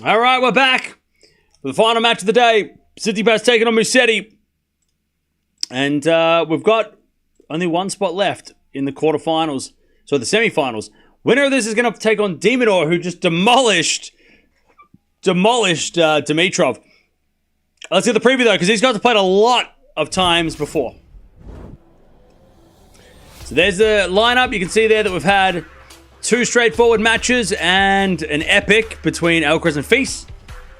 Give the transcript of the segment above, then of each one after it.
All right, we're back for the final match of the day. Tsitsipas taking on Musetti. And we've got only one spot left in the quarterfinals. So the semifinals. Winner of this is going to take on De Minaur, who just demolished Dimitrov. Let's get the preview, though, because these guys have played a lot of times before. So there's the lineup. You can see there that we've had two straightforward matches and an epic between Alcaraz and Fils.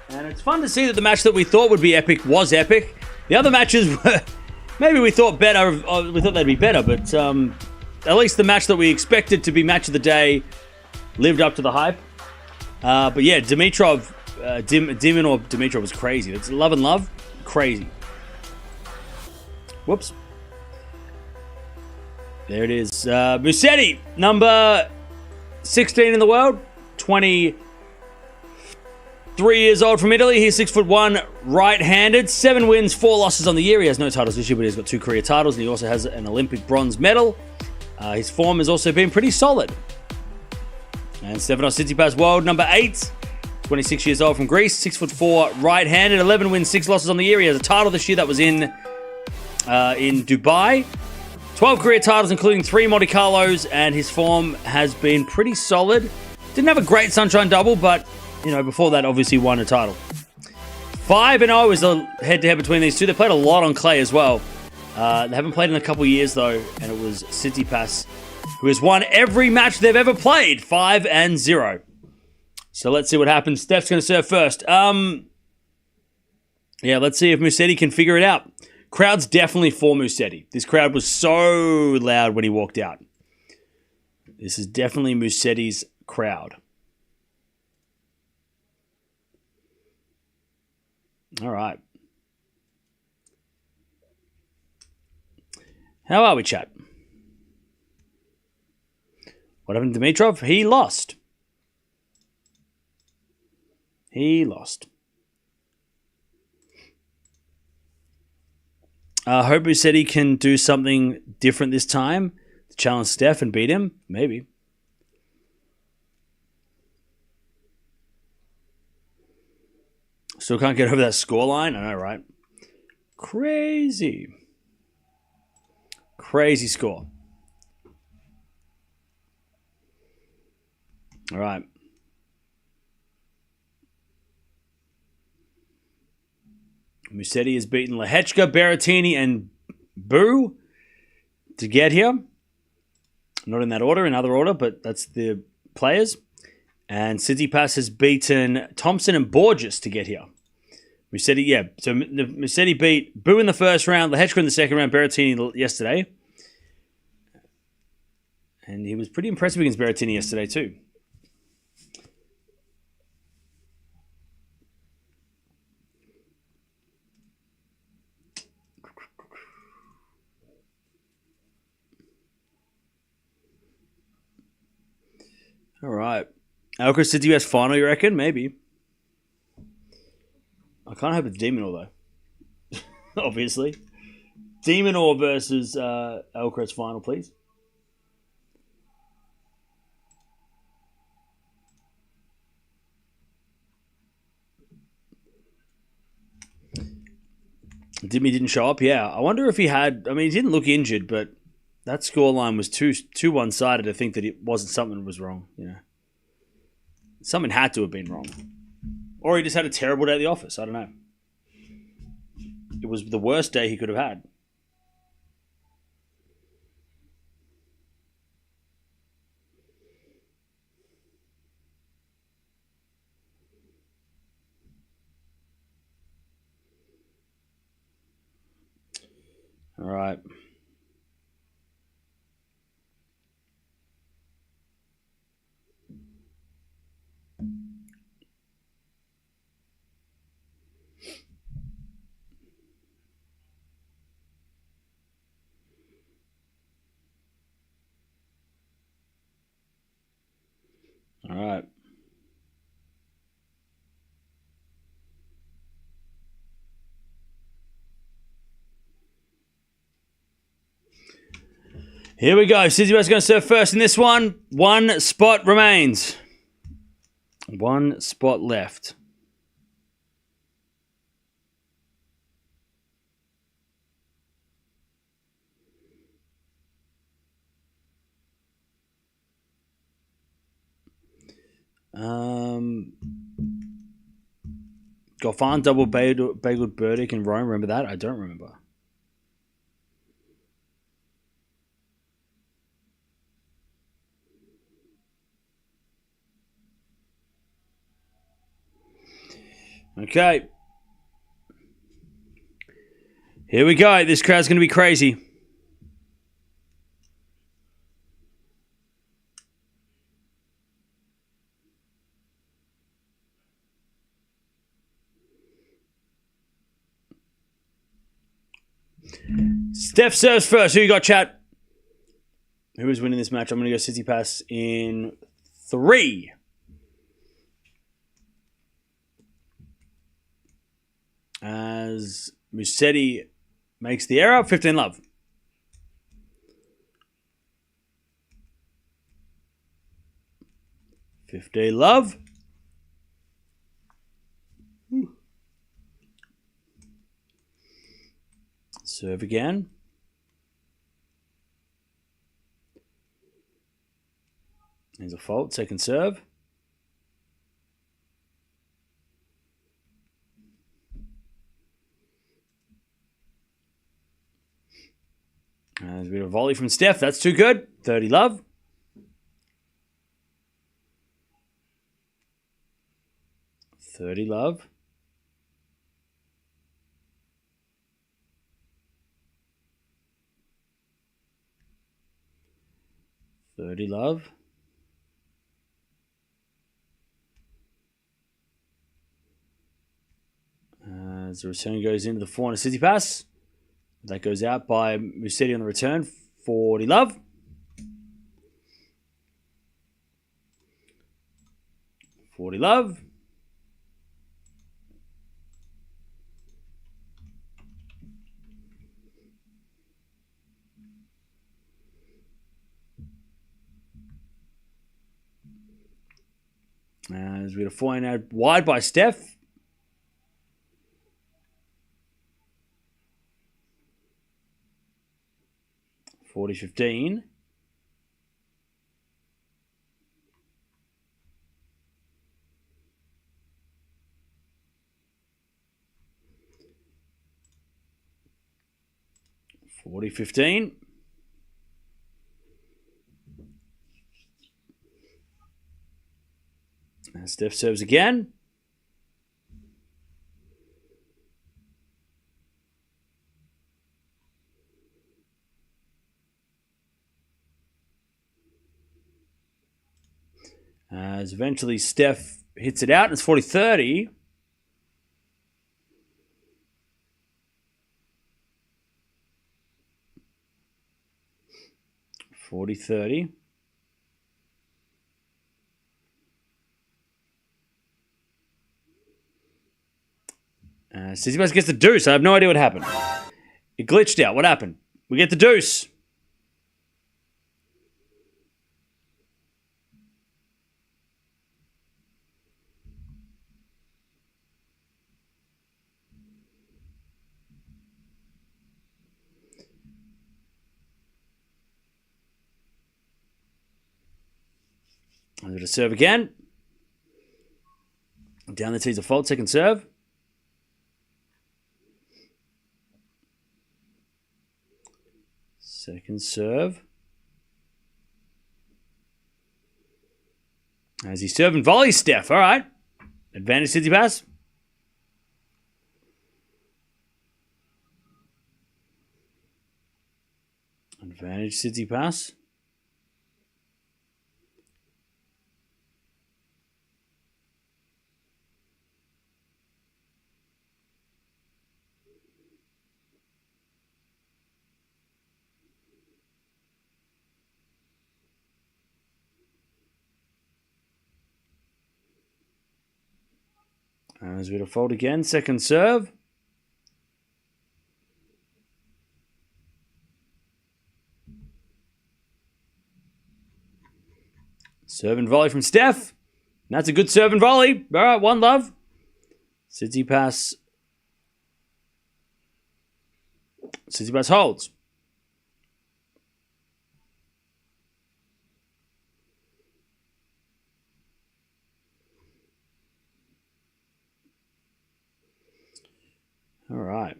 And it's fun to see that the match that we thought would be epic was epic. The other matches were... Maybe we thought better. We thought they'd be better, but at least the match that we expected to be match of the day lived up to the hype. But yeah, Dimitrov, De Minaur Dimitrov was crazy. It's love and love, crazy. Whoops. There it is. Musetti, number 16 in the world, 23 years old from Italy. He's 6'1", right-handed, 7 wins, 4 losses on the year. He has no titles this year, but he's got 2 career titles, and he also has an Olympic bronze medal. His form has also been pretty solid. And Stefanos Tsitsipas, world number 8, 26 years old from Greece, 6'4", right-handed, 11 wins, 6 losses on the year. He has a title this year that was in Dubai. 12 career titles, including 3 Monte-Carlos, and his form has been pretty solid. Didn't have a great Sunshine Double, but, you know, before that, obviously won a title. 5-0 is the head-to-head between these two. They played a lot on clay as well. They haven't played in a couple years, though, and it was Tsitsipas who has won every match they've ever played, 5-0. So let's see what happens. Steph's going to serve first. Yeah, let's see if Musetti can figure it out. Crowd's definitely for Musetti. This crowd was so loud when he walked out. This is definitely Musetti's crowd. All right. How are we, chat? What happened to Dimitrov? He lost. He lost. I hope Musetti can do something different this time to challenge Steph and beat him. Maybe. Still can't get over that scoreline. I know, right? Crazy. Crazy score. All right. Musetti has beaten Lehechka, Berrettini, and Boo to get here. Not in that order, in other order, but that's the players. And Tsitsipas has beaten Thompson and Borges to get here. Musetti, yeah. So Musetti beat Boo in the first round, Lehechka in the second round, Berrettini yesterday. And he was pretty impressive against Berrettini yesterday too. All right. Alcaraz Tsitsipas final, you reckon? Maybe. I can't hope it's De Minaur, though. Obviously. De Minaur versus Alcaraz final, please. Dimmy didn't show up? Yeah. I wonder if he had... I mean, he didn't look injured, but that scoreline was too one-sided to think that it wasn't something was wrong. You know, something had to have been wrong. Or he just had a terrible day at the office. I don't know. It was the worst day he could have had. All right. All right. Here we go. Tsitsipas going to serve first in this one. One spot remains. One spot left. Goffin double bageled Burdick in Rome. Remember that? I don't remember. Okay. Here we go. This crowd's going to be crazy. Steph serves first. Who you got, chat? Who is winning this match? I'm going to go Tsitsipas in 3. As Musetti makes the error. 15 love. Love. Serve again. There's a fault. Second serve. There's a bit of volley from Steph. That's too good. 30 love. Love. As the return goes into the forehand of Tsitsipas. That goes out by Musetti on the return. 40 love. As we had a forehand out wide by Steph. (40-15). And Steph serves again. As eventually Steph hits it out, and it's 40-30. Tsitsipas gets the deuce. I have no idea what happened. It glitched out. What happened? We get the deuce. I'm going to serve again. Down the tee's a fault. Second serve. Second serve. As he's serving volley, Steph. All right. Advantage Tsitsipas. Advantage Tsitsipas. As we'll fold again, second serve. Serve and volley from Steph. And that's a good serve and volley. All right, 1 love. Tsitsipas holds. All right.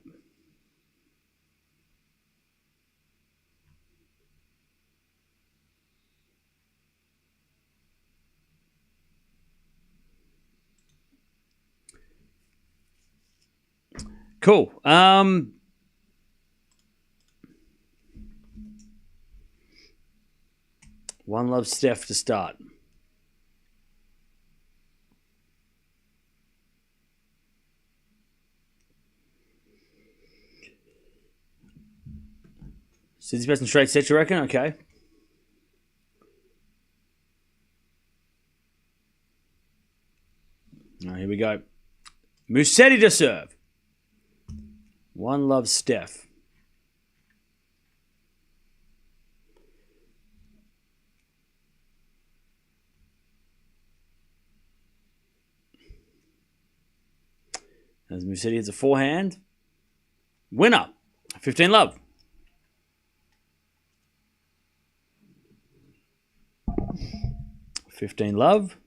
Cool. One Love Steph to start. Tsitsipas in straight set, you reckon? Okay. All right, here we go. Musetti to serve. One Love Steph. As Musetti hits a forehand. Winner. 15 Love. $15 Love.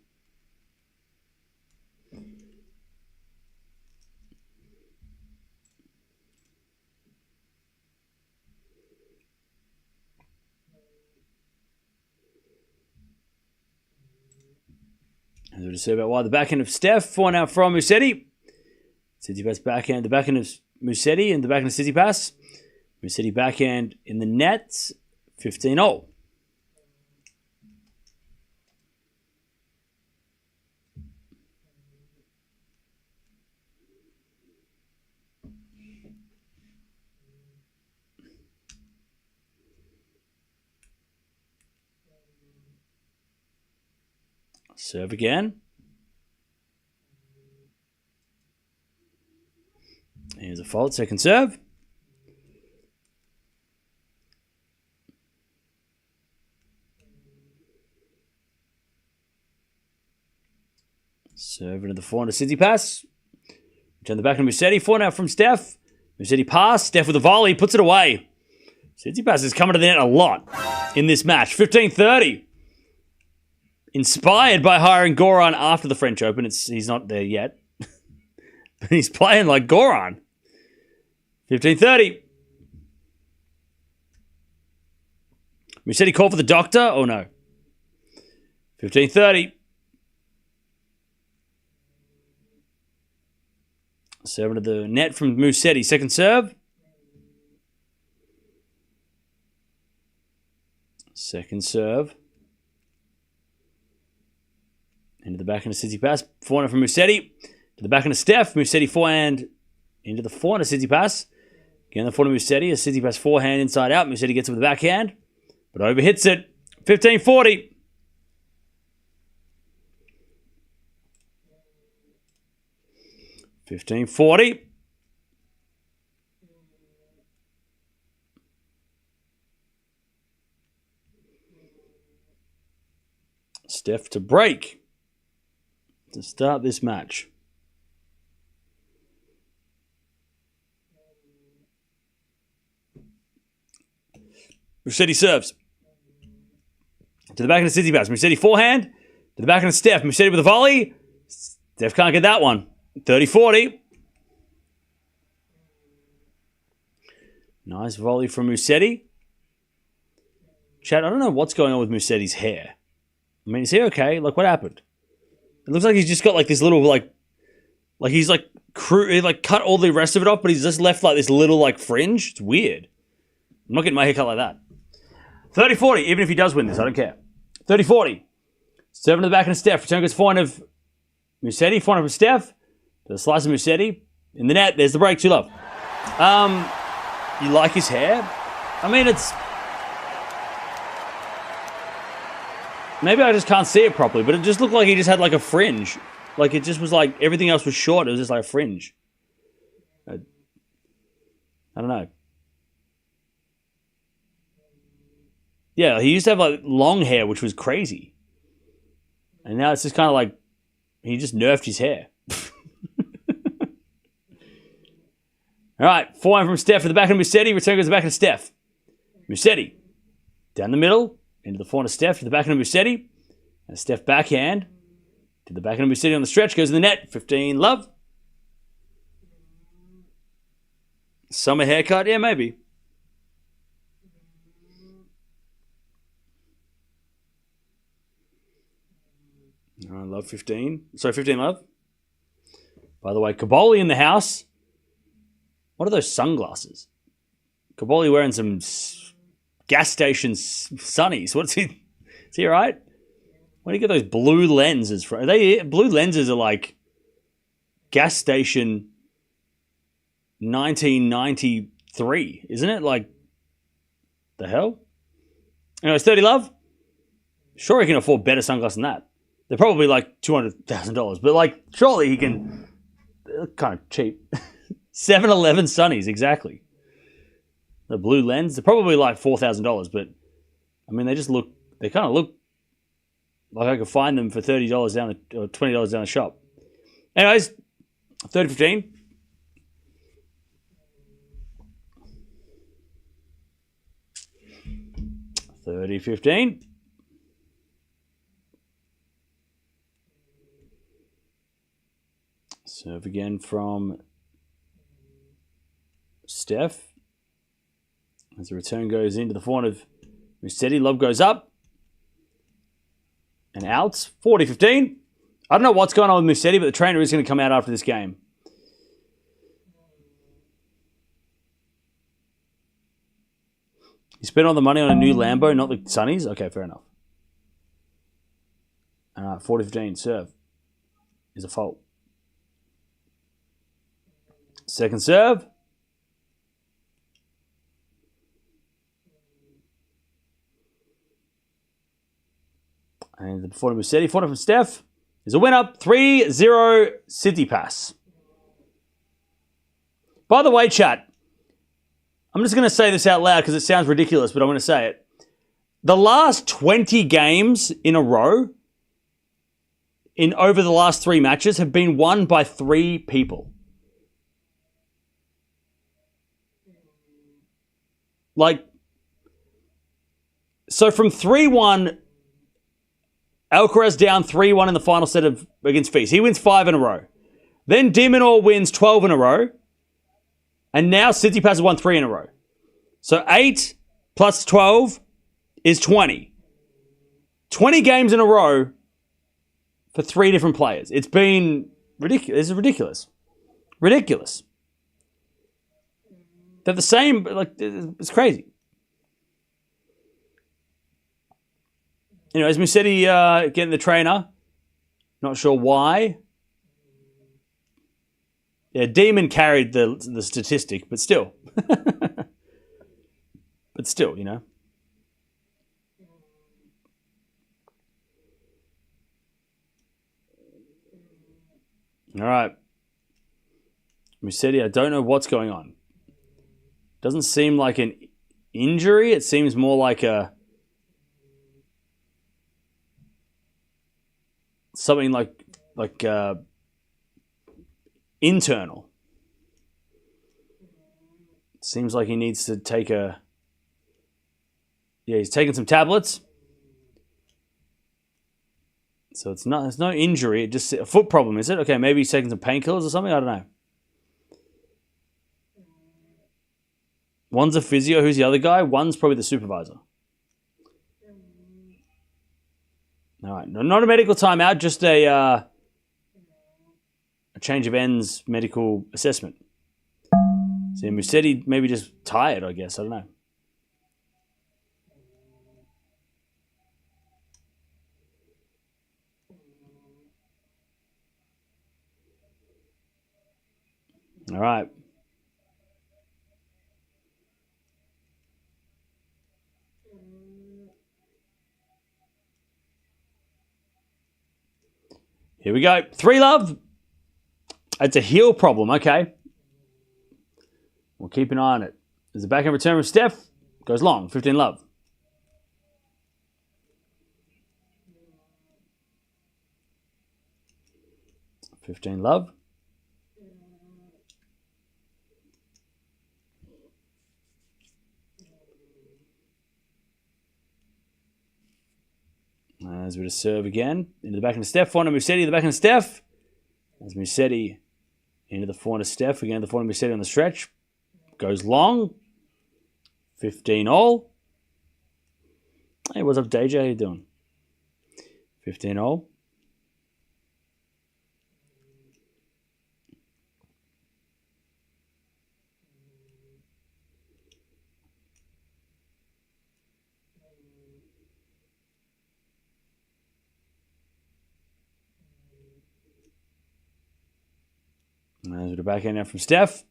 As we just said about why the backhand of Steph, 4 now from Musetti. Tsitsipas backhand, the backhand of Musetti and the backhand of Tsitsipas. Musetti backhand in the net, 15-0. Serve again. Here's a fault, second serve. Serve into the forehand of Tsitsipas. Return the back of Musetti. 4 now from Steph. Musetti pass. Steph with a volley. Puts it away. Tsitsipas is coming to the net a lot in this match. 15-30. Inspired by hiring Goran after the French Open. He's not there yet. But he's playing like Goran. 15-30. Musetti called for the doctor? Oh no. 15-30. Serve into the net from Musetti. Second serve. Second serve. Into the backhand of Tsitsipas. Forehand from Musetti. To the backhand of Steph. Musetti forehand into the forehand of Tsitsipas. Again, the forehand of Musetti. A Tsitsipas forehand inside out. Musetti gets it with the backhand. But overhits it. 15-40. Steph to break to start this match. Musetti serves. To the backhand of Tsitsipas. Musetti forehand. To the backhand of Steph. Musetti with a volley. Steph can't get that one. 30-40. Nice volley from Musetti. Chad, I don't know what's going on with Musetti's hair. I mean, is he okay? Like, what happened? It looks like he's just got like this little like he's like cut all the rest of it off, but he's just left like this little like fringe. It's weird. I'm not getting my hair cut like that. 30-40, even if he does win this, I don't care. 30-40. Serving to the back of Steph. Return goes forehand of Musetti. Forehand of Steph. To the slice of Musetti. In the net, there's the break, 2 love. You like his hair? I mean, it's... Maybe I just can't see it properly, but it just looked like he just had like a fringe. Like it just was like everything else was short. It was just like a fringe. I don't know. Yeah, he used to have like long hair, which was crazy. And now it's just kind of like he just nerfed his hair. All right, forehand from Steph to the back of Musetti. Return goes to the back of Steph. Musetti down the middle. Into the forehand of Steph, to the backhand of Musetti. And Steph backhand. To the backhand of Musetti on the stretch. Goes in the net. 15 love. Summer haircut? Yeah, maybe. I love 15. Sorry, 15 love. By the way, Kaboli in the house. What are those sunglasses? Kaboli wearing some gas station sunnies. What's he? Is he all right? Where do you get those blue lenses from? Blue lenses are like gas station 1993, isn't it? Like, the hell? Anyways, 30 love. Sure, he can afford better sunglasses than that. They're probably like $200,000, but like, surely he can. They're kind of cheap. 7-Eleven sunnies, exactly. The blue lens, they're probably like $4,000, but I mean, they kind of look like I could find them for $30 down or $20 down the shop. Anyways, 30-15. $30-15. Serve again from Steph. As the return goes into the forehand of Musetti, lob goes up and outs. 40-15. I don't know what's going on with Musetti, but the trainer is going to come out after this game. You spent all the money on a new Lambo, not the Sunnies? Okay, fair enough. 40-15. Serve is a fault. Second serve. And the forehand of Musetti, forehand from Steph, is a winner. 3-0 Tsitsipas. By the way, chat, I'm just going to say this out loud because it sounds ridiculous, but I'm going to say it. The last 20 games in a row, over the last 3 matches, have been won by 3 people. Like, so from 3-1, Alcaraz down 3-1 in the final set against Fils. He wins 5 in a row. Then Dimonor wins 12 in a row. And now Tsitsipas has won 3 in a row. So 8 plus 12 is 20. 20 games in a row for 3 different players. It's been ridiculous. This is ridiculous. Ridiculous. They're the same, but like, it's crazy. Is Musetti getting the trainer? Not sure why. Yeah, Demon carried the statistic, but still. But still, All right. Musetti, I don't know what's going on. Doesn't seem like an injury. It seems more like something like internal. Seems like he needs to take he's taking some tablets. So it's no injury. It's just a foot problem, is it? Okay, maybe he's taking some painkillers or something. I don't know. One's a physio. Who's the other guy? One's probably the supervisor. All right, not a medical timeout, just a change of ends medical assessment. So Musetti maybe just tired, I guess. I don't know. All right. Here we go. 3 love. It's a heel problem. Okay. We'll keep an eye on it. There's a backhand return from Steph. Goes long. 15 love. Love. As we just serve again. Into the backhand of Steph. Forehand of Musetti. The backhand of Steph. As Musetti into the forehand of Steph. Again, the forehand of Musetti on the stretch. Goes long. 15 all. Hey, what's up, DJ? How you doing? 15 all. There's the backhand now from Steph.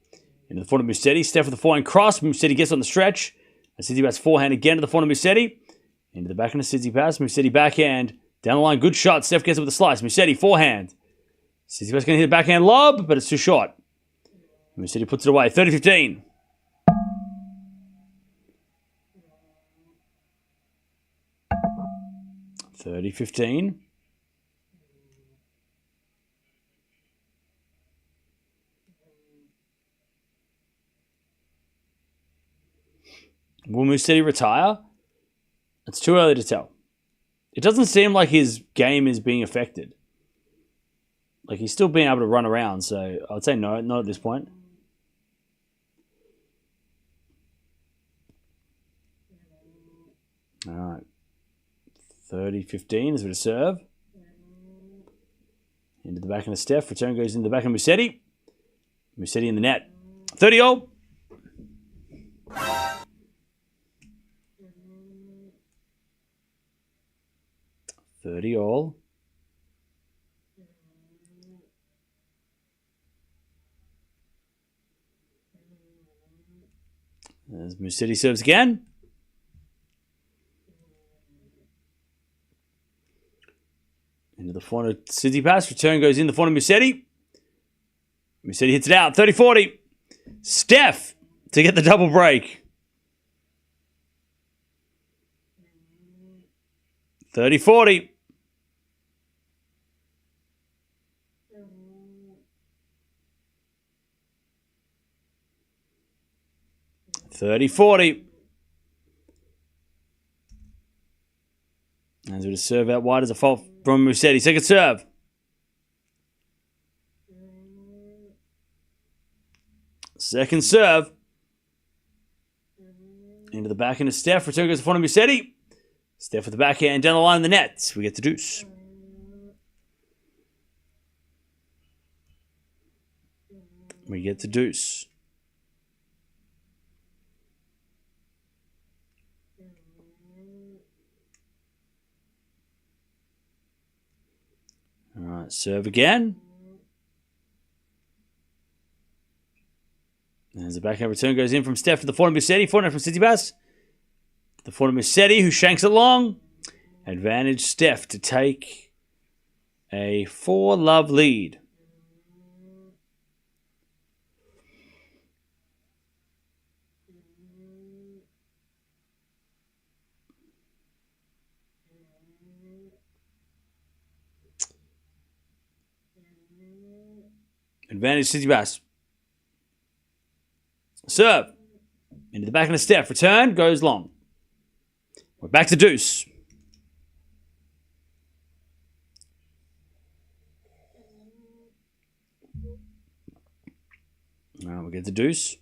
Into the forehand of Musetti. Steph with the forehand cross. Musetti gets on the stretch. And Tsitsipas forehand again to the forehand of Musetti. Into the backhand of Tsitsipas. Musetti backhand. Down the line. Good shot. Steph gets it with a slice. Musetti forehand. Tsitsipas going to hit a backhand lob, but it's too short. Musetti puts it away. 30-15. Will Musetti retire? It's too early to tell. It doesn't seem like his game is being affected. Like, he's still being able to run around, so I'd say no, not at this point. All right. 30-15 is with a serve. Into the backhand of Steph. Return goes into the backhand of Musetti. Musetti in the net. 30 all. As Musetti serves again. Into the forehand of Tsitsipas. Return goes in the forehand of Musetti. Musetti hits it out. 30-40. Steph to get the double break. 30-40. As we just serve out wide as a fault from Musetti. Second serve. Second serve. Into the backhand of Steph. Return goes to front of Musetti. Steph with the backhand down the line of the net. We get the deuce. We get the deuce. All right, serve again. As the backhand return goes in from Steph to the forehand of Musetti. Forehand from Tsitsipas. The forehand of Musetti, who shanks it long. Advantage Steph to take a 4-love lead. Advantage Tsitsipas. Serve. Into the backhand of Steph. Return. Goes long. We're back to deuce. All right, we get the deuce.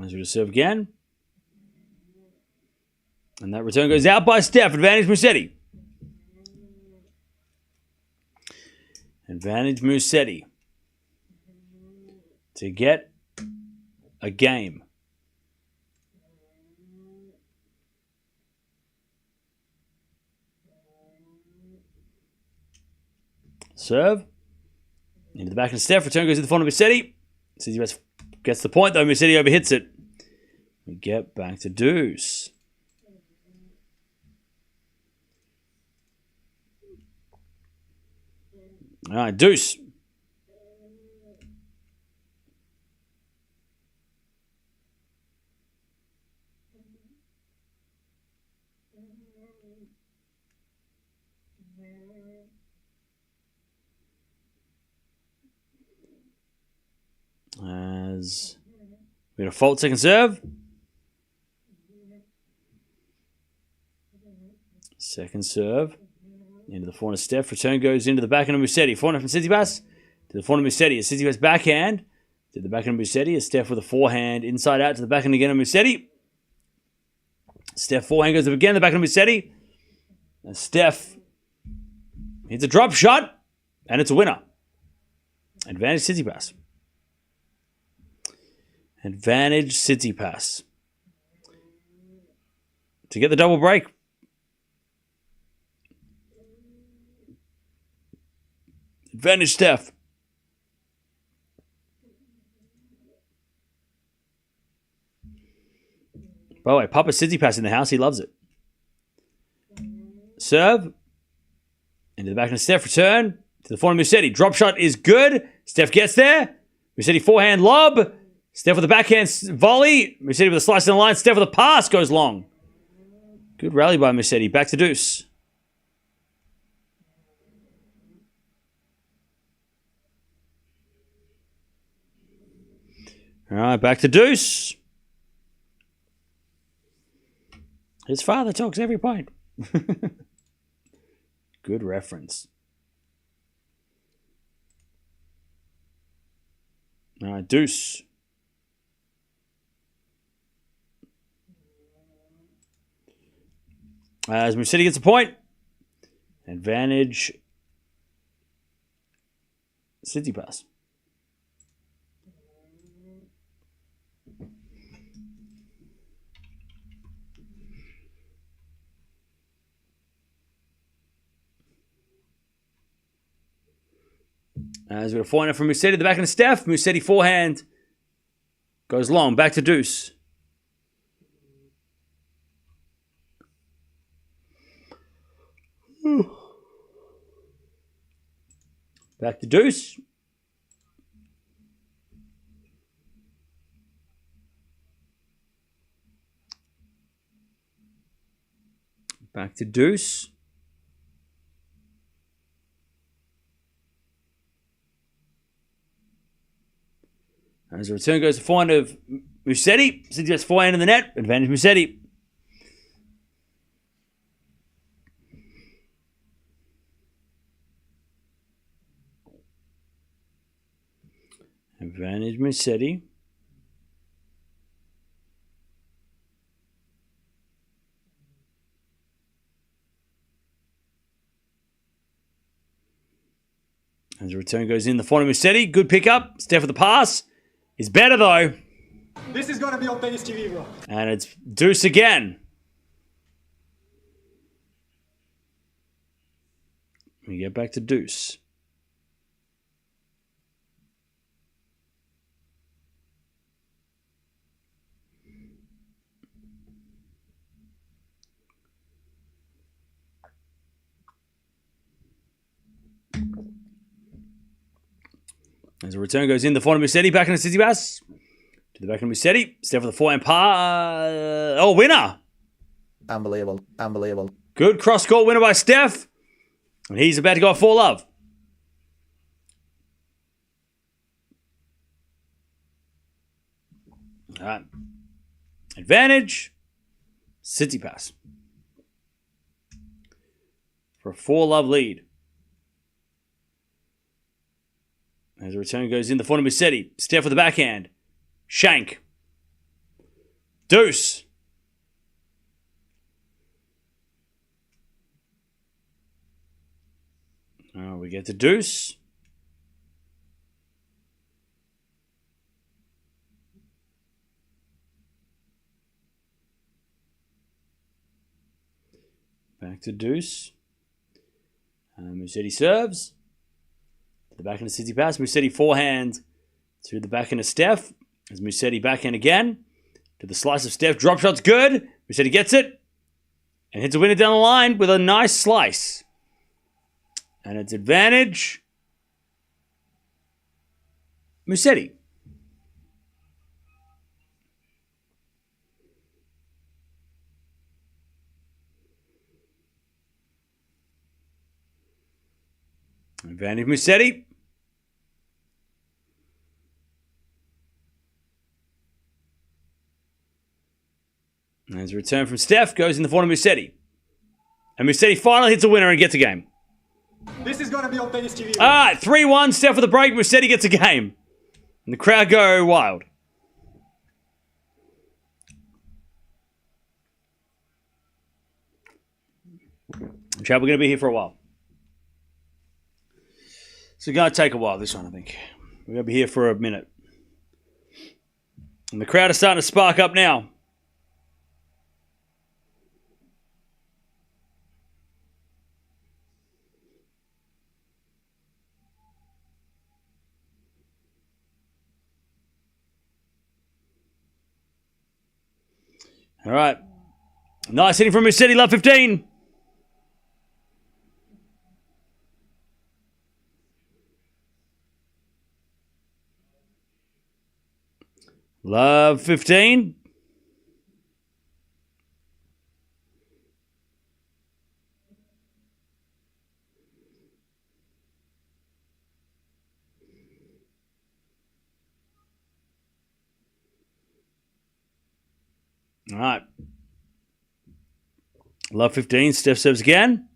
As we just serve again. And that return goes out by Steph. Advantage Musetti. Advantage Musetti to get a game. Serve. Into the back of Steph. Return goes to the front of Musetti. Tsitsipas gets the point, though. Musetti overhits it. We get back to deuce. All right, deuce. As we got a fault second serve. Second serve. Into the forehand of Steph. Return goes into the backhand of Musetti. Forehand from Tsitsipas to the forehand of Musetti. Tsitsipas backhand to the backhand of Musetti. Steph with a forehand inside out to the backhand again of Musetti. Steph forehand goes up again, the backhand of Musetti. And Steph hits a drop shot, and it's a winner. Advantage Tsitsipas. Advantage Tsitsipas. To get the double break. Advantage Steph. By the way, Papa Tsitsipas in the house. He loves it. Serve. Into the back of Steph. Return. To the forehand of Musetti. Drop shot is good. Steph gets there. Musetti forehand lob. Steph with a backhand volley. Musetti with a slice in the line. Steph with a pass goes long. Good rally by Musetti. Back to deuce. All right, back to deuce. His father talks every point. Good reference. All right, deuce. As Musetti gets a point. Advantage Tsitsipas. As we got a forehand from Musetti, the back of Steph. Musetti forehand goes long. Back to deuce. Back to deuce. Back to deuce. As the return goes to forehand of Musetti. Musetti gets forehand in the net. Advantage Musetti. Advantage Musetti. As the return goes in, the forehand of Musetti. Good pickup. Steph with the pass. Is better though. This is gonna be on Tennis TV, bro. And it's deuce again. We get back to deuce. As the return goes in, the forehand of Musetti back in the Tsitsipas. To the back of Musetti. Steph with the forehand winner. Unbelievable. Unbelievable. Good cross-court winner by Steph. And he's about to go 4-love. All right. Advantage. Tsitsipas. For a 4-love lead. As the return goes in, the forehand of Musetti. Steph with the backhand. Shank. Deuce. Oh, we get to deuce. Back to deuce. Musetti serves. To the backhand of Tsitsipas. Musetti forehand to the backhand of Steph. As Musetti backhand again. To the slice of Steph. Drop shot's good. Musetti gets it. And hits a winner down the line with a nice slice. And it's advantage Musetti. Advantage Musetti. As a return from Steph goes in the forehand of Musetti. And Musetti finally hits a winner and gets a game. This is going to be on Tennis TV. All right, 3-1. Steph for the break. Musetti gets a game. And the crowd go wild. Chad, we're going to be here for a while. It's going to take a while, this one, I think. We're going to be here for a minute. And the crowd is starting to spark up now. All right. Nice hitting from Musetti, love 15. Love 15. All right. Love 15. Steph serves again.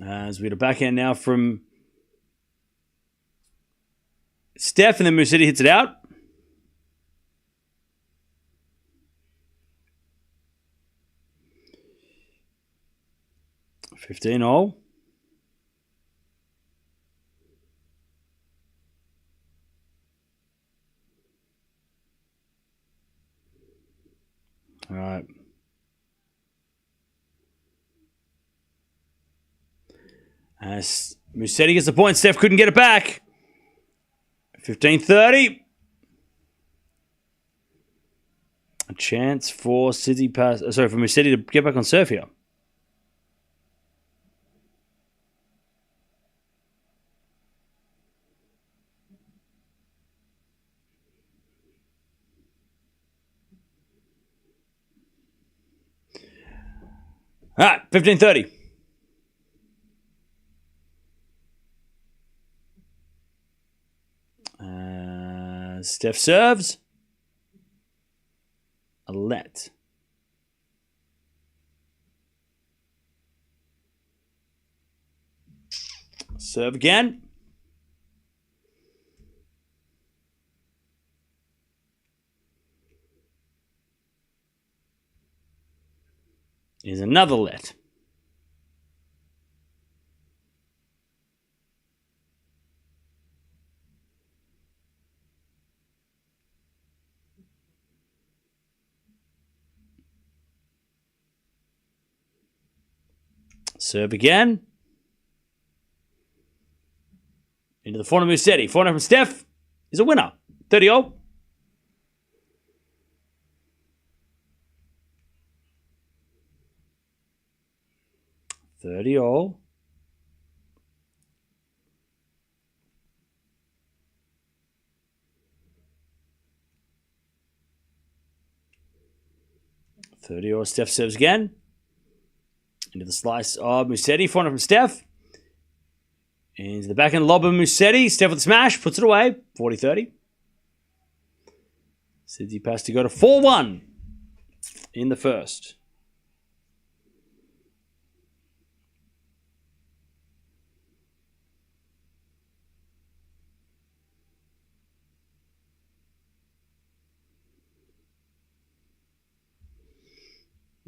As we get a backhand now from Steph, and then Musetti hits it out. $15 all. All right. As Musetti gets the point, Steph couldn't get it back. 15-30. A chance for Tsitsipas, for Musetti to get back on serve here. All right, 15-30. Steph serves. A let. Serve again. Here's another let. Serve again. Into the forehand of Musetti. Forehand from Steph is a winner. 30-all. $30-all. $30-all. Steph serves again. Into the slice of Musetti. Forehand from Steph. Into the backhand lob of Musetti. Steph with the smash. Puts it away. 40-30. Tsitsipas to go to 4-1 in the first.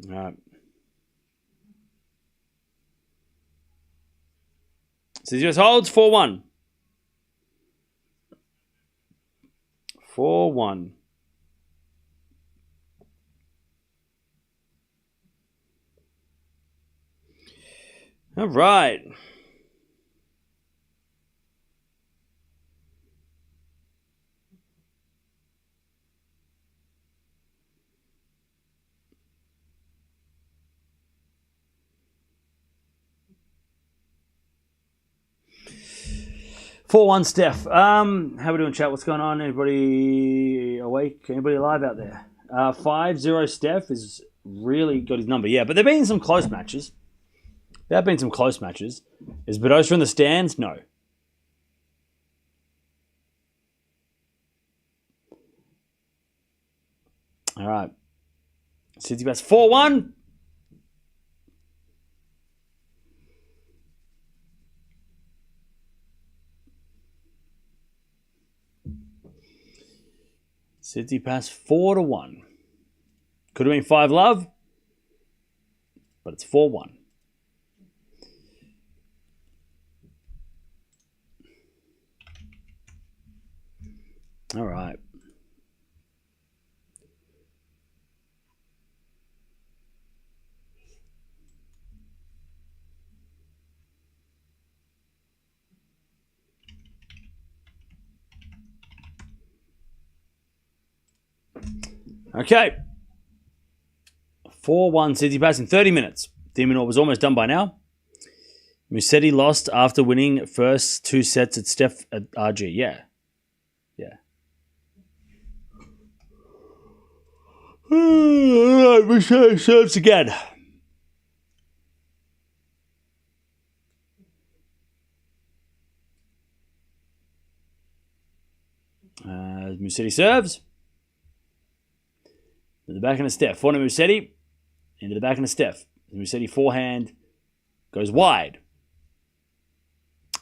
All right. Tsitsipas holds 4-1. 4-1. All right. Four one Steph. How are we doing, chat? What's going on? Anybody awake? Anybody alive out there? 5-0 Steph has really got his number. Yeah, but there have been some close matches. There have been some close matches. Is Badosa in the stands? No. Tsitsipas 4-1. Tsitsipas 4-1. Could have been 5-love, but it's 4-1. All right. Okay. 4-1 Tsitsipas in 30 minutes. De Minaur was almost done by now. Musetti lost after winning first 2 sets at Steph at RG. Yeah. Musetti serves again. Musetti serves. To the back end of Steph. Forehand of Musetti. Into the back end of Steph. Musetti forehand goes wide.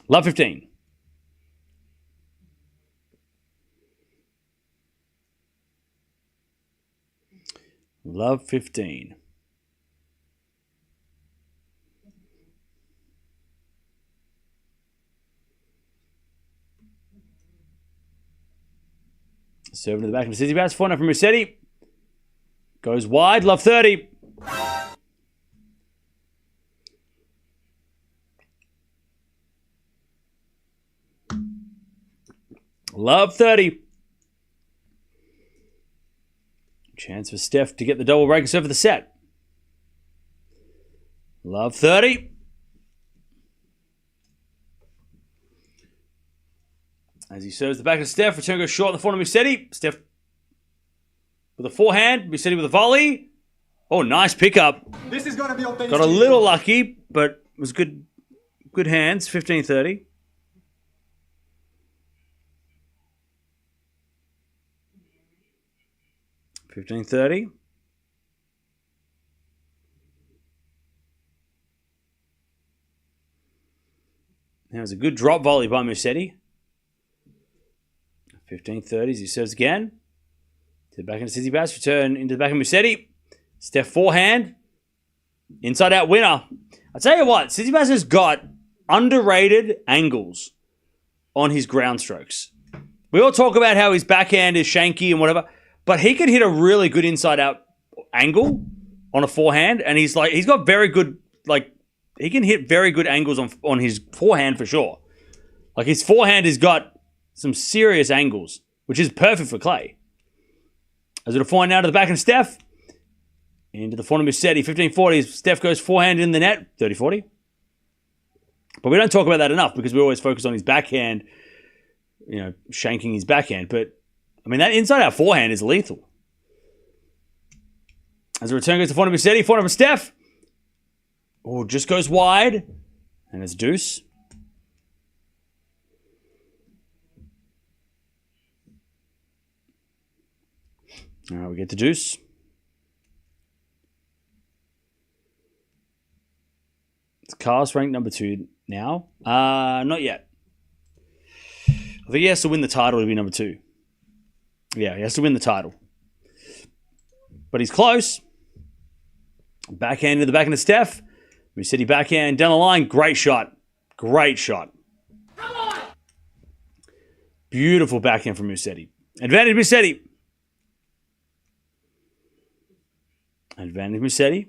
Love 15. Love 15. Serving to the back of Tsitsipas. Forehand from Musetti. Goes wide. Love 30. Love 30. Chance for Steph to get the double break serve for the set. Love 30. As he serves the back of Steph, return goes short on the forehand of Musetti. Steph with a forehand, Musetti with a volley. Oh, nice pickup. This is going to be on tennis Got a TV. little lucky, but it was good hands. 15-30. That was a good drop volley by Musetti. 15-30 as he serves again. To the back end of Tsitsipas. Return into the back of Musetti. Steph forehand. Inside out winner. I tell you what, Tsitsipas has got underrated angles on his ground strokes. We all talk about how his backhand is shanky and whatever, but he could hit a really good inside out angle on a forehand, and he's got very good, he can hit very good angles on his forehand for sure. Like his forehand has got some serious angles, which is perfect for clay. As it'll forehand now to the back of Steph. Into the forehand of Musetti, 15-40. Steph goes forehand in the net, 30-40. But we don't talk about that enough because we always focus on his backhand, shanking his backhand. But, that inside-out forehand is lethal. As the return goes to forehand of Musetti, forehand of Steph. Oh, just goes wide. And it's deuce. All right, we get to deuce. It's Carlos ranked number 2 now. Not yet. I think he has to win the title to be number 2. Yeah, he has to win the title. But he's close. Backhand to the back end of Steph. Musetti backhand down the line. Great shot. Great shot. Come on! Beautiful backhand from Musetti. Advantage Musetti. Advantage Musetti.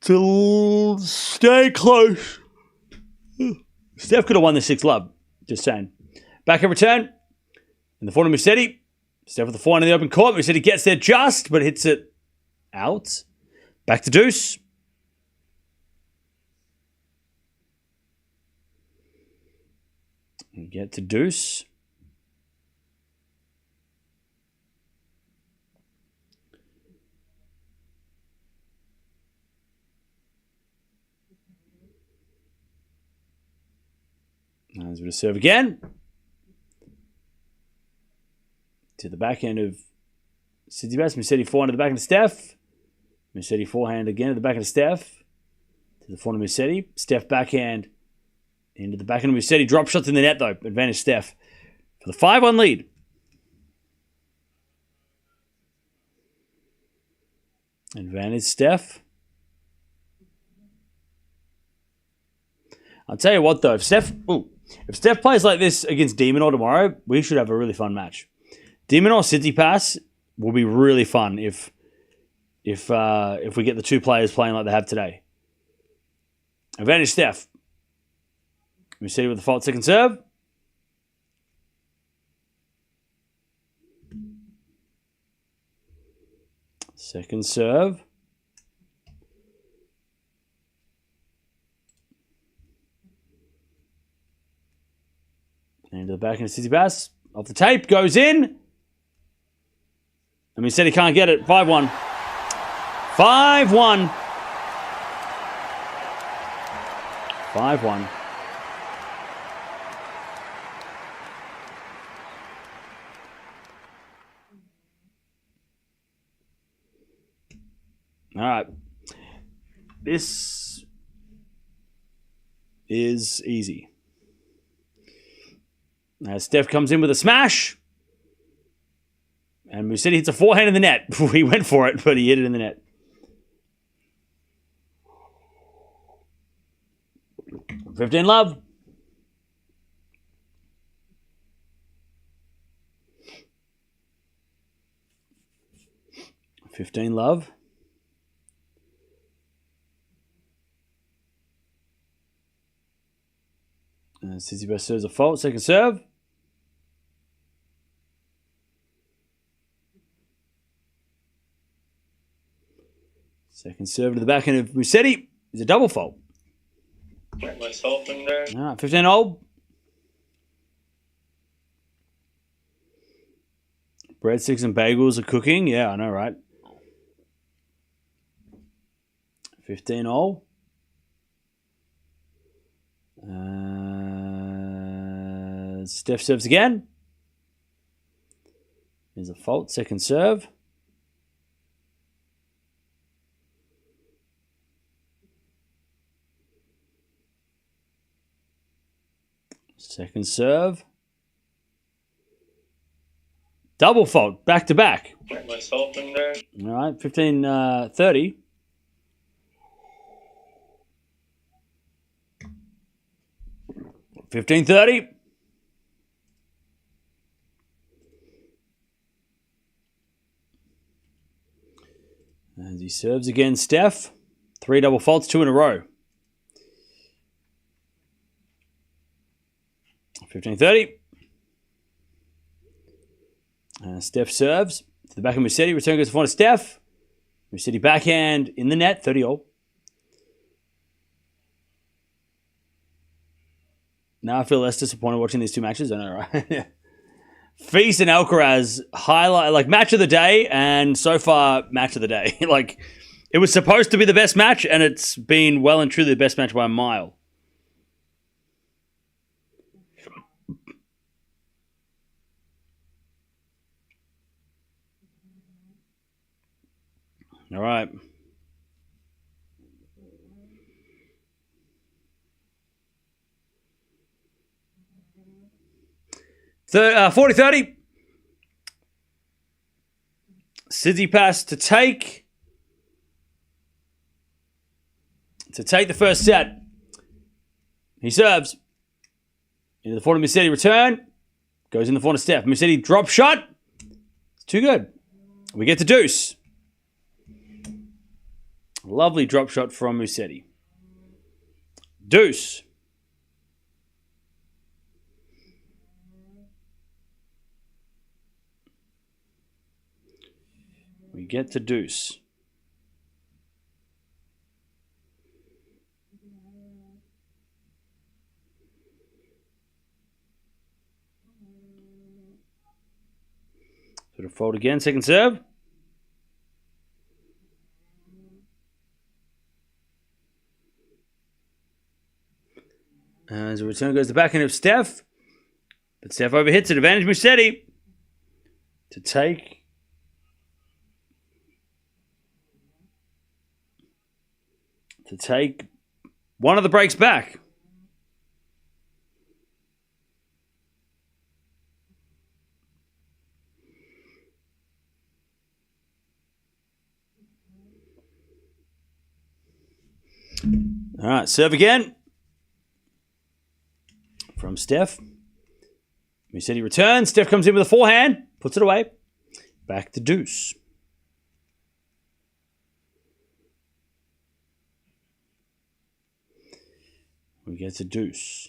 To stay close. Steph could have won the 6-love. Just saying. Back in return. In the forehand of Musetti. Steph with the forehand in the open court. Musetti gets there just, but hits it out. Back to deuce. And get to deuce. As we serve again. To the backhand of Tsitsipas. Musetti forehand to the backhand of Steph. Musetti forehand again to the backhand of Steph. To the forehand of Musetti. Steph backhand into the backhand of Musetti. Drop shots in the net though. Advantage Steph. For the 5-1 lead. Advantage Steph. I'll tell you what though, if Steph plays like this against Demonor tomorrow, we should have a really fun match. Demonor Tsitsipas will be really fun if we get the two players playing like they have today. Advantage Steph. Musetti with the fault second serve. Second serve. Into the backhand of Tsitsipas. Off the tape. Goes in. And Musetti can't get it. 5-1. 5-1. 5-1. All right. This is easy. Steph comes in with a smash. And Musetti hits a forehand in the net. He went for it, but he hit it in the net. $15 love. $15 love. And Tsitsipas serves a fault. Second serve. Second serve to the backhand of Musetti is a double fault. Get myself in there. All right, 15 all. Breadsticks and bagels are cooking. Yeah, I know, right? 15 all. Steph serves again. There's a fault. Second serve. Second serve. Double fault. Back to back. Get myself in there. All right. 15-30. $15-30. As he serves again, Steph. 3 double faults, 2 in a row. 15-30. Steph serves to the back of Musetti. Return goes to front of Steph. Musetti backhand in the net, 30-all. Now I feel less disappointed watching these two matches. I know, right? Feast and Alcaraz highlight, like match of the day, and so far match of the day. Like it was supposed to be the best match, and it's been well and truly the best match by a mile. All right. 40-30. Tsitsipas to take the first set. He serves. Into the front of Musetti, return. Goes in the front of Steph. Musetti drop shot. It's too good. We get to deuce. Lovely drop shot from Musetti. Deuce. We get to deuce. Sort of fold again, second serve. As a return goes the backhand of Steph. But Steph overhits it. Advantage Musetti. to take one of the breaks back. All right, serve again from Steph. Musetti returns. Steph comes in with a forehand, puts it away. Back to deuce. We get to deuce.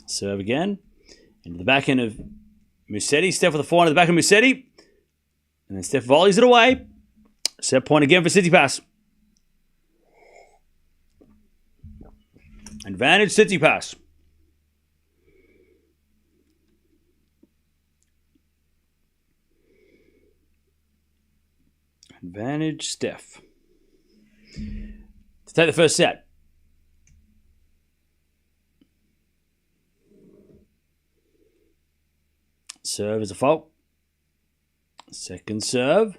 Serve again. Into the back end of Musetti. Steph with a forehand at the back of Musetti. And then Steph volleys it away. Set point again for Tsitsipas. Advantage Tsitsipas. Advantage Steph. To take the first set. Serve is a fault. Second serve.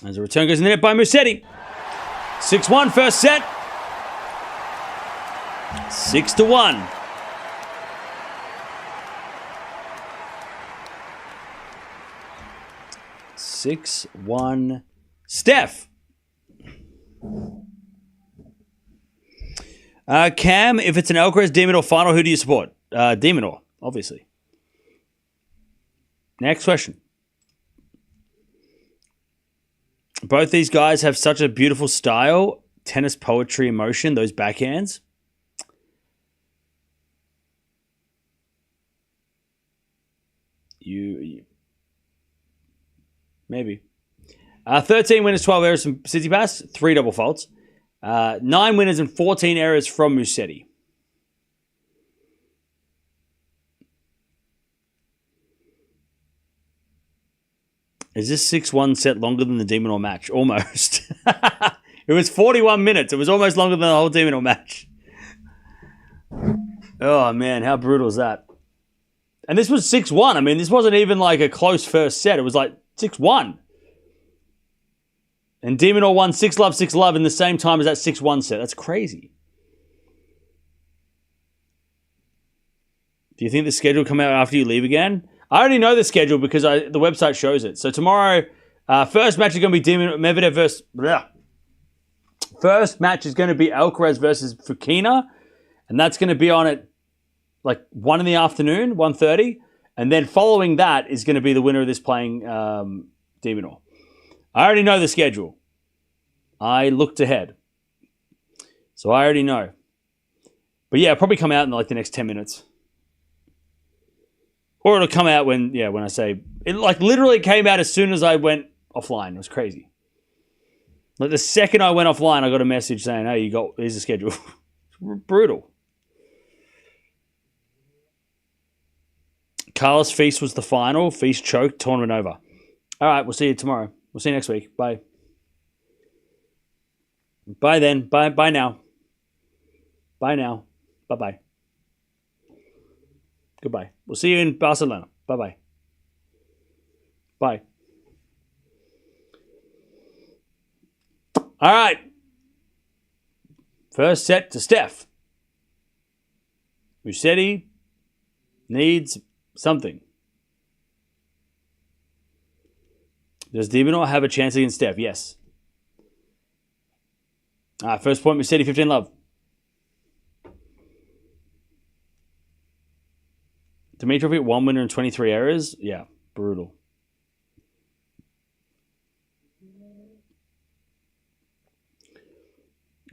As a return goes in the net by Musetti. 6-1 first set. 6-1. Steph. Cam, if it's an Alcaraz de Minaur final, who do you support? De Minaur, obviously. Next question. Both these guys have such a beautiful style, tennis poetry, emotion, those backhands. You maybe. 13 winners, 12 errors from Tsitsipas, 3 double faults. 9 winners and 14 errors from Musetti. Is this 6-1 set longer than the de Minaur match? Almost. It was 41 minutes. It was almost longer than the whole de Minaur match. Oh, man. How brutal is that? And this was 6-1. I mean, this wasn't even like a close first set. It was like 6-1. And de Minaur won 6-love, 6-love in the same time as that 6-1 set. That's crazy. Do you think the schedule will come out after you leave again? I already know the schedule because the website shows it. So tomorrow, first match is going to be Medvedev versus... Bleh. First match is going to be Alcaraz versus Fukina. And that's going to be on at like 1 in the afternoon, 1:30. And then following that is going to be the winner of this playing de Minaur. I already know the schedule. I looked ahead. So I already know. But yeah, it'll probably come out in like the next 10 minutes. Or it'll come out when I say... It like literally came out as soon as I went offline. It was crazy. Like the second I went offline, I got a message saying, hey, here's the schedule. Brutal. Carlos Feast was the final. Feast choked, tournament over. All right, we'll see you tomorrow. We'll see you next week. Bye. Bye then. Bye now. Bye now. Bye-bye. Goodbye. We'll see you in Barcelona. Bye-bye. Bye. All right. First set to Steph. Musetti needs something. Does de Minaur have a chance against Steph? Yes. First point, Musetti, 15-love. Dimitrovic, 1 winner and 23 errors. Yeah, brutal.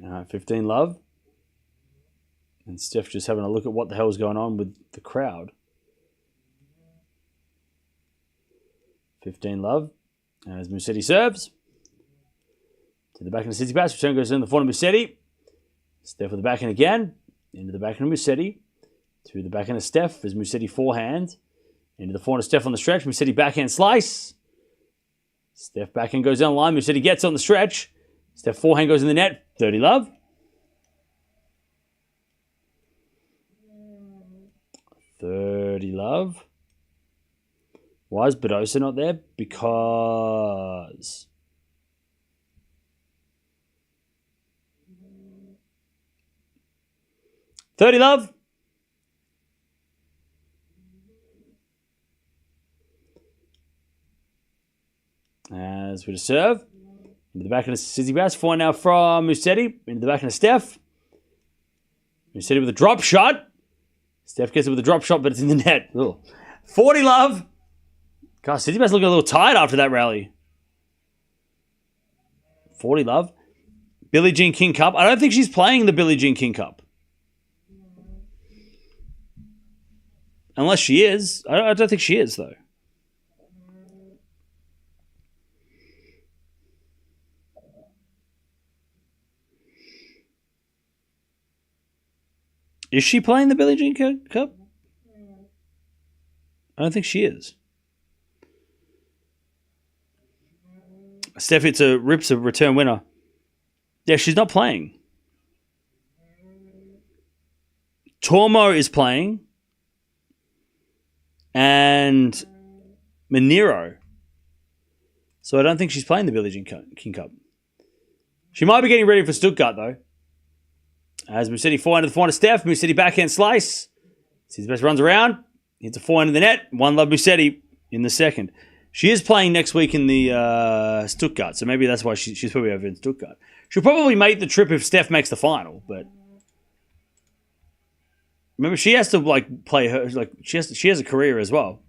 All right, 15-love. And Steph just having a look at what the hell is going on with the crowd. 15-love. As Musetti serves. To the backhand of Tsitsipas. Return goes in the front of Musetti. Steph with the backhand again. Into the backhand of Musetti. To the backhand of Steph as Musetti forehand. Into the forehand of Steph on the stretch. Musetti backhand slice. Steph backhand goes down the line. Musetti gets on the stretch. Steph forehand goes in the net. 30 love. 30 love. Why is Badosa not there? Because... $30 love. As we serve. Into the back of the Tsitsipas. Forehand now from Musetti. Into the back of Steph. Musetti with a drop shot. Steph gets it with a drop shot, but it's in the net. Ugh. 40 love. God, Tsitsipas looking a little tired after that rally. 40 love. Billie Jean King Cup. I don't think she's playing the Billie Jean King Cup. Unless she is. I don't think she is, though. Is she playing the Billie Jean Cup? I don't think she is. Steph rips a return winner. Yeah, she's not playing. Tormo is playing. And Monero. So I don't think she's playing the Billie Jean King Cup. She might be getting ready for Stuttgart, though. As Musetti forehand to the forehand of Steph. Musetti backhand slice. Tsitsipas runs around. Hits a forehand in the net. One love Musetti in the second. She is playing next week in the Stuttgart, so maybe that's why she's probably over in Stuttgart. She'll probably make the trip if Steph makes the final, but remember she has to play her she has a career as well.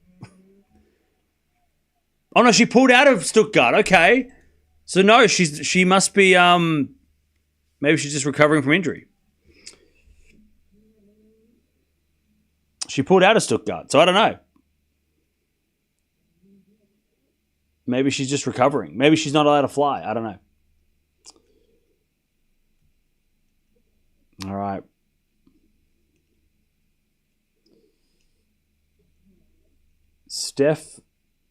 Oh no, she pulled out of Stuttgart. Okay, so no, she must be maybe she's just recovering from injury. She pulled out of Stuttgart, so I don't know. Maybe she's just recovering. Maybe she's not allowed to fly. I don't know. All right. Steph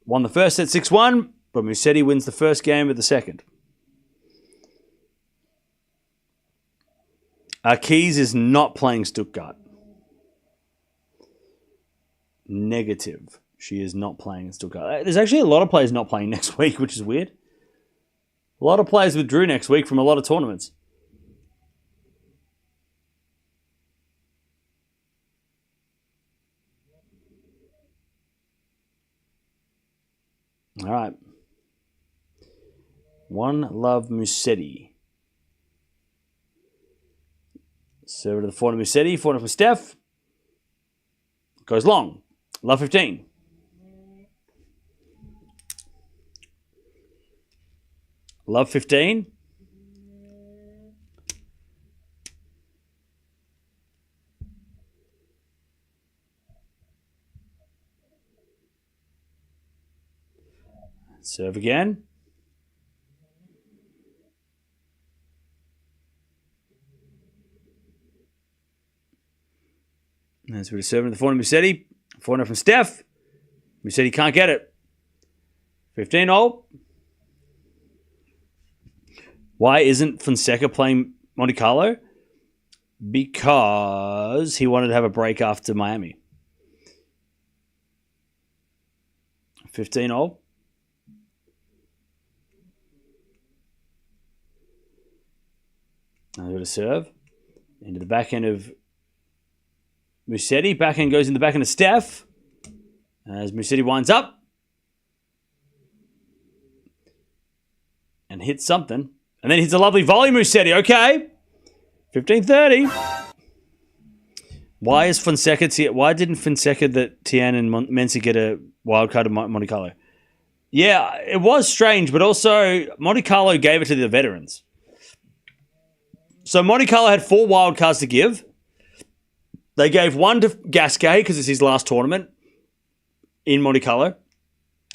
won the first set 6-1, but Musetti wins the first game of the second. Keys is not playing Stuttgart. Negative. She is not playing in Stuttgart. There's actually a lot of players not playing next week, which is weird. A lot of players withdrew next week from a lot of tournaments. All right. One love Musetti. Server to the forehand of Musetti. Forehand for Steph. Goes long. Love 15. Love 15. Serve again. As we're serving the forehand of Musetti. Forehand from Steph. Musetti can't get it. 15-all. Why isn't Fonseca playing Monte Carlo? Because he wanted to have a break after Miami. 15-all. Now we're going to serve. Into the backhand of Musetti. Backhand goes in the backhand of Steph. As Musetti winds up. And hits something. And then hits a lovely volley, Musetti. Okay. 15-30. Why didn't Fonseca, Tian, and Mensah get a wild card of Monte Carlo? Yeah, it was strange, but also Monte Carlo gave it to the veterans. So Monte Carlo had 4 wild cards to give. They gave one to Gasquet because it's his last tournament in Monte Carlo.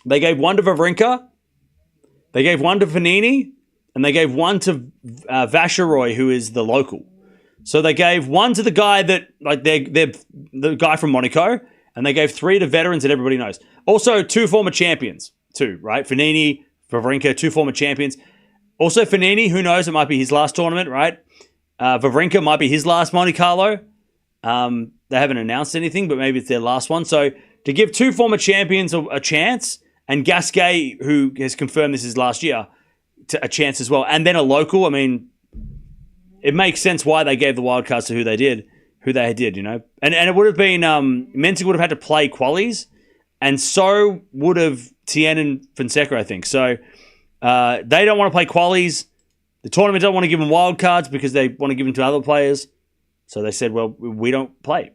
They gave one to Wawrinka. They gave one to Vanini. And they gave one to Vacheroy, who is the local. So they gave one to the guy that, they're the guy from Monaco. And they gave 3 to veterans that everybody knows. Also, 2 former champions, too, right? Fognini, Wawrinka, 2 former champions. Also, Fognini, who knows? It might be his last tournament, right? Wawrinka might be his last Monte Carlo. They haven't announced anything, but maybe it's their last one. So to give 2 former champions a chance, and Gasquet, who has confirmed this is last year, a chance as well, and then a local, I mean, it makes sense why they gave the wildcards to who they did, you know? And it would have been, Mensik would have had to play qualies, and so would have Tien and Fonseca, I think. So they don't want to play qualies. The tournament don't want to give them wildcards because they want to give them to other players. So they said, well, we don't play.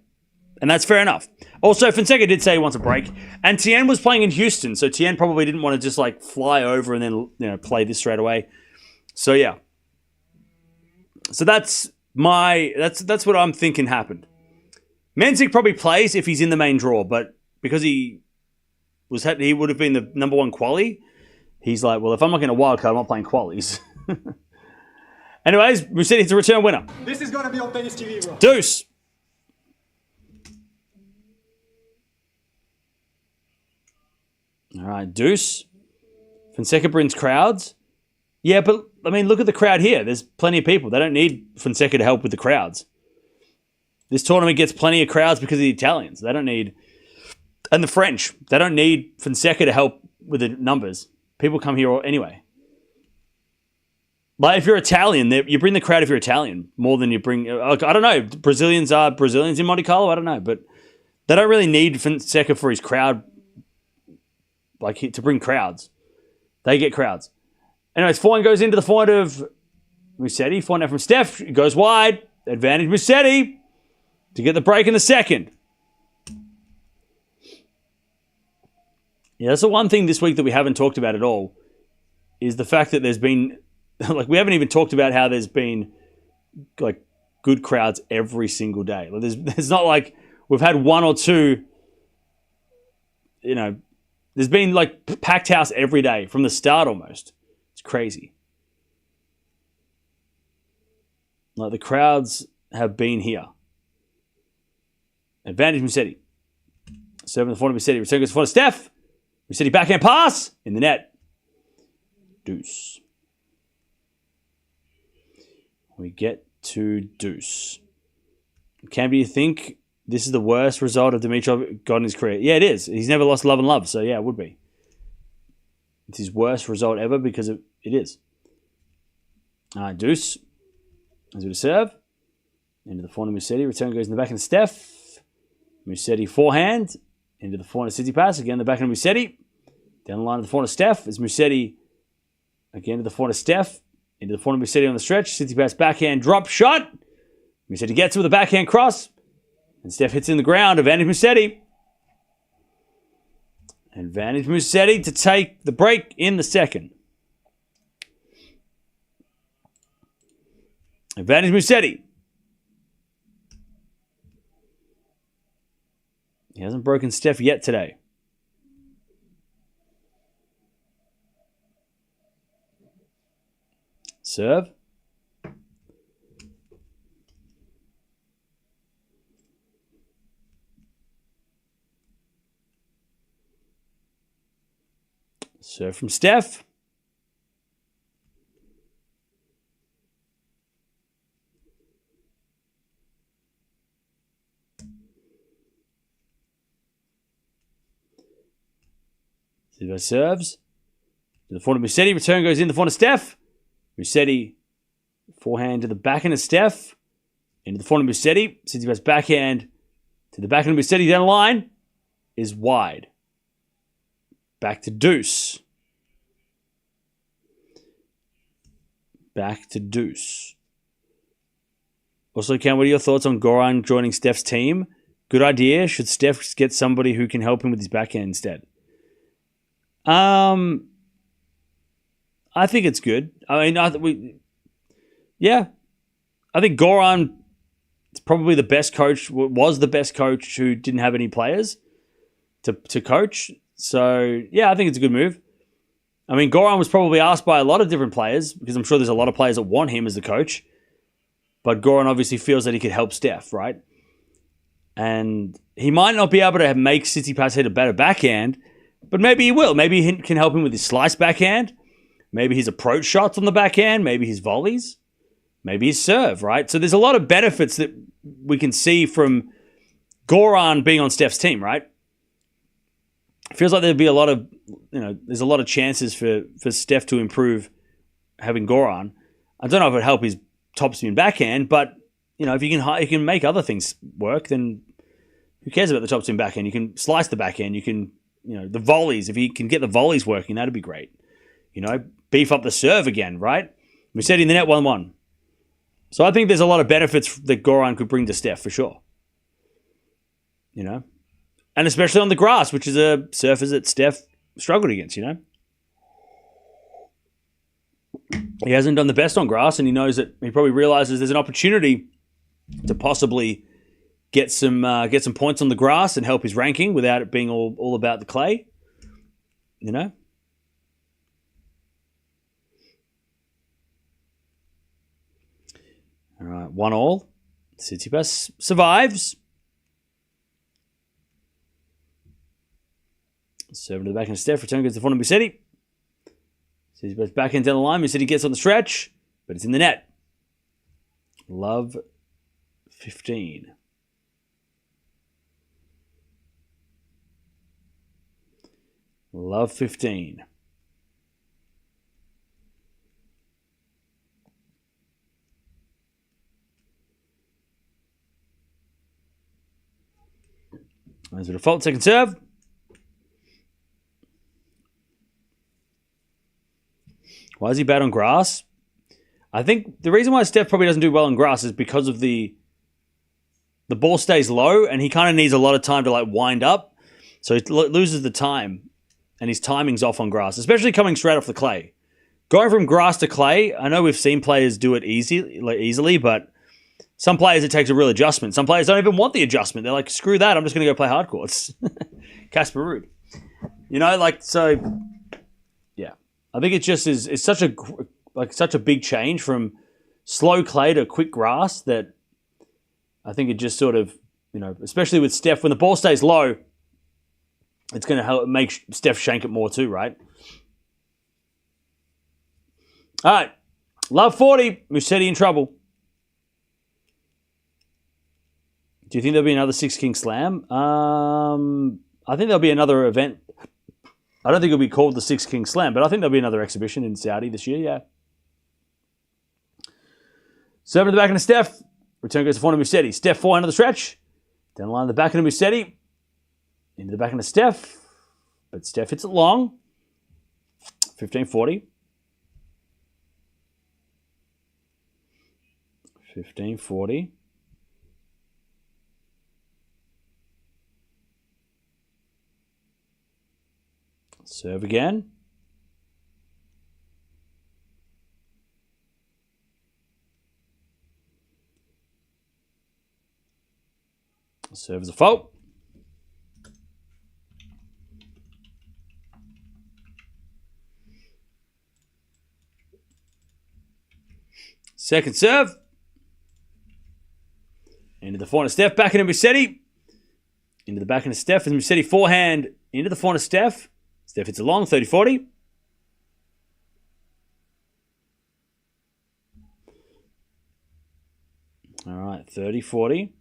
And that's fair enough. Also, Fonseca did say he wants a break. And Tien was playing in Houston, so Tien probably didn't want to just like fly over and then play this straight away. So yeah. So that's what I'm thinking happened. Mensik probably plays if he's in the main draw, but because he would have been the number 1 quali, he's like, well, if I'm not getting a wild card, I'm not playing qualies. Anyways, Musetti's a return winner. This is gonna be on Tennis TV, bro. Deuce. All right, Deuce. Fonseca brings crowds. Yeah, but, I mean, look at the crowd here. There's plenty of people. They don't need Fonseca to help with the crowds. This tournament gets plenty of crowds because of the Italians. They don't need... And the French. They don't need Fonseca to help with the numbers. People come here anyway. Like, if you're Italian, you bring the crowd if you're Italian more than you bring... I don't know. Brazilians are Brazilians in Monte Carlo? I don't know. But they don't really need Fonseca for his crowd, like, to bring crowds. They get crowds. Anyways, forehand goes into the forehand of Musetti. Forehand from Steph. It goes wide. Advantage Musetti to get the break in the second. Yeah, that's the one thing this week that we haven't talked about at all is the fact that there's been... Like, we haven't even talked about how there's been, like, good crowds every single day. Like, there's not like we've had 1 or 2, you know... There's been, like, packed house every day from the start almost. It's crazy. Like, the crowds have been here. Advantage Musetti. Serving the forehand of Musetti. Return goes for Steph. Musetti backhand pass. In the net. Deuce. We get to deuce. Cam, do you think this is the worst result of Dimitrov got in his career? Yeah, it is. He's never lost love and love, so yeah, it would be. It's his worst result ever because it is. Deuce. As we serve. Into the forehand of Musetti. Return goes in the back of Steph. Musetti forehand. Into the forehand of Tsitsipas. Again, the back of Musetti. Down the line of the forehand of Steph. Is Musetti again to the forehand of Steph. Into the forehand of Musetti on the stretch. Tsitsipas backhand drop shot. Musetti gets it with a backhand cross. And Steph hits in the ground. Advantage Musetti. Advantage Musetti to take the break in the second. Advantage Musetti. He hasn't broken Steph yet today. Serve. Serve from Steph. Tsitsipas serves. To the forehand of Musetti. Return goes in the forehand of Steph. Musetti forehand to the backhand of Steph. Into the forehand of Musetti. Tsitsipas backhand to the backhand of Musetti. Down the line is wide. Back to deuce. Back to deuce. Also, Cam, what are your thoughts on Goran joining Steph's team? Good idea. Should Steph get somebody who can help him with his backhand instead? I think it's good. I mean, I think Goran is probably the best coach, was the best coach who didn't have any players to coach. So, yeah, I think it's a good move. I mean, Goran was probably asked by a lot of different players because I'm sure there's a lot of players that want him as the coach. But Goran obviously feels that he could help Steph, right? And he might not be able to make Tsitsipas hit a better backhand, but maybe he will. Maybe he can help him with his slice backhand. Maybe his approach shots on the backhand. Maybe his volleys. Maybe his serve, right? So there's a lot of benefits that we can see from Goran being on Steph's team, right? It feels like there'd be a lot of, there's a lot of chances for Steph to improve having Goran. I don't know if it would help his topspin backhand, but, if you can make other things work, then who cares about the topspin backhand? You can slice the backhand. You can, the volleys. If you can get the volleys working, that'd be great. Beef up the serve again, right? Musetti in the net 1-1. So I think there's a lot of benefits that Goran could bring to Steph for sure. And especially on the grass, which is a surface that Steph struggled against, He hasn't done the best on grass, and he knows that he probably realizes there's an opportunity to possibly get some points on the grass and help his ranking without it being all about the clay. All right, 1-1. Tsitsipas survives. Serve to the backhand Steph. Return goes to the front of Musetti. Tsitsipas backhand down the line. Musetti gets on the stretch, but it's in the net. Love 15. Love 15. There's a default second serve. Why is he bad on grass? I think the reason why Steph probably doesn't do well on grass is because of the ball stays low and he kind of needs a lot of time to wind up. So he loses the time and his timing's off on grass, especially coming straight off the clay. Going from grass to clay, I know we've seen players do it easily, but some players it takes a real adjustment. Some players don't even want the adjustment. They're like, screw that, I'm just going to go play hardcore. It's Casper Ruud. Yeah. I think it just is. It's such a big change from slow clay to quick grass that I think it just sort of, especially with Steph, when the ball stays low, it's going to help make Steph shank it more too, right? All right, love 40. Musetti in trouble. Do you think there'll be another Six King Slam? I think there'll be another event. I don't think it'll be called the Six King Slam, but I think there'll be another exhibition in Saudi this year, yeah. Serve to the back of Steph. Return goes to front of Musetti. Steph forehand of the stretch. Down the line of the back of Musetti. Into the back of Steph. But Steph hits it long. 15-40. 15-40. Serve again. Serve as a fault. Second serve. Into the forehand of Steph. Back into Musetti. Into the back end of Steph. And Musetti forehand into the forehand of Steph. Steph hits it long, 30-40. All right, 30-40.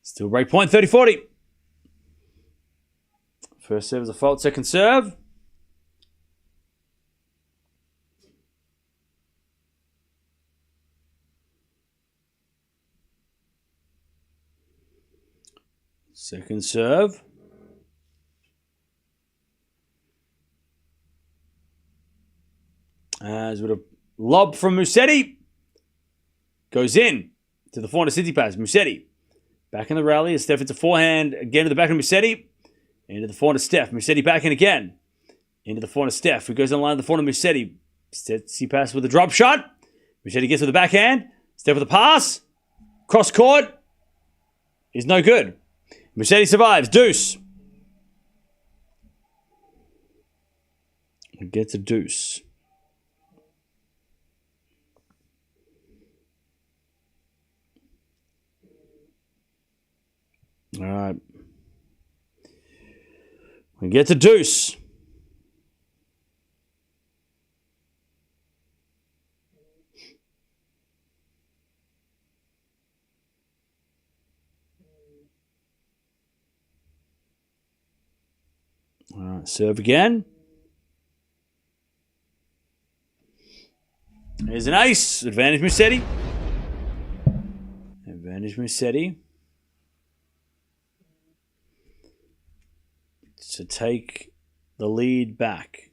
Still break point, 30-40. First serve is a fault, second serve. Second serve. As with a lob from Musetti. Goes in to the forehand of Tsitsipas. Musetti. Back in the rally as Steph hits a forehand. Again to the back of Musetti. Into the forehand of Steph. Musetti back in again. Into the forehand of Steph, who goes on the line of the forehand of Musetti. Tsitsipas with a drop shot. Musetti gets with the backhand. Steph with a pass. Cross court is no good. Musetti survives. Deuce. Gets a deuce. All right. We get a deuce. All right, serve again. Here's an ace. Advantage Musetti. Advantage Musetti. To take the lead back.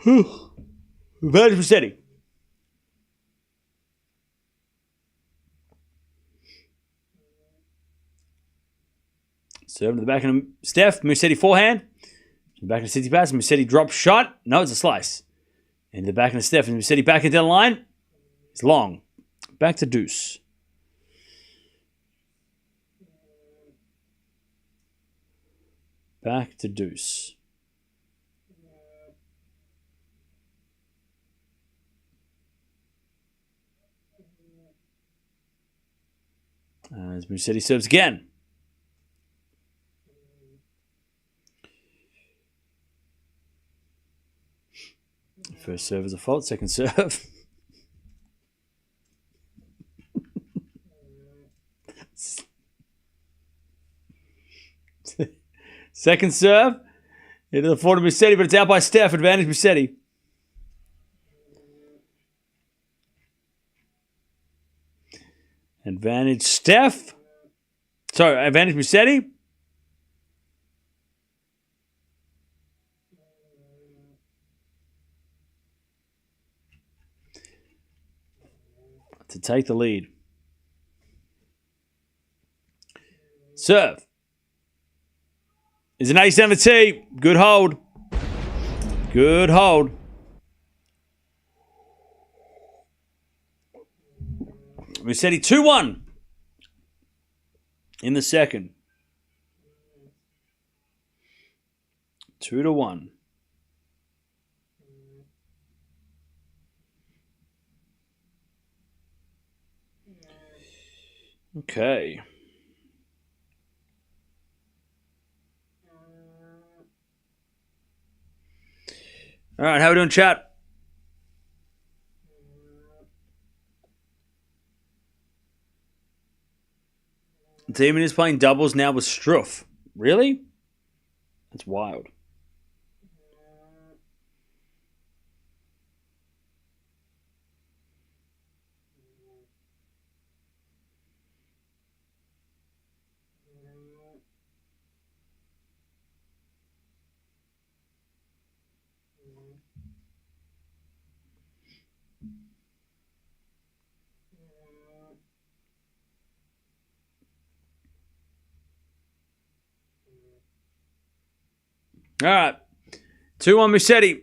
Advantage Musetti. Serve to the back of Steph. Musetti forehand. To the back of Tsitsipas. Musetti drop shot. No, it's a slice. Into the back of Steph. And Musetti back into the line. It's long. Back to deuce. Back to deuce. As Musetti serves again. First serve is a fault. Second serve. Second serve. Into the forward of Musetti, but it's out by Steph. Advantage Musetti. Advantage Steph. Sorry, advantage Musetti. To take the lead. Serve. Is an ace down the tee. Good hold. Good hold. Musetti 2-1 in the second. 2-1. Okay. All right, how are we doing, chat? Demon is playing doubles now with Struff. Really? That's wild. All right. 2-1 Musetti.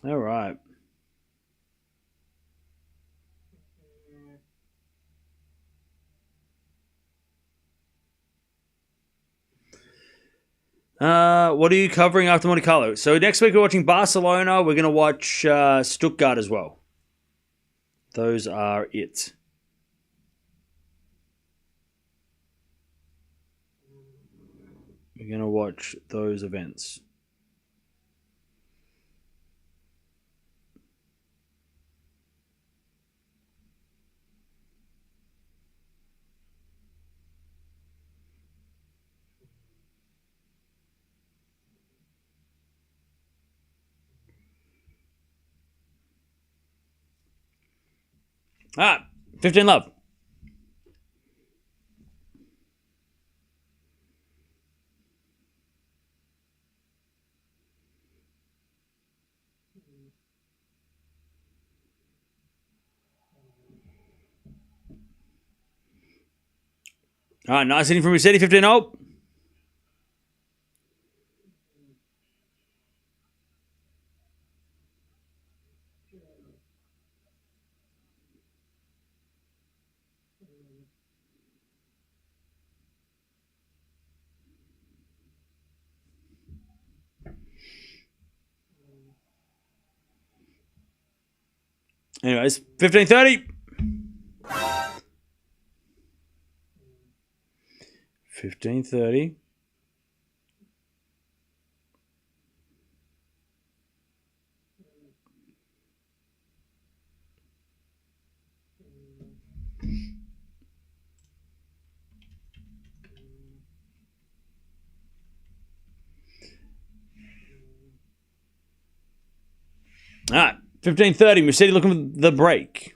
All right. What are you covering after Monte Carlo? So next week we're watching Barcelona. We're going to watch Stuttgart as well. Those are it. We're going to watch those events. All right, 15 love. All right, nice hitting from Musetti, 15-0. Anyways, 15-30. 15-30. All right, 15-30. Musetti looking for the break.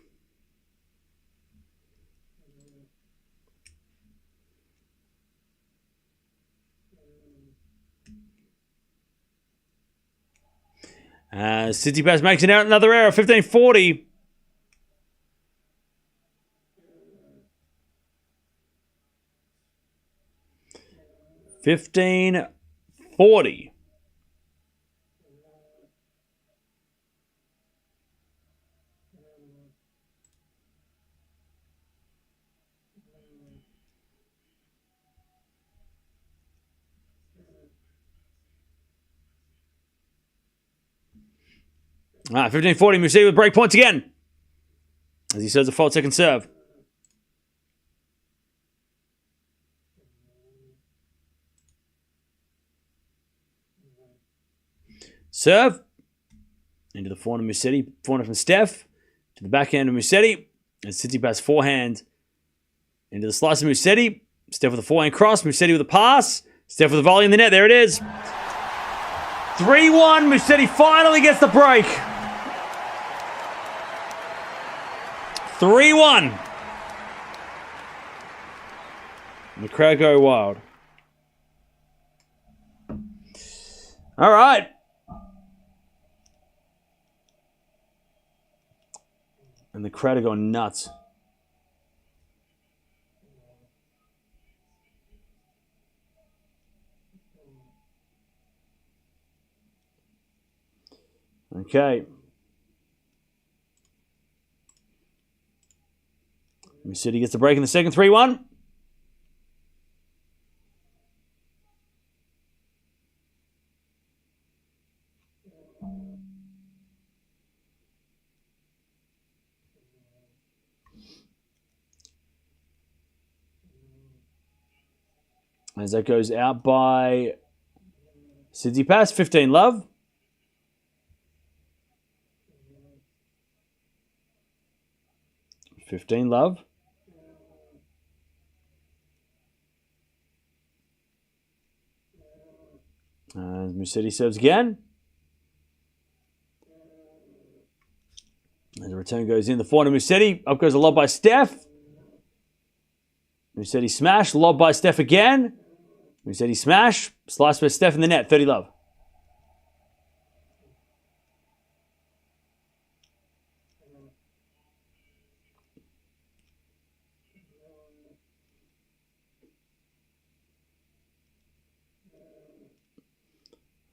Tsitsipas makes it out another error. 15-40. $15.40. All right, 15-40. Musetti with break points again. As he serves a fault second serve. Serve. Into the forehand of Musetti. Forehand from Steph. To the backhand of Musetti. And Tsitsipas forehand. Into the slice of Musetti. Steph with a forehand cross. Musetti with a pass. Steph with a volley in the net. There it is. 3-1. Musetti finally gets the break. 3-1. The crowd go wild. All right. And the crowd are going nuts. Okay. Musetti gets the break in the second, 3-1. As that goes out by Tsitsipas, 15-love. $15 Musetti serves again. As the return goes in, the forehand of Musetti. Up goes a lob by Steph. Musetti smash. Lob by Steph again. Musetti smash. Slice by Steph in the net. 30-love.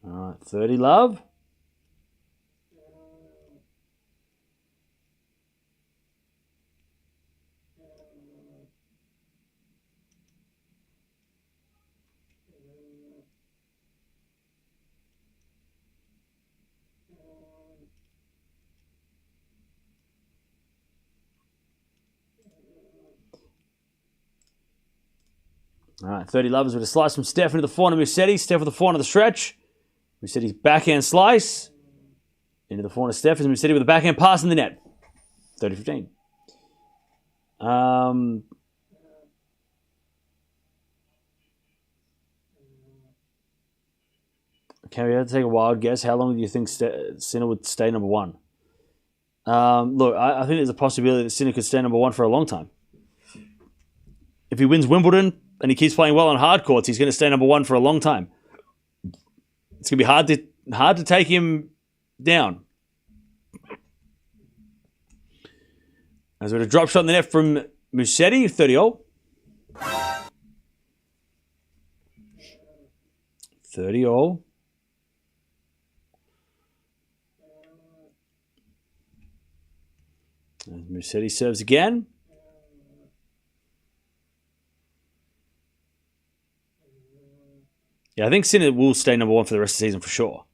All right, 30-love. All right, 30-lovers with a slice from Steph into the forehand of Musetti. Steph with the forehand of the stretch. Musetti's backhand slice. Into the forehand of Steph is Musetti with a backhand pass in the net. 30-15. Can we have to take a wild guess? How long do you think Sinner would stay number one? Look, I think there's a possibility that Sinner could stay number one for a long time. If he wins Wimbledon and he keeps playing well on hard courts, he's going to stay number one for a long time. It's going to be hard to take him down. As with a drop shot in the net from Musetti, 30-0. 30 all. And Musetti serves again. Yeah, I think Sinner will stay number one for the rest of the season for sure.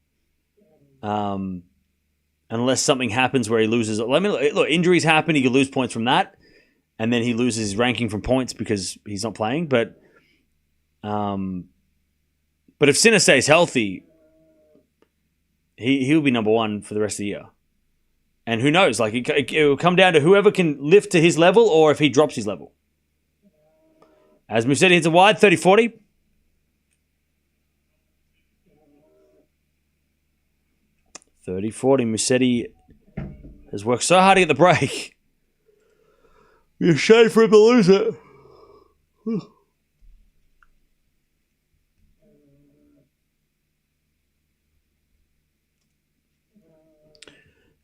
Unless something happens where he loses. Look, injuries happen. He could lose points from that. And then he loses his ranking from points because he's not playing. But if Sinner stays healthy, he'll be number one for the rest of the year. And who knows? Like it will come down to whoever can lift to his level or if he drops his level. As Musetti hits a wide, 30-40. Musetti has worked so hard to get the break. Be a shame for him to lose it.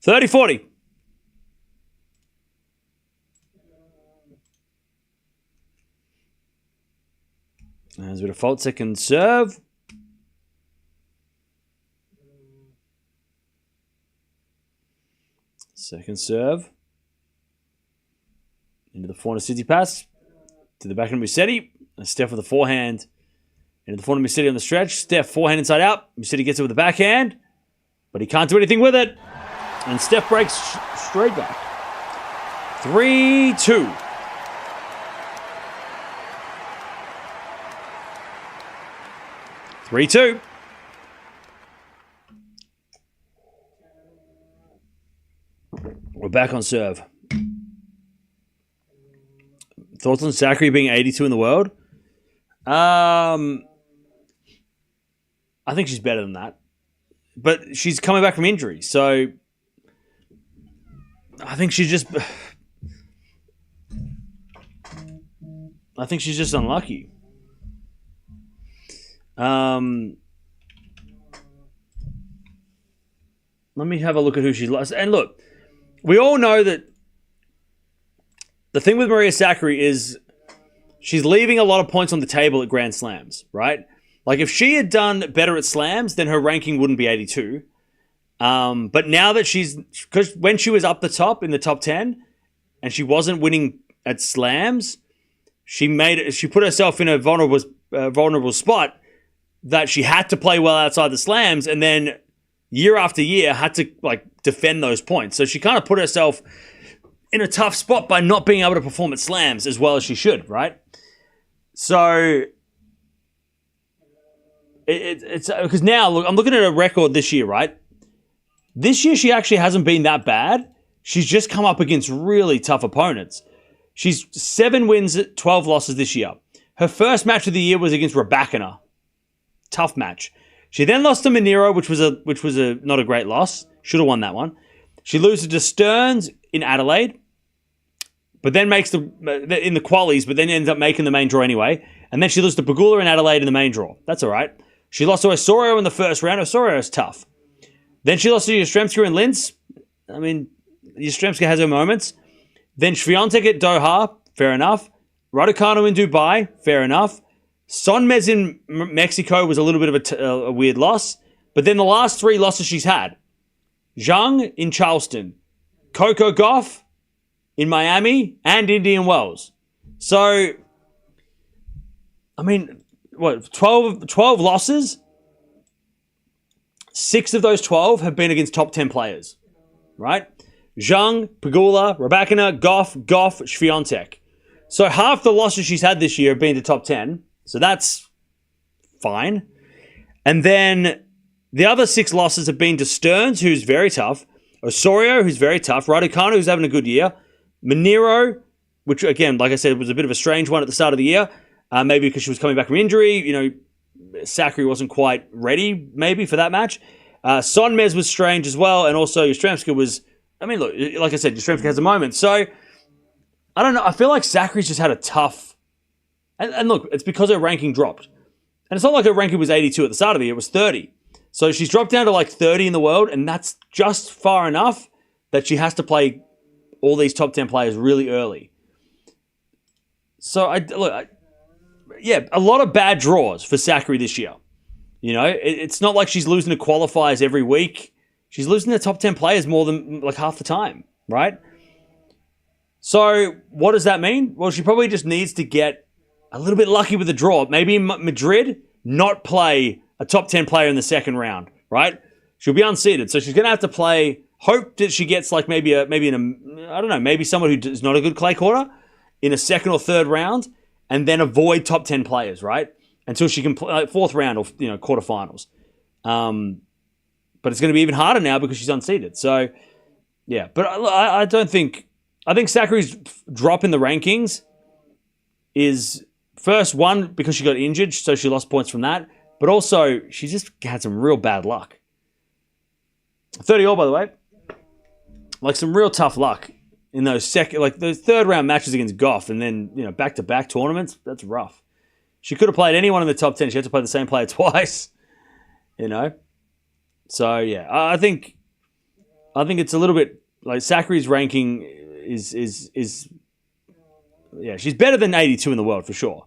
30-40. There's a bit of fault. Second serve. Second serve. Into the forehand of Tsitsipas. To the backhand of Musetti. And Steph with the forehand. Into the forehand of Musetti on the stretch. Steph forehand inside out. Musetti gets it with the backhand. But he can't do anything with it. And Steph breaks straight back. 3-2. We're back on serve. Thoughts on Zachary being 82 in the world? I think she's better than that. But she's coming back from injury, so I think she's just unlucky. Let me have a look at who she's lost. And look, we all know that the thing with Maria Sakkari is she's leaving a lot of points on the table at Grand Slams, right? Like if she had done better at Slams, then her ranking wouldn't be 82. But now that because when she was up the top in the top 10 and she wasn't winning at Slams, she put herself in a vulnerable spot that she had to play well outside the Slams and then year after year had to defend those points. So she kind of put herself in a tough spot by not being able to perform at Slams as well as she should, right? So it's because now look, I'm looking at her record this year, right? This year she actually hasn't been that bad. She's just come up against really tough opponents. She's 7 wins, 12 losses this year. Her first match of the year was against Rybakina. Tough match. She then lost to Monteiro, which was a not a great loss. Should have won that one. She loses to Stearns in Adelaide, but then makes in the qualies, but then ends up making the main draw anyway. And then she loses to Pegula in Adelaide in the main draw. That's all right. She lost to Osorio in the first round. Osorio is tough. Then she lost to Yastremska in Linz. I mean, Yastremska has her moments. Then Swiatek at Doha, fair enough. Raducanu in Dubai, fair enough. Sonmez in Mexico was a little bit of a weird loss. But then the last 3 losses she's had. Zhang in Charleston. Coco Gauff in Miami and Indian Wells. So, I mean, 12 losses? 6 of those 12 have been against top 10 players, right? Zhang, Pegula, Rybakina, Gauff, Swiatek. So half the losses she's had this year have been to top 10. So that's fine. And then the other 6 losses have been to Stearns, who's very tough. Osorio, who's very tough. Raducanu, who's having a good year. Monteiro, which again, like I said, was a bit of a strange one at the start of the year. Maybe because she was coming back from injury. You know, Sakkari wasn't quite ready, maybe, for that match. Sonmez was strange as well. And also Yastremska was... I mean, look, like I said, Yastremska has a moment. So, I don't know. I feel like Sakkari's just had a tough... And look, it's because her ranking dropped. And it's not like her ranking was 82 at the start of the year. It was 30. So she's dropped down to 30 in the world, and that's just far enough that she has to play all these top 10 players really early. So, a lot of bad draws for Sakkari this year. You know, it's not like she's losing to qualifiers every week. She's losing to top 10 players more than like half the time, right? So what does that mean? Well, she probably just needs to get a little bit lucky with the draw. Maybe in Madrid, not play a top 10 player in the second round, right? She'll be unseeded. So she's going to have to play, hope that she gets like maybe someone who is not a good clay quarter in a second or third round, and then avoid top 10 players, right? Until she can play fourth round or quarterfinals. But it's going to be even harder now because she's unseeded. So, yeah. But I don't think... I think Sakkari's drop in the rankings is, first, one, because she got injured, so she lost points from that. But also, she just had some real bad luck. 30-all, by the way. Like, some real tough luck in those those third-round matches against Gauff, and then, back-to-back tournaments. That's rough. She could have played anyone in the top 10. She had to play the same player twice. So, yeah. I think it's a little bit... Like, Sakkari's ranking is she's better than 82 in the world, for sure.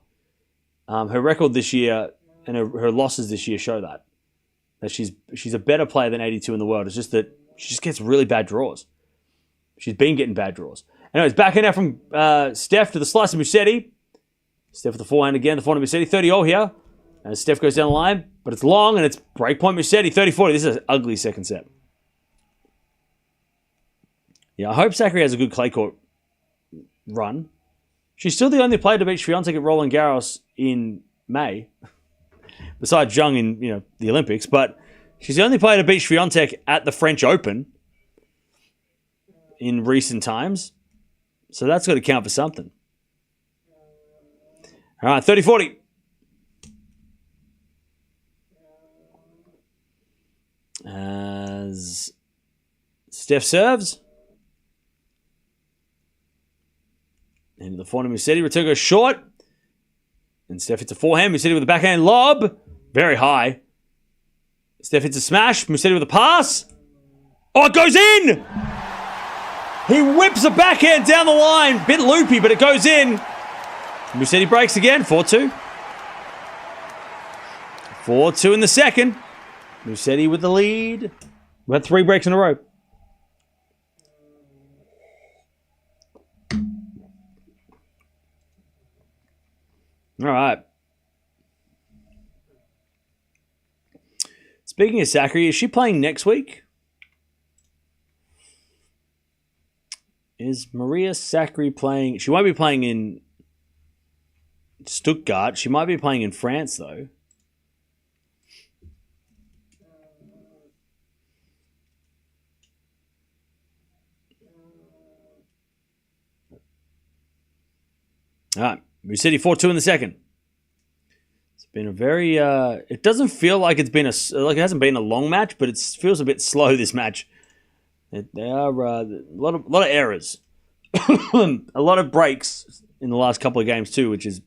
Her record this year and her losses this year show that she's a better player than 82 in the world. It's just that she just gets really bad draws. She's been getting bad draws. Anyways, back in now from Steph to the slice of Musetti. Steph with the forehand again. The forehand of Musetti. 30-all here. As Steph goes down the line. But it's long and it's breakpoint Musetti. 30-40. This is an ugly second set. Yeah, I hope Sakkari has a good clay court run. She's still the only player to beat Swiatek at Roland Garros in May. Besides Zhang in the Olympics. But she's the only player to beat Swiatek at the French Open in recent times. So that's got to count for something. All right, 30-40. As Steph serves. Into the forehand, Musetti. Return goes short. And Steph hits a forehand. Musetti with a backhand lob. Very high. Steph hits a smash. Musetti with a pass. Oh, it goes in! He whips a backhand down the line. Bit loopy, but it goes in. Musetti breaks again, 4-2. 4-2 in the second. Musetti with the lead. We had 3 breaks in a row. All right. Speaking of Sakkari, is she playing next week? Is Maria Sakkari playing? She won't be playing in Stuttgart. She might be playing in France, though. All right. Musetti 4-2 in the second. It's been a very... it doesn't feel like it's been it hasn't been a long match, but it feels a bit slow, this match. There are a lot of errors. A lot of breaks in the last couple of games too, which has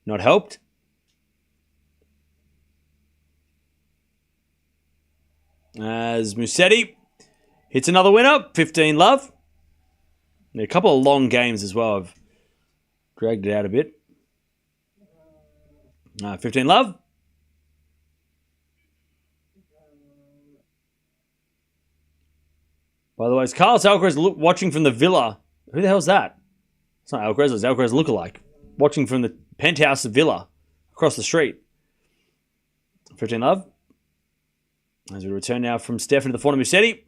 not helped. As Musetti hits another winner, 15-love. A couple of long games as well. I've dragged it out a bit. 15-love. By the way, it's Carlos Alcaraz watching from the villa. Who the hell's that? It's not Alcaraz, it's Alcaraz lookalike. Watching from the penthouse villa across the street. 15-love. As we return now from Steph into the forehand of Musetti.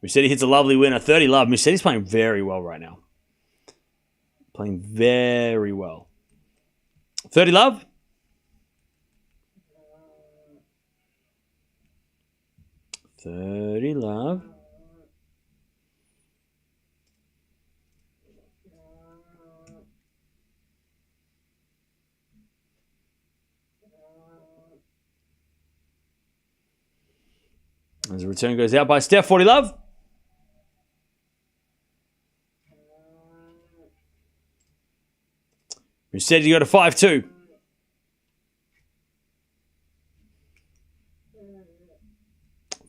Musetti hits a lovely winner, 30-love. Musetti's playing very well right now. Playing very well. 30-love. As the return goes out by Steph, 40-love. Musetti got a 5-2.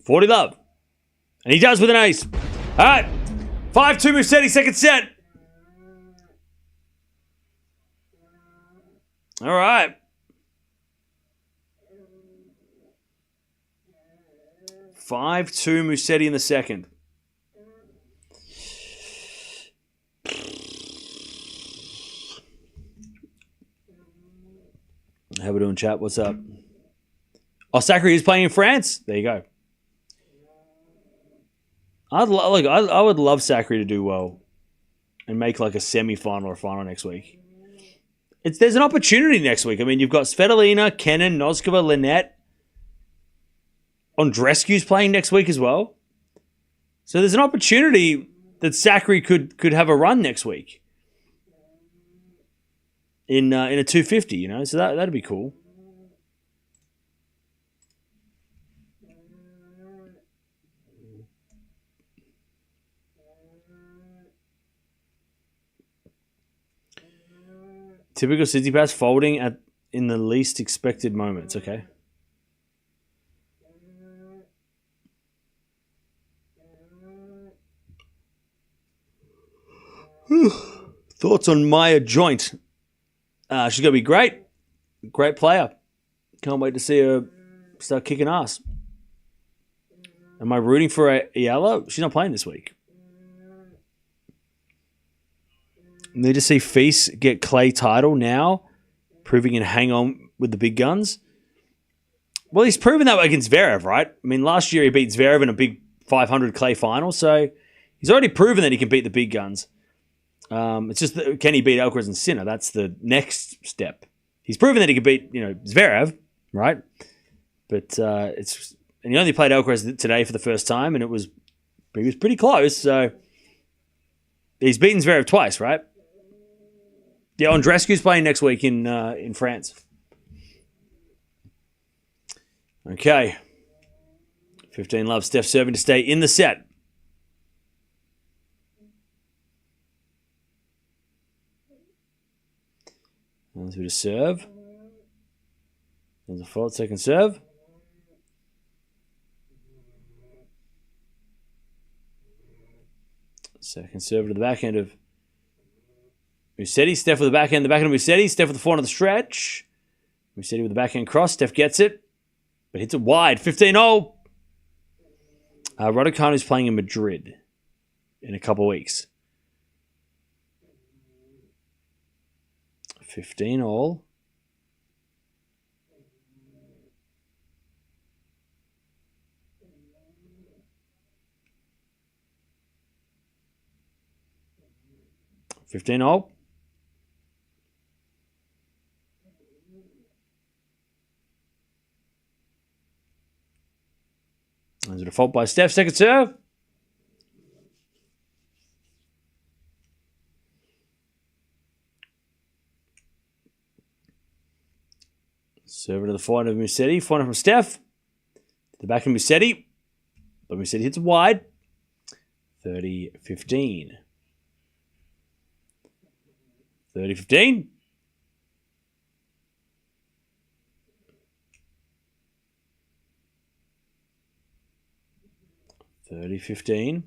$40-love. And he does with an ace. All right. 5-2 Musetti, second set. All right. 5-2 Musetti in the second. How we doing, chat? What's up? Oh, Zachary is playing in France? There you go. I would love Zachary to do well and make like a semi-final or final next week. There's an opportunity next week. I mean, you've got Svitolina, Kenin, Noskova, Linette. Andreescu's playing next week as well. So there's an opportunity that Zachary could have a run next week in a 250, you know. So that'd be cool. Typical Tsitsipas folding in the least expected moments. Okay. Thoughts on Maya Joint? She's going to be great. Great player. Can't wait to see her start kicking ass. Am I rooting for Ayala? She's not playing this week. Need to see Feast get clay title now, proving he can hang on with the big guns. Well, he's proven that against Zverev, right? I mean, last year he beat Zverev in a big 500 clay final, so he's already proven that he can beat the big guns. It's just can he beat Alcaraz and Sinner? That's the next step. He's proven that he can beat Zverev, right? But he only played Alcaraz today for the first time, and he was pretty close. So he's beaten Zverev twice, right? Yeah, Andreescu's playing next week in France. Okay. 15 love. Steph serving to stay in the set. There's a bit of serve. There's a fault. Second serve. Second serve to the backhand of Musetti. Steph with the backhand. The backhand of Musetti. Steph with the forehand of the stretch. Musetti with the backhand cross. Steph gets it, but hits it wide. 15-0. Raducanu's playing in Madrid in a couple of weeks. 15-all. There's a default by Steph. Second serve. Server to the forehand of Musetti. Forehand from Steph. The back of Musetti. But Musetti hits wide. 30-15. 30-15. 30-15.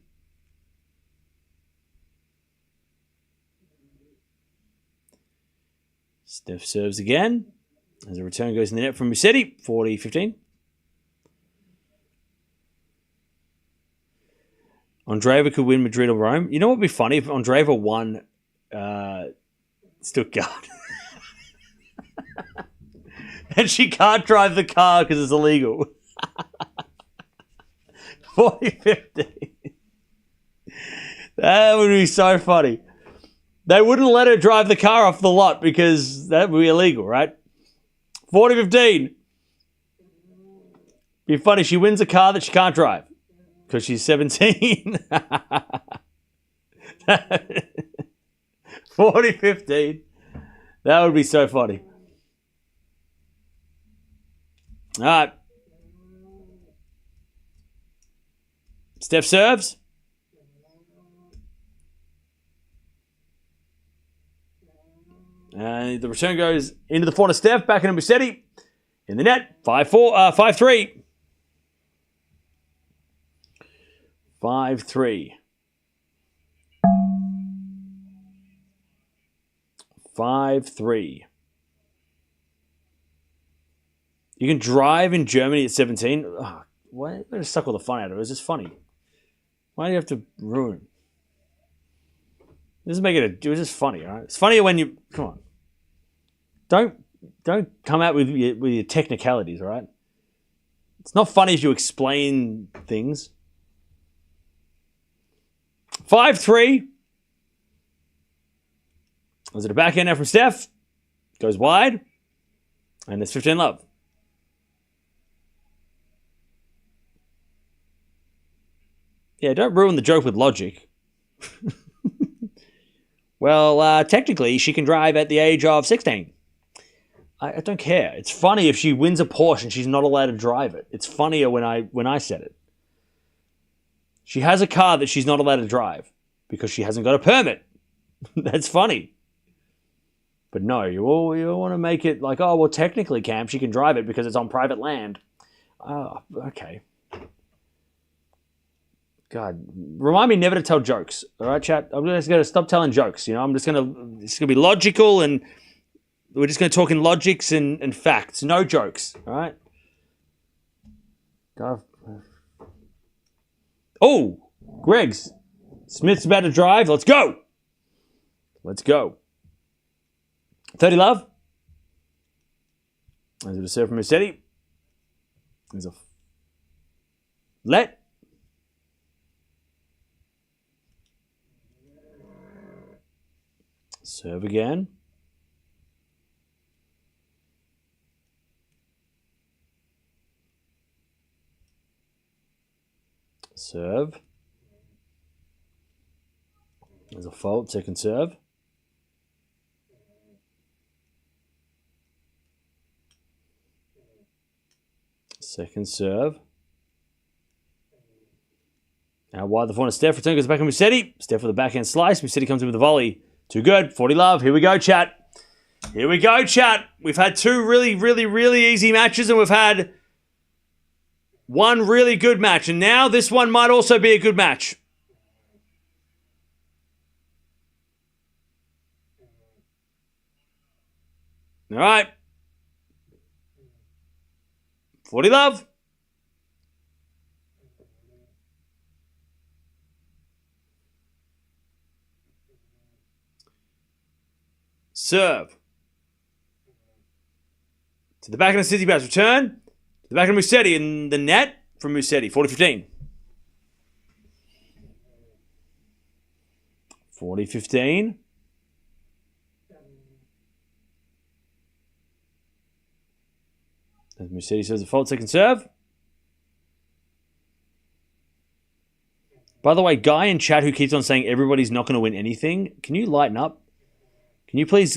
Steph serves again. As a return goes in the net from Musetti. 40-15. Andreeva could win Madrid or Rome. You know what would be funny if Andreeva won Stuttgart? And she can't drive the car because it's illegal. 40-15. That would be so funny. They wouldn't let her drive the car off the lot because that would be illegal, right? 40-15. Be funny. She wins a car that she can't drive because she's 17. 40-15. That would be so funny. All right. Steph serves. And the return goes into the forehand of Steph. Back into Musetti. In the net. 5-3. 5-3. 5-3. You can drive in Germany at 17. Oh, Why you gotta suck all the fun out of it? It's just funny. Why do you have to ruin? It doesn't make it. It was just funny, all right? It's funnier when you come on. Don't come out with your technicalities, all right? It's not funny if you explain things. 5-3. Was it a backhand now from Steph? Goes wide. And it's 15-love. Yeah, don't ruin the joke with logic. Well, technically, she can drive at the age of 16. I don't care. It's funny if she wins a Porsche and she's not allowed to drive it. It's funnier when I said it. She has a car that she's not allowed to drive because she hasn't got a permit. That's funny. But no, you all want to make it like, oh, well, technically, Cam, she can drive it because it's on private land. Okay. God, remind me never to tell jokes. All right, chat? I'm just going to stop telling jokes. You know, it's going to be logical and we're just going to talk in logics and facts. No jokes. All right? God. Oh, Greg's. Smith's about to drive. Let's go. Let's go. 30 love. There's a serve from Musetti. There's a let. Serve again. Serve. There's a fault, second serve. Second serve. Now wide the corner, Steph. Return goes back on Musetti. Steph with a backhand slice. Musetti comes in with a volley. Too good. 40 love. Here we go, chat. Here we go, chat. We've had two really, really, really easy matches and we've had one really good match. And now this one might also be a good match. All right. 40 love. Serve. To the back of the Tsitsipas. Return. To the back of Musetti. And the net from Musetti. 40-15. 40-15. As Musetti says a fault, second serve. By the way, guy in chat who keeps on saying everybody's not going to win anything, can you lighten up? Can you please,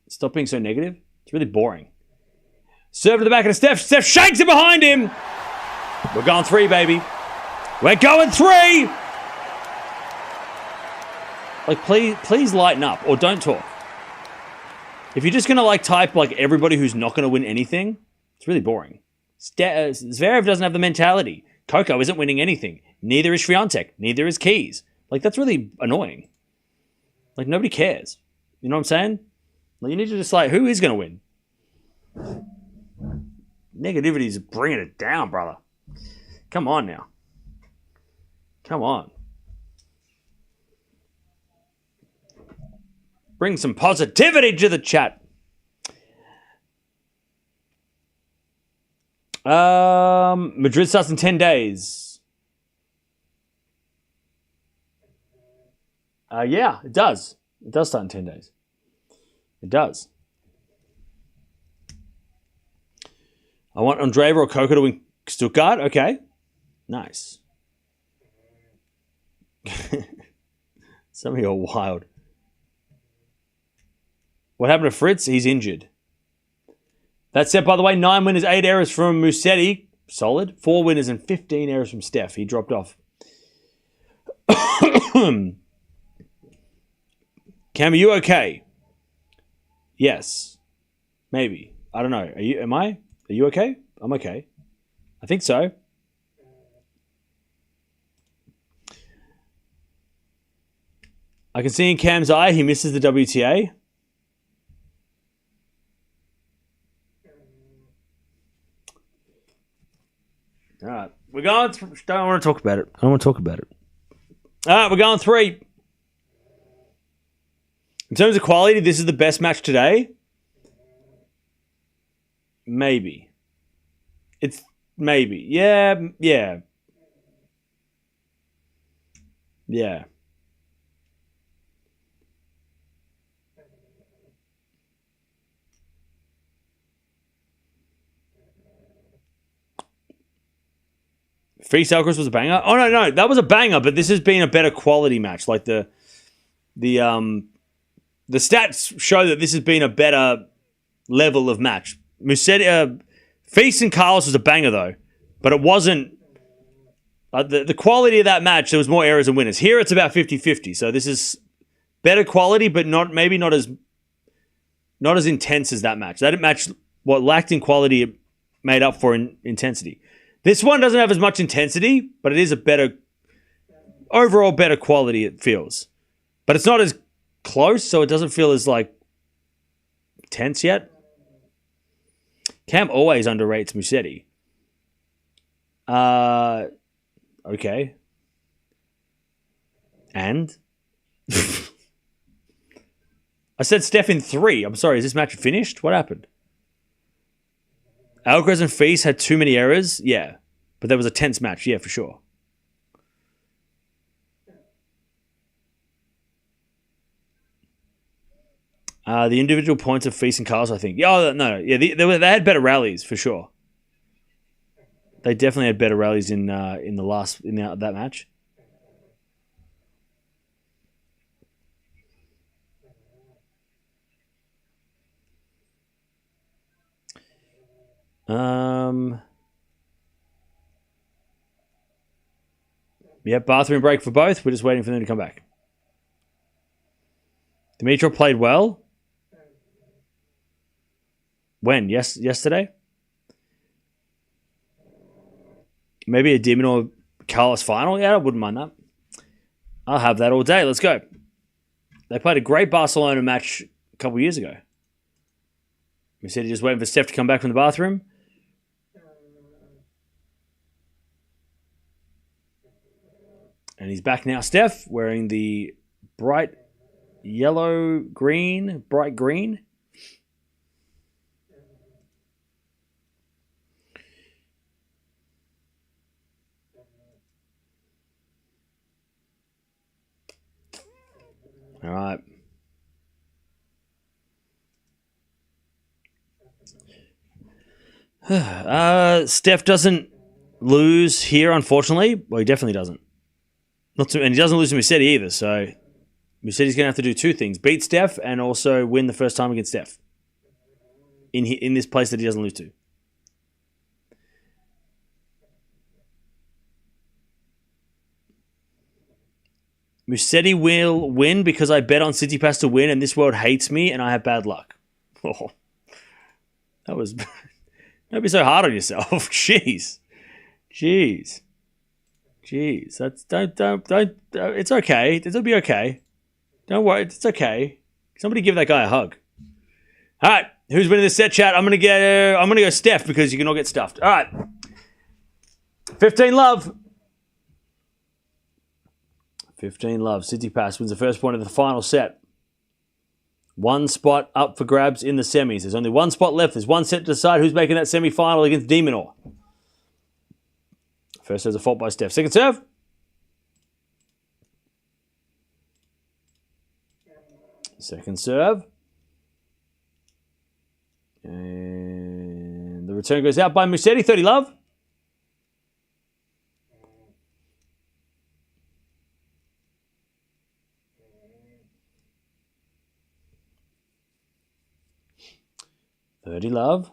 stop being so negative? It's really boring. Serve to the back of the Steph. Steph shakes it behind him. We're going 3, baby. We're going 3. Please lighten up or don't talk. If you're just going to, type, everybody who's not going to win anything, it's really boring. Zverev doesn't have the mentality. Coco isn't winning anything. Neither is Swiatek. Neither is Keys. That's really annoying. Nobody cares. You know what I'm saying? You need to just who is going to win? Negativity is bringing it down, brother. Come on now. Come on. Bring some positivity to the chat. Madrid starts in 10 days. Yeah, it does. It does start in 10 days. It does. I want Andreeva or Coco to win Stuttgart. Okay. Nice. Some of you are wild. What happened to Fritz? He's injured. That said, by the way, 9 winners, 8 errors from Musetti. Solid. 4 winners and 15 errors from Steph. He dropped off. Cam, are you okay? Yes. Maybe. I don't know. Am I? Are you okay? I'm okay. I think so. I can see in Cam's eye he misses the WTA. All right. We're going. Don't want to talk about it. I don't want to talk about it. All right. We're going 3. In terms of quality, this is the best match today. Maybe. It's maybe. Yeah. Yeah. Yeah. Fee Alcaraz was a banger. Oh no, that was a banger. But this has been a better quality match. Like the stats show that this has been a better level of match. Musetti, Feast and Carlos was a banger though, but it wasn't. The quality of that match, there was more errors and winners. Here it's about 50-50. So this is better quality, but maybe not as intense as that match. That match, what lacked in quality, it made up for in intensity. This one doesn't have as much intensity, but it is overall better quality, it feels. But it's not as close, so it doesn't feel as, tense yet. Cam always underrates Musetti. Okay. And? I said Steph in 3. I'm sorry, is this match finished? What happened? Alcaraz and Feast had too many errors? Yeah. But that was a tense match. Yeah, for sure. The individual points of Feast and Carlos, I think. Yeah, no. Yeah, they had better rallies, for sure. They definitely had better rallies in that match. Yeah, bathroom break for both. We're just waiting for them to come back. Dimitrov played well. When? Yesterday? Maybe a Dimonor Carlos final? Yeah, I wouldn't mind that. I'll have that all day. Let's go. They played a great Barcelona match a couple years ago. We said just waiting for Steph to come back from the bathroom. And he's back now, Steph, wearing the bright green. All right. Steph doesn't lose here, unfortunately. Well, he definitely doesn't. And he doesn't lose to Musetti either, so Musetti's going to have to do 2 things. Beat Steph and also win the first time against Steph. In this place that he doesn't lose to. Musetti will win because I bet on Tsitsipas to win and this world hates me and I have bad luck. Oh, that was... Don't be so hard on yourself. Jeez. That's don't. It's okay. It'll be okay. Don't worry. It's okay. Somebody give that guy a hug. All right. Who's winning this set, chat? I'm gonna go Steph because you can all get stuffed. All right. 15 love. 15 love. Tsitsipas wins the first point of the final set. 1 spot up for grabs in the semis. There's only 1 spot left. There's 1 set to decide who's making that semi-final against Dimonor. First there's a fault by Steph. Second serve. Second serve. And the return goes out by Musetti. 30 love. Love.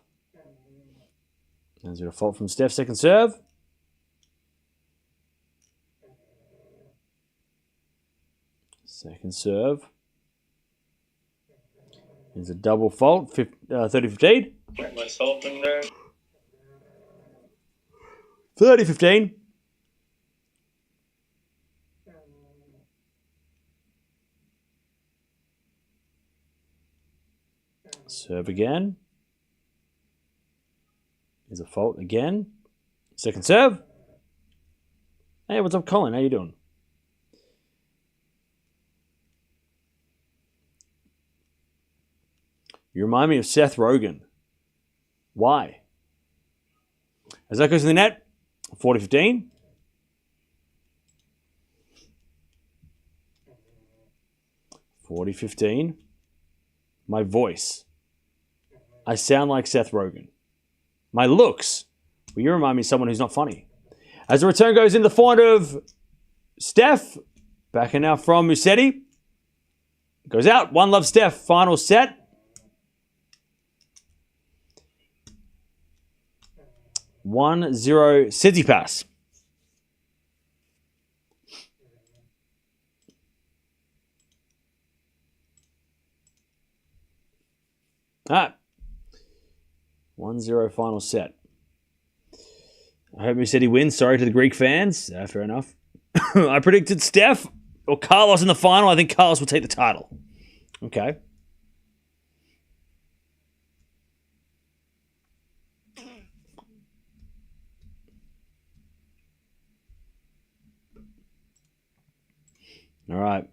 There's a fault from Steph. Second serve. Second serve. There's a double fault. 30-15. Get myself in there. 30-15. Serve again. There's a fault again. Second serve. Hey, what's up, Colin? How you doing? You remind me of Seth Rogen. Why? As that goes to the net, 40-15. My voice. I sound like Seth Rogen. My looks. Well, you remind me of someone who's not funny. As the return goes in the forehand of Steph. Backing now from Musetti. Goes out. 1-love Steph. Final set. 1-0 Tsitsipas. All right. 1-0 final set. I hope Musetti wins. Sorry to the Greek fans. Fair enough. I predicted Steph or Carlos in the final. I think Carlos will take the title. Okay. All right.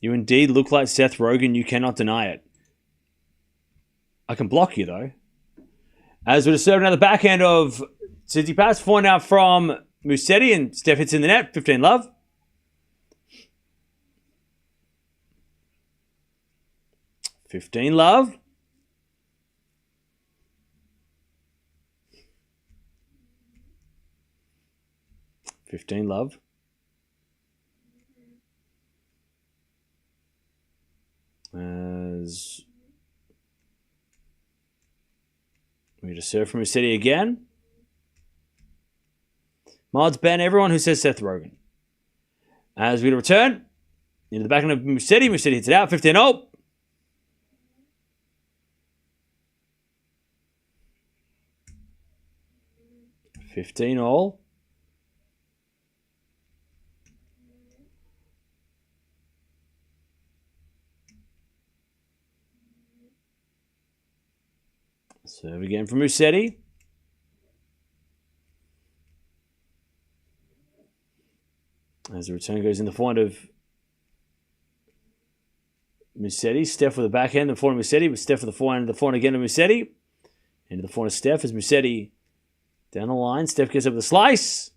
You indeed look like Seth Rogen. You cannot deny it. I can block you, though. As we just serve now the backhand of Tsitsipas. 4 now from Musetti, and Steph hits in the net. 15-love. $15-love. $15-love. As we just serve from Musetti again. Mods ban everyone who says Seth Rogen. As we return into the backhand of Musetti. Musetti hits it out. 15-0. $15-all. Serve again from Musetti. As the return goes in the forehand of Musetti. Steph with the backhand, the forehand of Musetti. Steph with the forehand again of Musetti. Into the forehand of Steph as Musetti down the line. Steph gets up with a slice.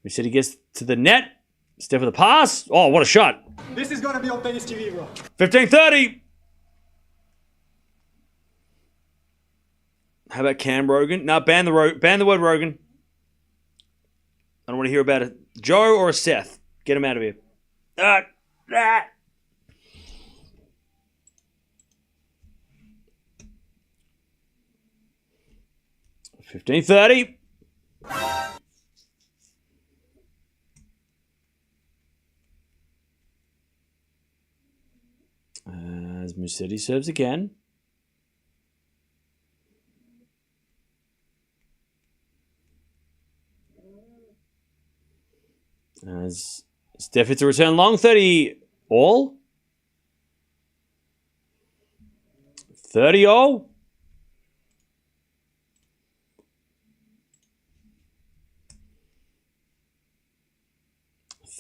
Musetti gets to the net. Steph with a pass. Oh, what a shot. This is gonna be on tennis TV, bro. 15-30. How about Cam Rogan? No, ban the word Rogan. I don't want to hear about a Joe or a Seth. Get him out of here. 15-30. As Musetti serves again. As Steph hits a return long, 30-all. 30-all.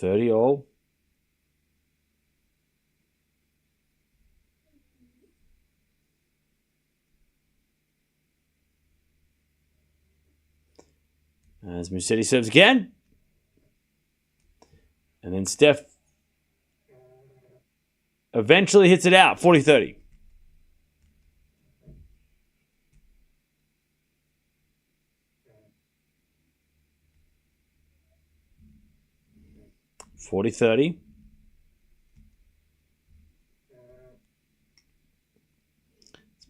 30-all. As Musetti serves again. And then Steph eventually hits it out. 40-30.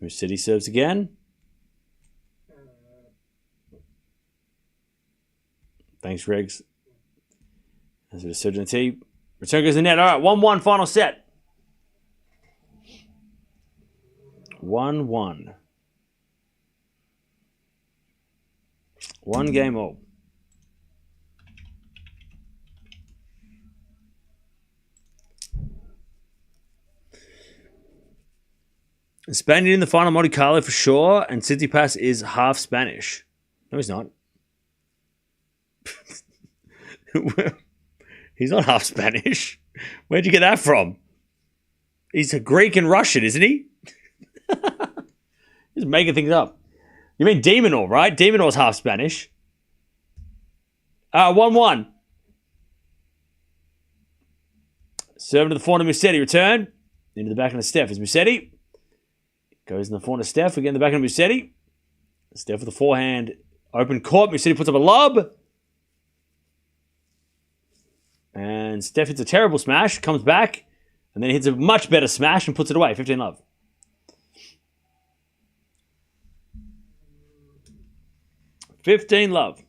Musetti serves again. Thanks, Riggs. As we serve in the tee. Return goes in the net. All right, 1-1 final set. 1-1. 1 game all. Spaniard in the final Monte Carlo for sure, and Tsitsipas is half Spanish. No, he's not. He's not half Spanish. Where'd you get that from? He's a Greek and Russian, isn't he? He's making things up. You mean Demonor, right? Demonor's half Spanish. 1-1. Serving to the forehand of Musetti. Return. Into the backhand of Steph. Is Musetti. Goes in the forehand of Steph. Again, the backhand of Musetti. Steph with the forehand. Open court. Musetti puts up a lob. And Steph hits a terrible smash. Comes back. And then hits a much better smash and puts it away. 15-love. $15-love.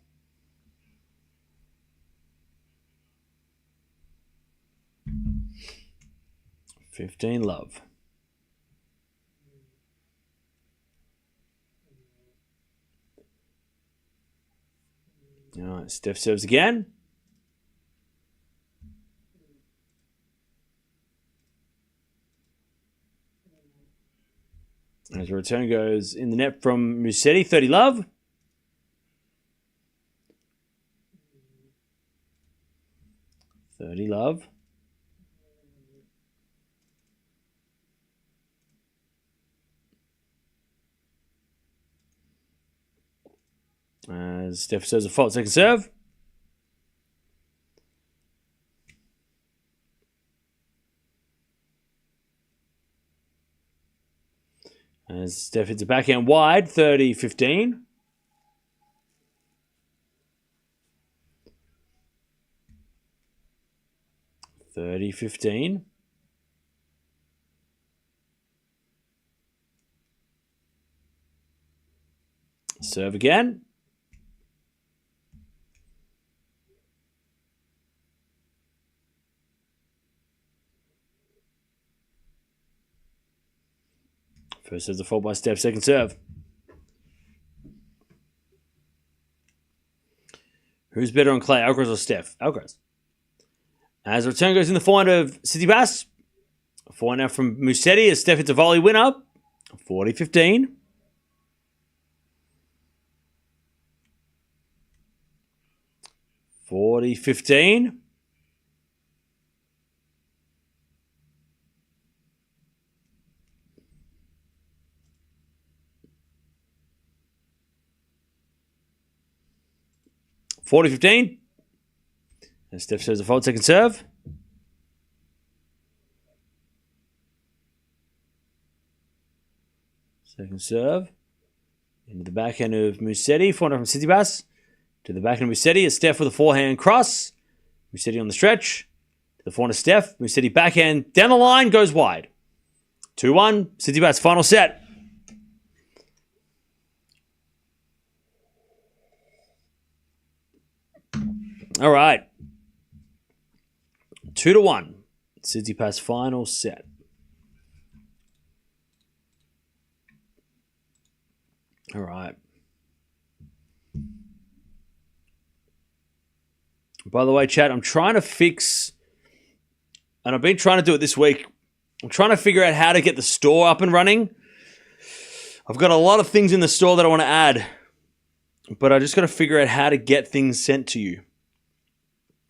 $15-love. All right, Steph serves again. As a return goes in the net from Musetti, 30-love. $30-love. As Steph serves a fault, second serve. As Steph hits a backhand wide, 30-15. Serve again. First serve's a fault by Steph, second serve. Who's better on clay, Alcaraz or Steph? Alcaraz. As the return goes in the forehand of Tsitsipas. Forehand now from Musetti as Steph hits a volley winner. 40-15. $40-15. $40-15. And Steph serves a fault, second serve. Second serve. Into the backhand of Musetti. Forehand from Tsitsipas. To the backhand of Musetti. As Steph with a forehand cross. Musetti on the stretch. To the forehand of Steph. Musetti backhand down the line. Goes wide. 2-1. Tsitsipas final set. All right. 2-1. Tsitsipas final set. All right. By the way, chat, I'm trying to fix, and I've been trying to do it this week. I'm trying to figure out how to get the store up and running. I've got a lot of things in the store that I want to add, but I just got to figure out how to get things sent to you.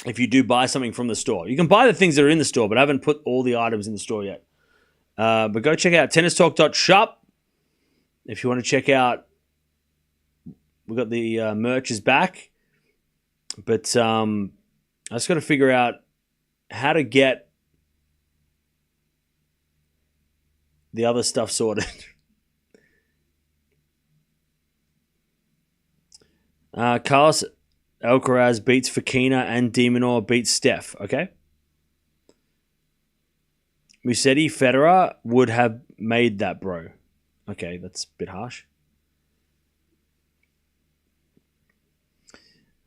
If you do buy something from the store, you can buy the things that are in the store, but I haven't put all the items in the store yet. But go check out tennistalk.shop. If you want to check out, we've got the merch is back. But I just got to figure out how to get the other stuff sorted. Carlos Alcaraz beats Fekina and Demonor beats Steph. Okay. Musetti, Federer would have made that, bro. Okay, that's a bit harsh.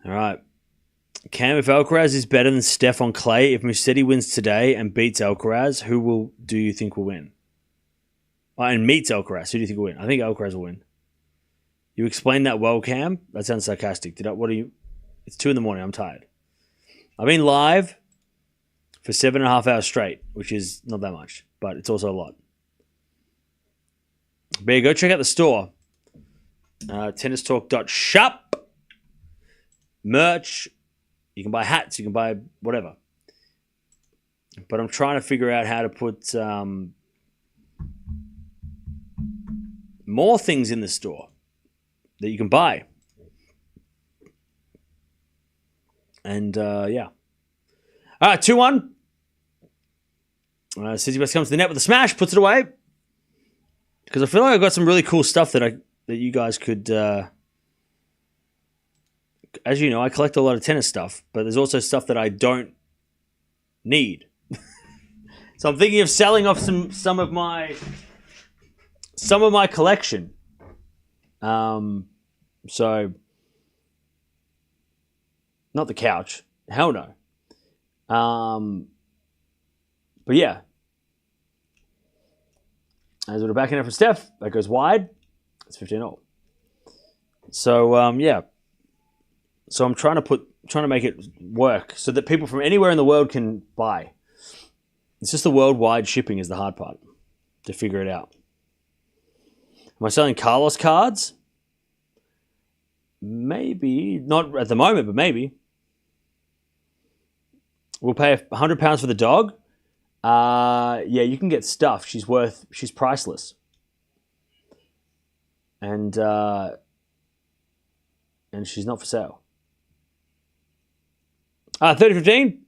All right. Cam, if Alcaraz is better than Steph on clay, if Musetti wins today and beats Alcaraz, do you think will win? And meets Alcaraz, who do you think will win? I think Alcaraz will win. You explained that well, Cam. That sounds sarcastic. It's 2 a.m. I'm tired. I've been live for 7.5 hours straight, which is not that much, but it's also a lot. But yeah, go check out the store. Tennistalk.shop. Merch. You can buy hats. You can buy whatever. But I'm trying to figure out how to put more things in the store that you can buy. And yeah. All right, 2-1. Tsitsipas comes to the net with a smash, puts it away. Because I feel like I've got some really cool stuff that you guys could... as you know, I collect a lot of tennis stuff, but there's also stuff that I don't need. So I'm thinking of selling off some of my collection. So not the couch, hell no. But yeah, as we're backing up from Steph, that goes wide. It's 15-0. So yeah, so I'm trying to make it work so that people from anywhere in the world can buy. It's just the worldwide shipping is the hard part to figure it out. Am I selling Carlos cards? Maybe. Not at the moment, but maybe. We'll pay £100 for the dog. Yeah, you can get stuff. She's priceless. And she's not for sale. 30-15.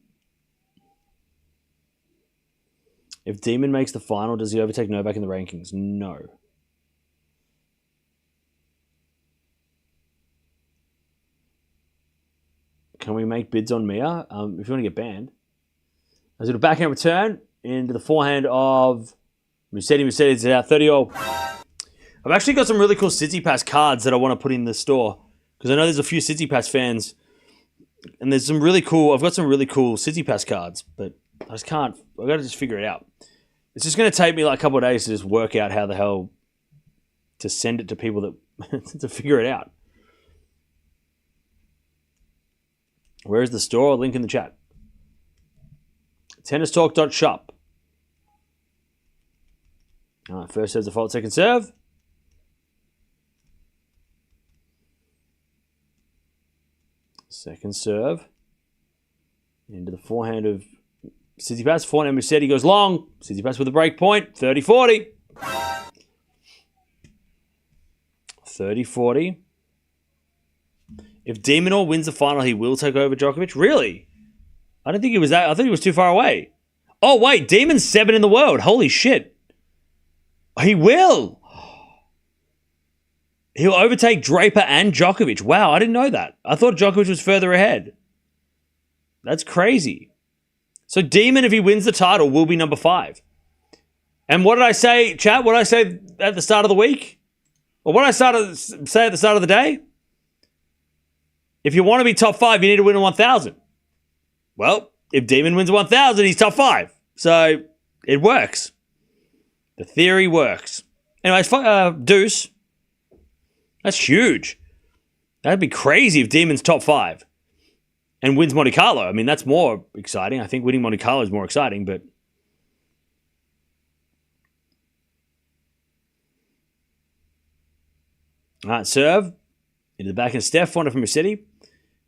If Demon makes the final, does he overtake Novak in the rankings? No. Can we make bids on Mia? If you want to get banned. As it'll backhand return into the forehand of Musetti. Musetti's out 30-0. I've actually got some really cool Tsitsipas cards that I want to put in the store. Because I know there's a few Tsitsipas fans. And there's some really cool... I've got some really cool Tsitsipas cards. But I just can't... I've got to just figure it out. It's just going to take me like a couple of days to just work out how the hell to send it to people that to figure it out. Where is the store? Link in the chat. Tennistalk.shop. All right, first serve default, second serve. Second serve. Into the forehand of Tsitsipas. Forehand Musetti goes long. Tsitsipas with a break point. 30-40. 30-40. If Demonor wins the final, he will take over Djokovic. Really? I don't think he was that. I thought he was too far away. Oh, wait. Demon's 7 in the world. Holy shit. He will. He'll overtake Draper and Djokovic. Wow, I didn't know that. I thought Djokovic was further ahead. That's crazy. So Demon, if he wins the title, will be number 5. And what did I say, chat? What did I say at the start of the week? Or what did I say at the start of the day? If you want to be top 5, you need to win a 1,000. Well, if Demon wins 1,000, he's top 5. So it works. The theory works. Anyways, Deuce. That's huge. That'd be crazy if Demon's top 5 and wins Monte-Carlo. I mean, that's more exciting. I think winning Monte-Carlo is more exciting, but... All right, serve. Into the back of Steph, forehand from Musetti.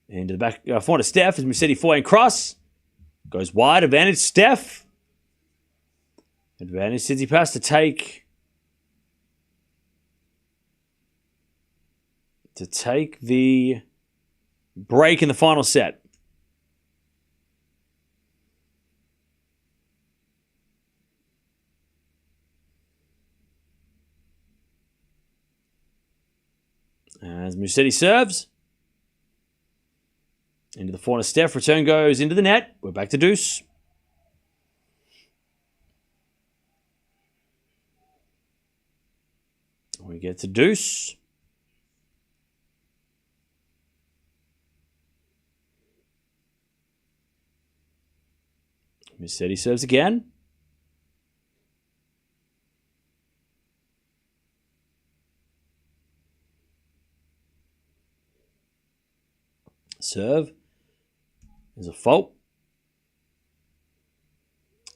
Into the back, forehand of Steph is Musetti forehand cross. Goes wide, advantage Steph. Advantage Tsitsipas to take the break in the final set. As Musetti serves. Into the forehand of Steph. Return goes into the net. We're back to deuce. We get to deuce. Musetti serves again. Serve. There's a fault.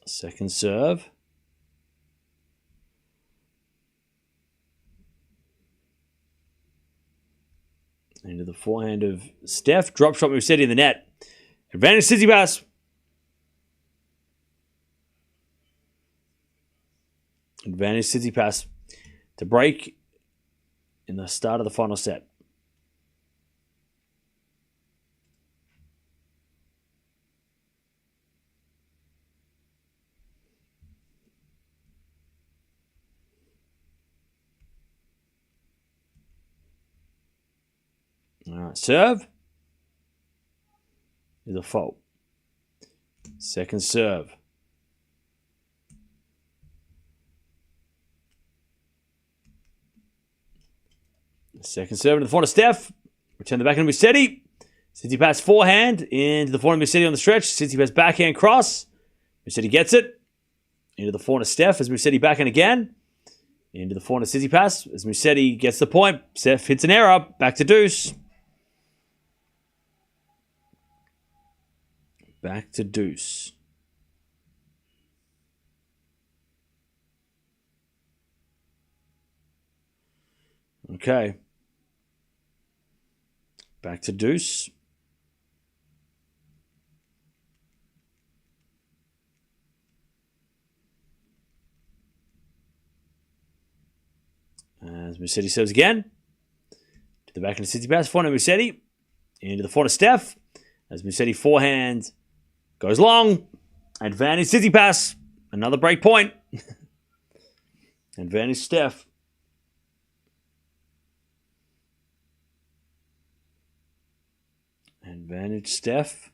Second serve. Into the forehand of Steph. Drop shot Musetti in the net. Advantage Tsitsipas. Advantage Tsitsipas to break in the start of the final set. All right, serve is a fault. Second serve. Second serve into the forehand of Steph. Return the backhand to Musetti. Tsitsipas forehand into the forehand of Musetti on the stretch. Tsitsipas backhand cross. Musetti gets it. Into the forehand of Steph as Musetti backhand again. Into the forehand of Tsitsipas as Musetti gets the point. Steph hits an error. Back to deuce. Back to deuce. Okay. Back to deuce. As Musetti serves again. To the backhand of Tsitsipas. Forehand of Musetti. Into the forehand of Steph. As Musetti forehand goes long. Advantage Tsitsipas. Another break point. Advantage Steph. Advantage Steph.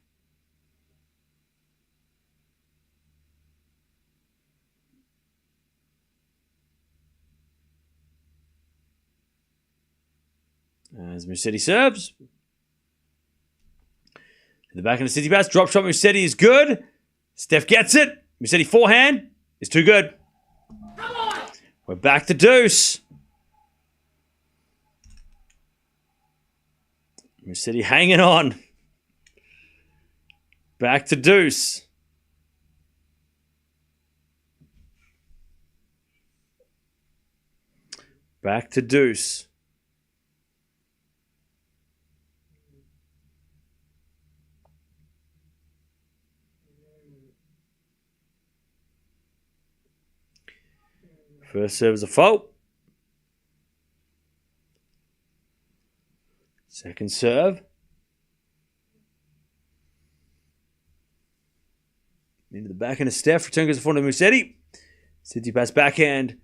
As Musetti serves. To the backhand of Tsitsipas. Drop shot Musetti is good. Steph gets it. Musetti forehand is too good. Come on. We're back to deuce. Musetti hanging on. Back to deuce. Back to deuce. First serve is a fault. Second serve. Into the backhand of Steph. Return goes to the forehand of Musetti. Tsitsipas backhand.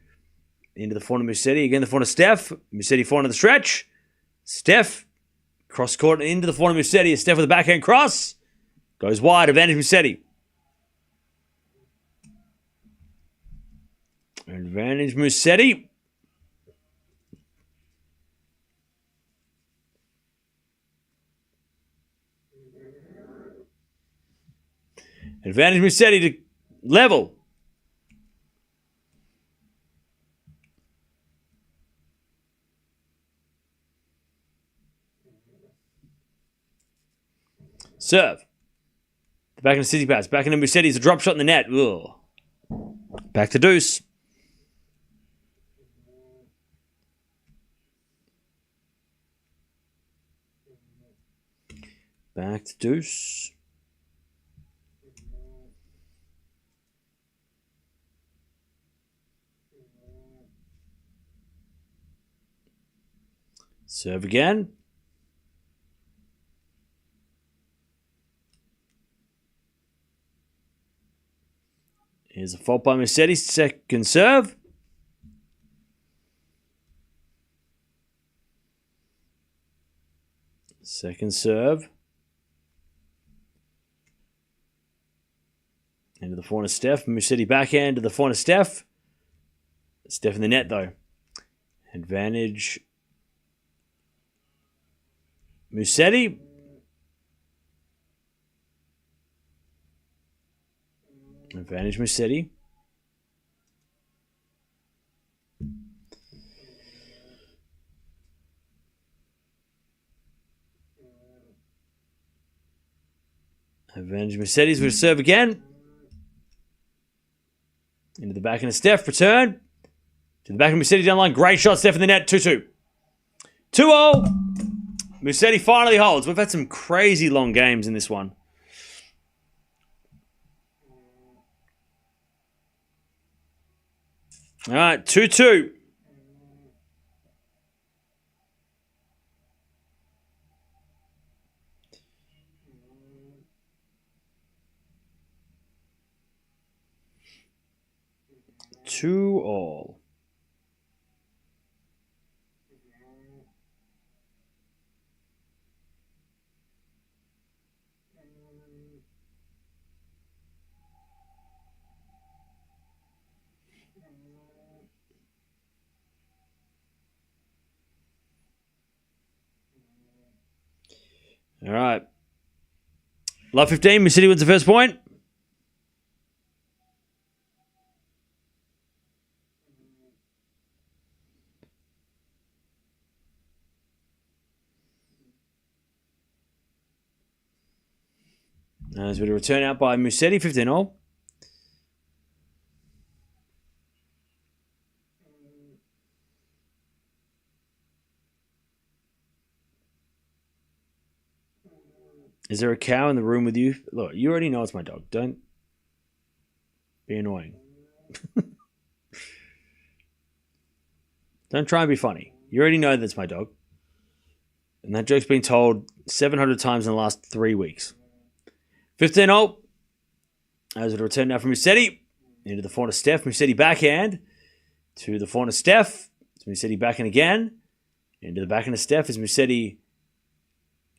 Into the forehand of Musetti. Again the forehand of Steph. Musetti forehand of the stretch. Steph. Cross court into the forehand of Musetti. Steph with a backhand cross. Goes wide. Advantage Musetti. Advantage Musetti. Advantage Musetti to level. Serve. The backhand of Tsitsipas. Backhand of Musetti is a drop shot in the net. Ugh. Back to deuce. Back to deuce. Serve again. Here's a fault by Musetti. Second serve. Second serve. Into the forehand of Steph. Musetti backhand to the forehand of Steph. Steph in the net though. Advantage Musetti. Advantage Musetti. Advantage Musetti's going to serve again. Into the backhand of Steph. Return. To the backhand of Musetti down the line. Great shot. Steph in the net. 2-2. 2-0. Musetti finally holds. We've had some crazy long games in this one. All right, 2-2. Two all. All right. Love 15. Musetti wins the first point. As we return out by Musetti, 15 all. Is there a cow in the room with you? Look, you already know it's my dog. Don't be annoying. Don't try and be funny. You already know that's my dog. And that joke's been told 700 times in the last 3 weeks. 15 all. As we return now from Musetti. Into the forehand of Steph. Musetti backhand. To the forehand of Steph. It's Musetti backhand again. Into the backhand of Steph is Musetti.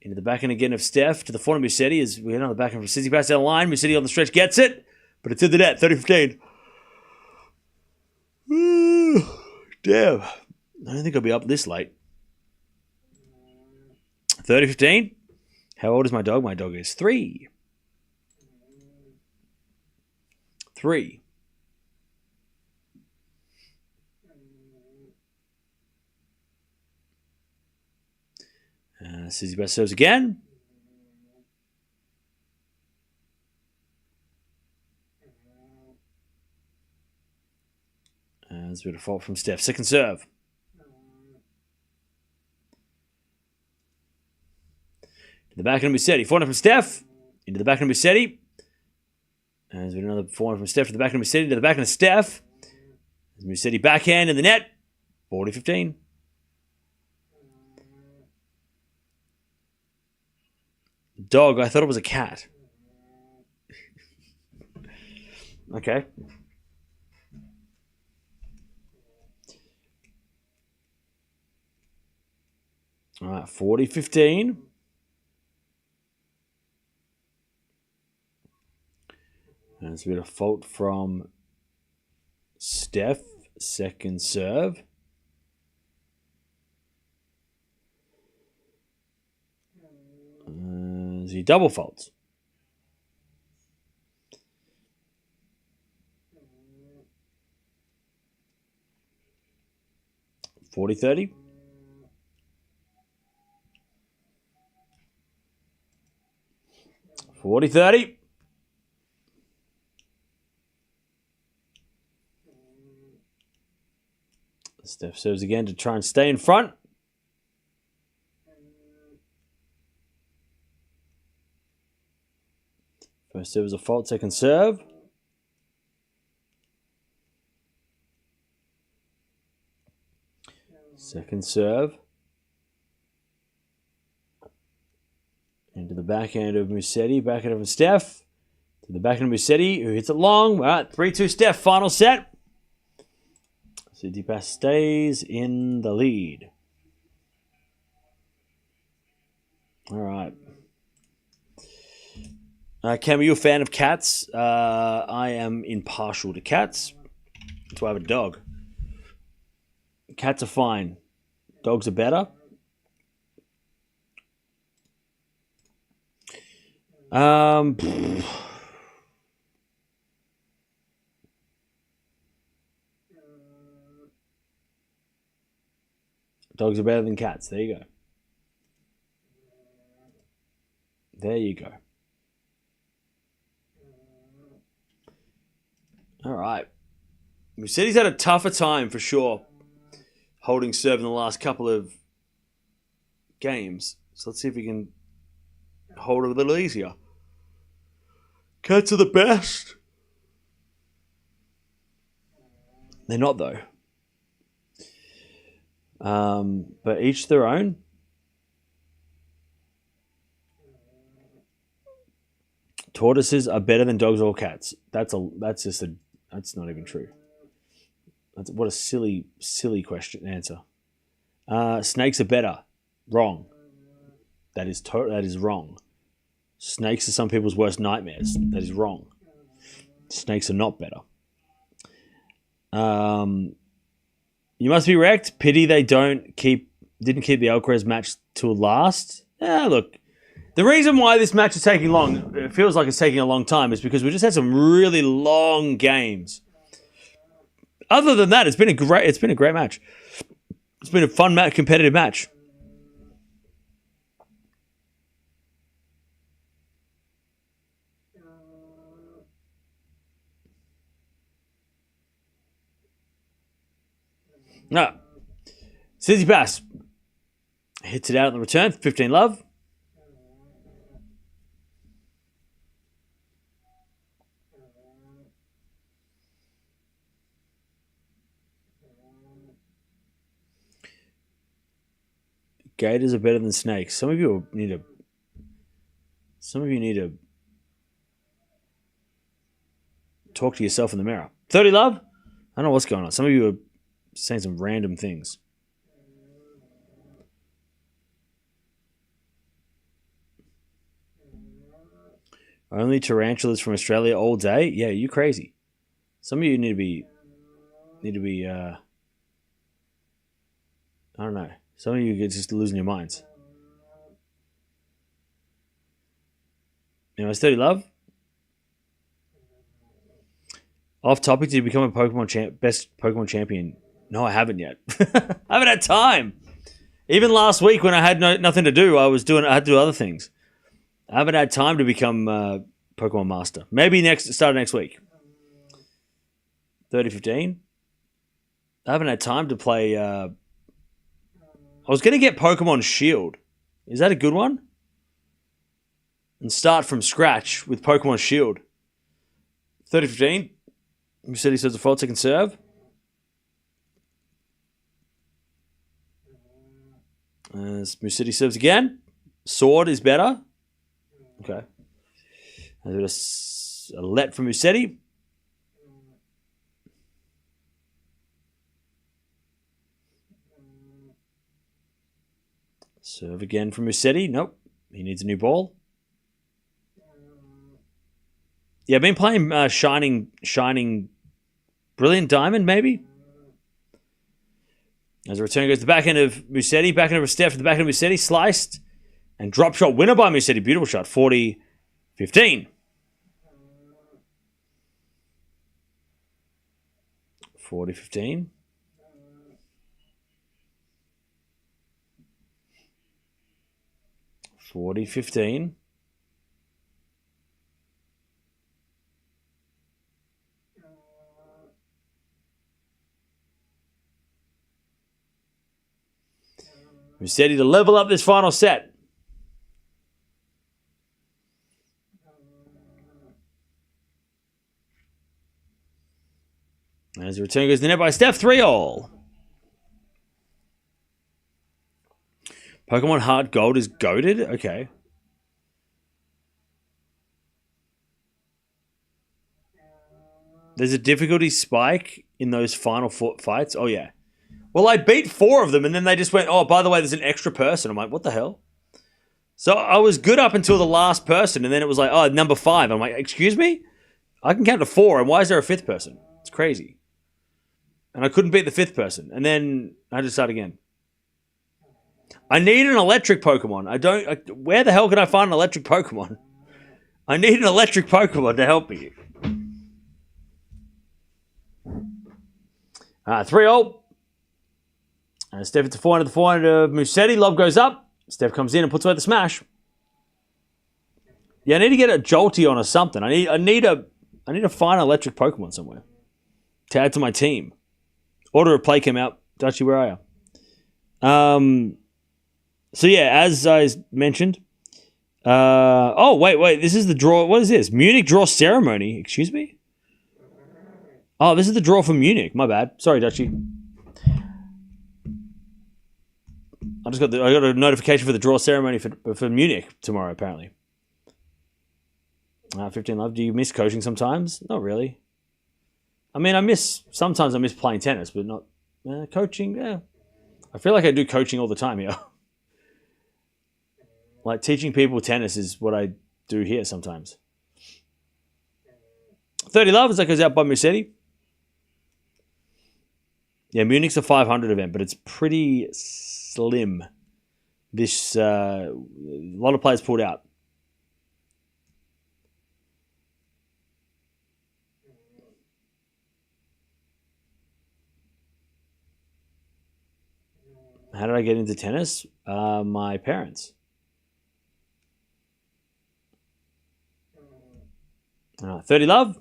Into the backhand again of Steph. To the forehand of Musetti as we head on the backhand from Tsitsipas down the line. Musetti on the stretch gets it. But it's in the net. 30-15. Damn. I don't think I'll be up this late. 30-15. How old is my dog? My dog is 3. 3. Tsitsipas serves again. There's a bit of fault from Steph. Second serve. To the backhand of Musetti. Forehand from Steph. Into the backhand of Musetti. And there's been another forehand from Steph to the backhand of Musetti. To the backhand of Steph. There's Musetti backhand in the net. 40-15. Dog, I thought it was a cat. Okay. All right, 40-15. There's a bit of fault from Steph. Second serve. He double faults. $40-30. $40-30. Steph serves again to try and stay in front. First serve was a fault, second serve. Second serve. Into the backhand of Musetti, backhand of Steph. To the backhand of Musetti, who hits it long. All right, 3-2 Steph, final set. Tsitsipas stays in the lead. All right. Cam, are you a fan of cats? I am impartial to cats. That's why I have a dog. Cats are fine. Dogs are better. Dogs are better than cats. There you go. There you go. All right. Musetti's had a tougher time for sure holding serve in the last couple of games. So let's see if we can hold it a little easier. Cats are the best. They're not, though. But each their own. Tortoises are better than dogs or cats. That's not even true. What a silly answer. Snakes are better. Wrong. That is wrong. Snakes are some people's worst nightmares. That is wrong. Snakes are not better. You must be wrecked. Pity they didn't keep the Alcaraz match till last. Look. The reason why this match is taking long, it feels like it's taking a long time, is because we just had some really long games. Other than that, it's been a great match. It's been a fun competitive match. No. Tsitsipas hits it out on the return. 15 love. Gators are better than snakes. Some of you need to talk to yourself in the mirror. 30 love? I don't know what's going on. Some of you are saying some random things. Only tarantulas from Australia all day? Yeah, you crazy. Some of you need to be I don't know. Some of you are just losing your minds. Anyways, 30 love. Off topic, did you become a best Pokemon champion? No, I haven't yet. I haven't had time. Even last week when I had nothing to do, I had to do other things. I haven't had time to become Pokemon Master. Maybe start of next week. 30-15. I haven't had time to play... I was going to get Pokemon Shield. Is that a good one? And start from scratch with Pokemon Shield. 30-15. Musetti says the fault second serve. As Musetti serves again. Sword is better. Okay. There's a let from Musetti. Serve again from Musetti. Nope. He needs a new ball. Yeah, I've been playing Shining Brilliant Diamond, maybe? As a return goes to the backhand of Musetti. Backhand of Steph to the backhand of Musetti. Sliced. And drop shot winner by Musetti. Beautiful shot. 40-15. 40-15. Musetti to level up this final set. As the return goes to the net by Steph, 3-all. Pokemon Heart Gold is goated? Okay. There's a difficulty spike in those final fights? Oh, yeah. Well, I beat 4 of them, and then they just went, oh, by the way, there's an extra person. I'm like, what the hell? So I was good up until the last person, and then it was like, oh, number 5. I'm like, excuse me? I can count to 4, and why is there a 5th person? It's crazy. And I couldn't beat the 5th person, and then I had to start again. I need an electric Pokemon. Where the hell can I find an electric Pokemon? I need an electric Pokemon to help me. 3-all. And Steph to 400 of Musetti. Lob goes up. Steph comes in and puts away the smash. Yeah, I need to get a Jolteon or something. I need to find an electric Pokemon somewhere to add to my team. Order of play came out. Dutchie, where are you? So yeah, as I mentioned. Oh wait. This is the draw. What is this? Munich draw ceremony. Excuse me. Oh, this is the draw for Munich. My bad. Sorry, Dutchie. I got a notification for the draw ceremony for Munich tomorrow. Apparently. 15 love. Do you miss coaching sometimes? Not really. I mean, sometimes I miss playing tennis, but not coaching. Yeah, I feel like I do coaching all the time here. Like teaching people tennis is what I do here sometimes. 30 love, that goes out by Musetti. Yeah, Munich's a 500 event, but it's pretty slim. This a lot of players pulled out. How did I get into tennis? My parents. 30 love.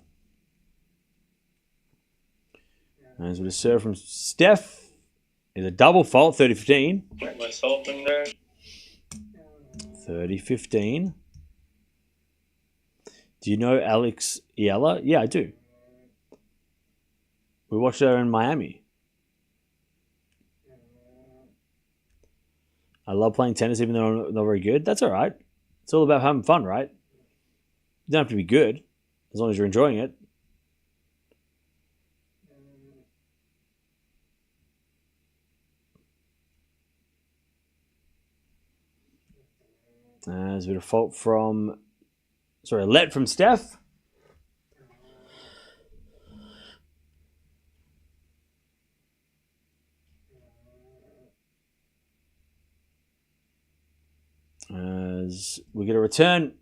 As with a serve from Steph. Is a double fault, 30-15. Get myself in there. 30-15. Do you know Alex Iella? Yeah, I do. We watched her in Miami. I love playing tennis even though I'm not very good. That's all right. It's all about having fun, right? You don't have to be good as long as you're enjoying it. There's a bit of fault from... Sorry, a let from Steph. As we get a return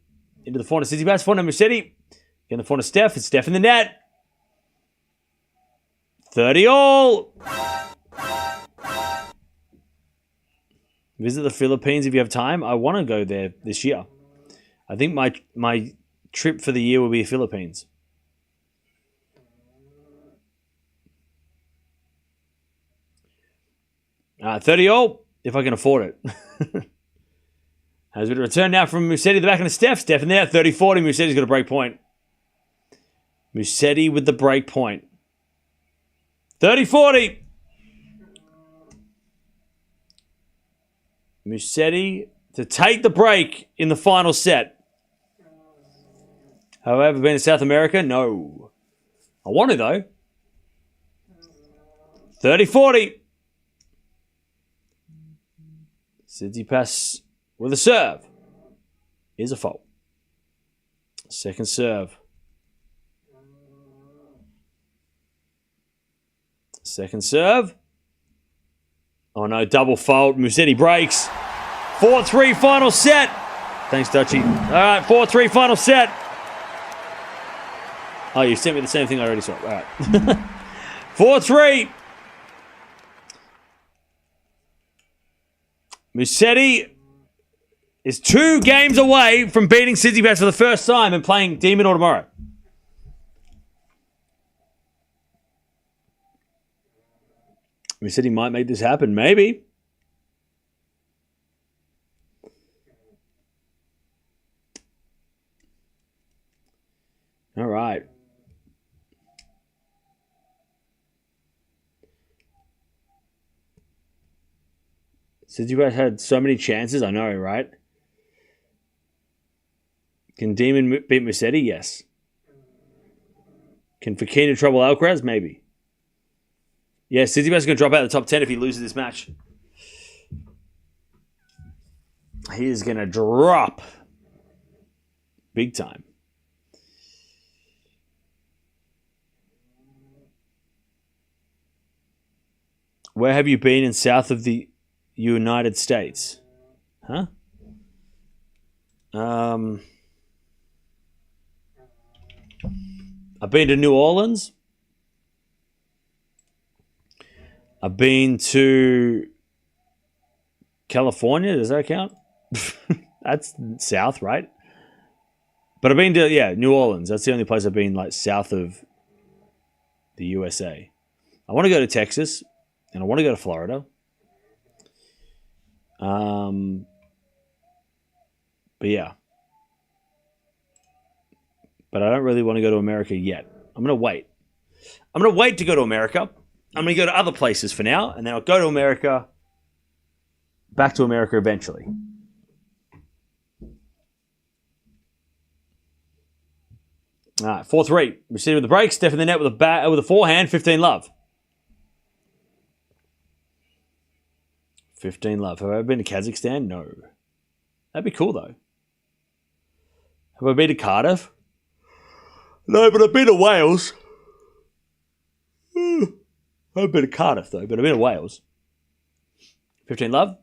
into the forehand of Tsitsipas. Forehand of Musetti. In the forehand of Steph. It's Steph in the net. 30 all. Visit the Philippines if you have time. I want to go there this year. I think my trip for the year will be the Philippines. $30 all, if I can afford it. As we return now from Musetti, the back end of Steph. Steph in there, 30-40. Musetti's got a break point. Musetti with the break point. 30-40. Musetti to take the break in the final set. Have I ever been to South America? No. I want to, though. 30-40. Tsitsipas with a serve. Here's a fault. Second serve. Second serve. Oh no, double fault. Musetti breaks. 4-3 final set. Thanks, Dutchie. All right, 4-3 final set. Oh, you sent me the same thing I already saw. All right. 4-3. Musetti is 2 games away from beating Tsitsipas for the first time and playing Demon or tomorrow. Musetti might make this happen. Maybe. All right. Tsitsipas had so many chances. I know, right? Can Demon beat Musetti? Yes. Can Fokina trouble Alcaraz? Maybe. Yeah, Tsitsipas is going to drop out of the top 10 if he loses this match. He is going to drop big time. Where have you been in south of the United States? Huh? I've been to New Orleans. I've been to California. Does that count? That's south, right? But I've been to, New Orleans. That's the only place I've been, like, south of the USA. I want to go to Texas, and I want to go to Florida. But yeah. But I don't really want to go to America yet. I'm going to wait. I'm going to wait to go to America. I'm going to go to other places for now, and then I'll go to America, back to America eventually. All right, 4-3. Musetti with the break. Steph in the net with a forehand. 15 love. 15 love. Have I ever been to Kazakhstan? No. That'd be cool, though. Have I been to Cardiff? No, but I've been to Wales. I haven't been to Cardiff, though, but I've been to Wales. 15 love.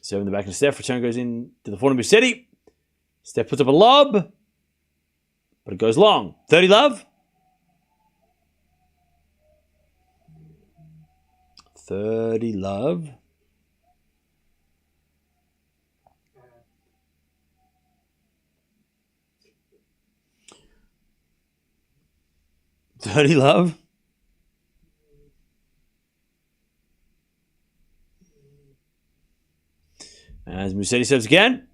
7 in the back of Steph. Return goes in to the front of Musetti. Steph puts up a lob, but it goes long. 30 love. 30 love. Dirty love. As Musetti serves again.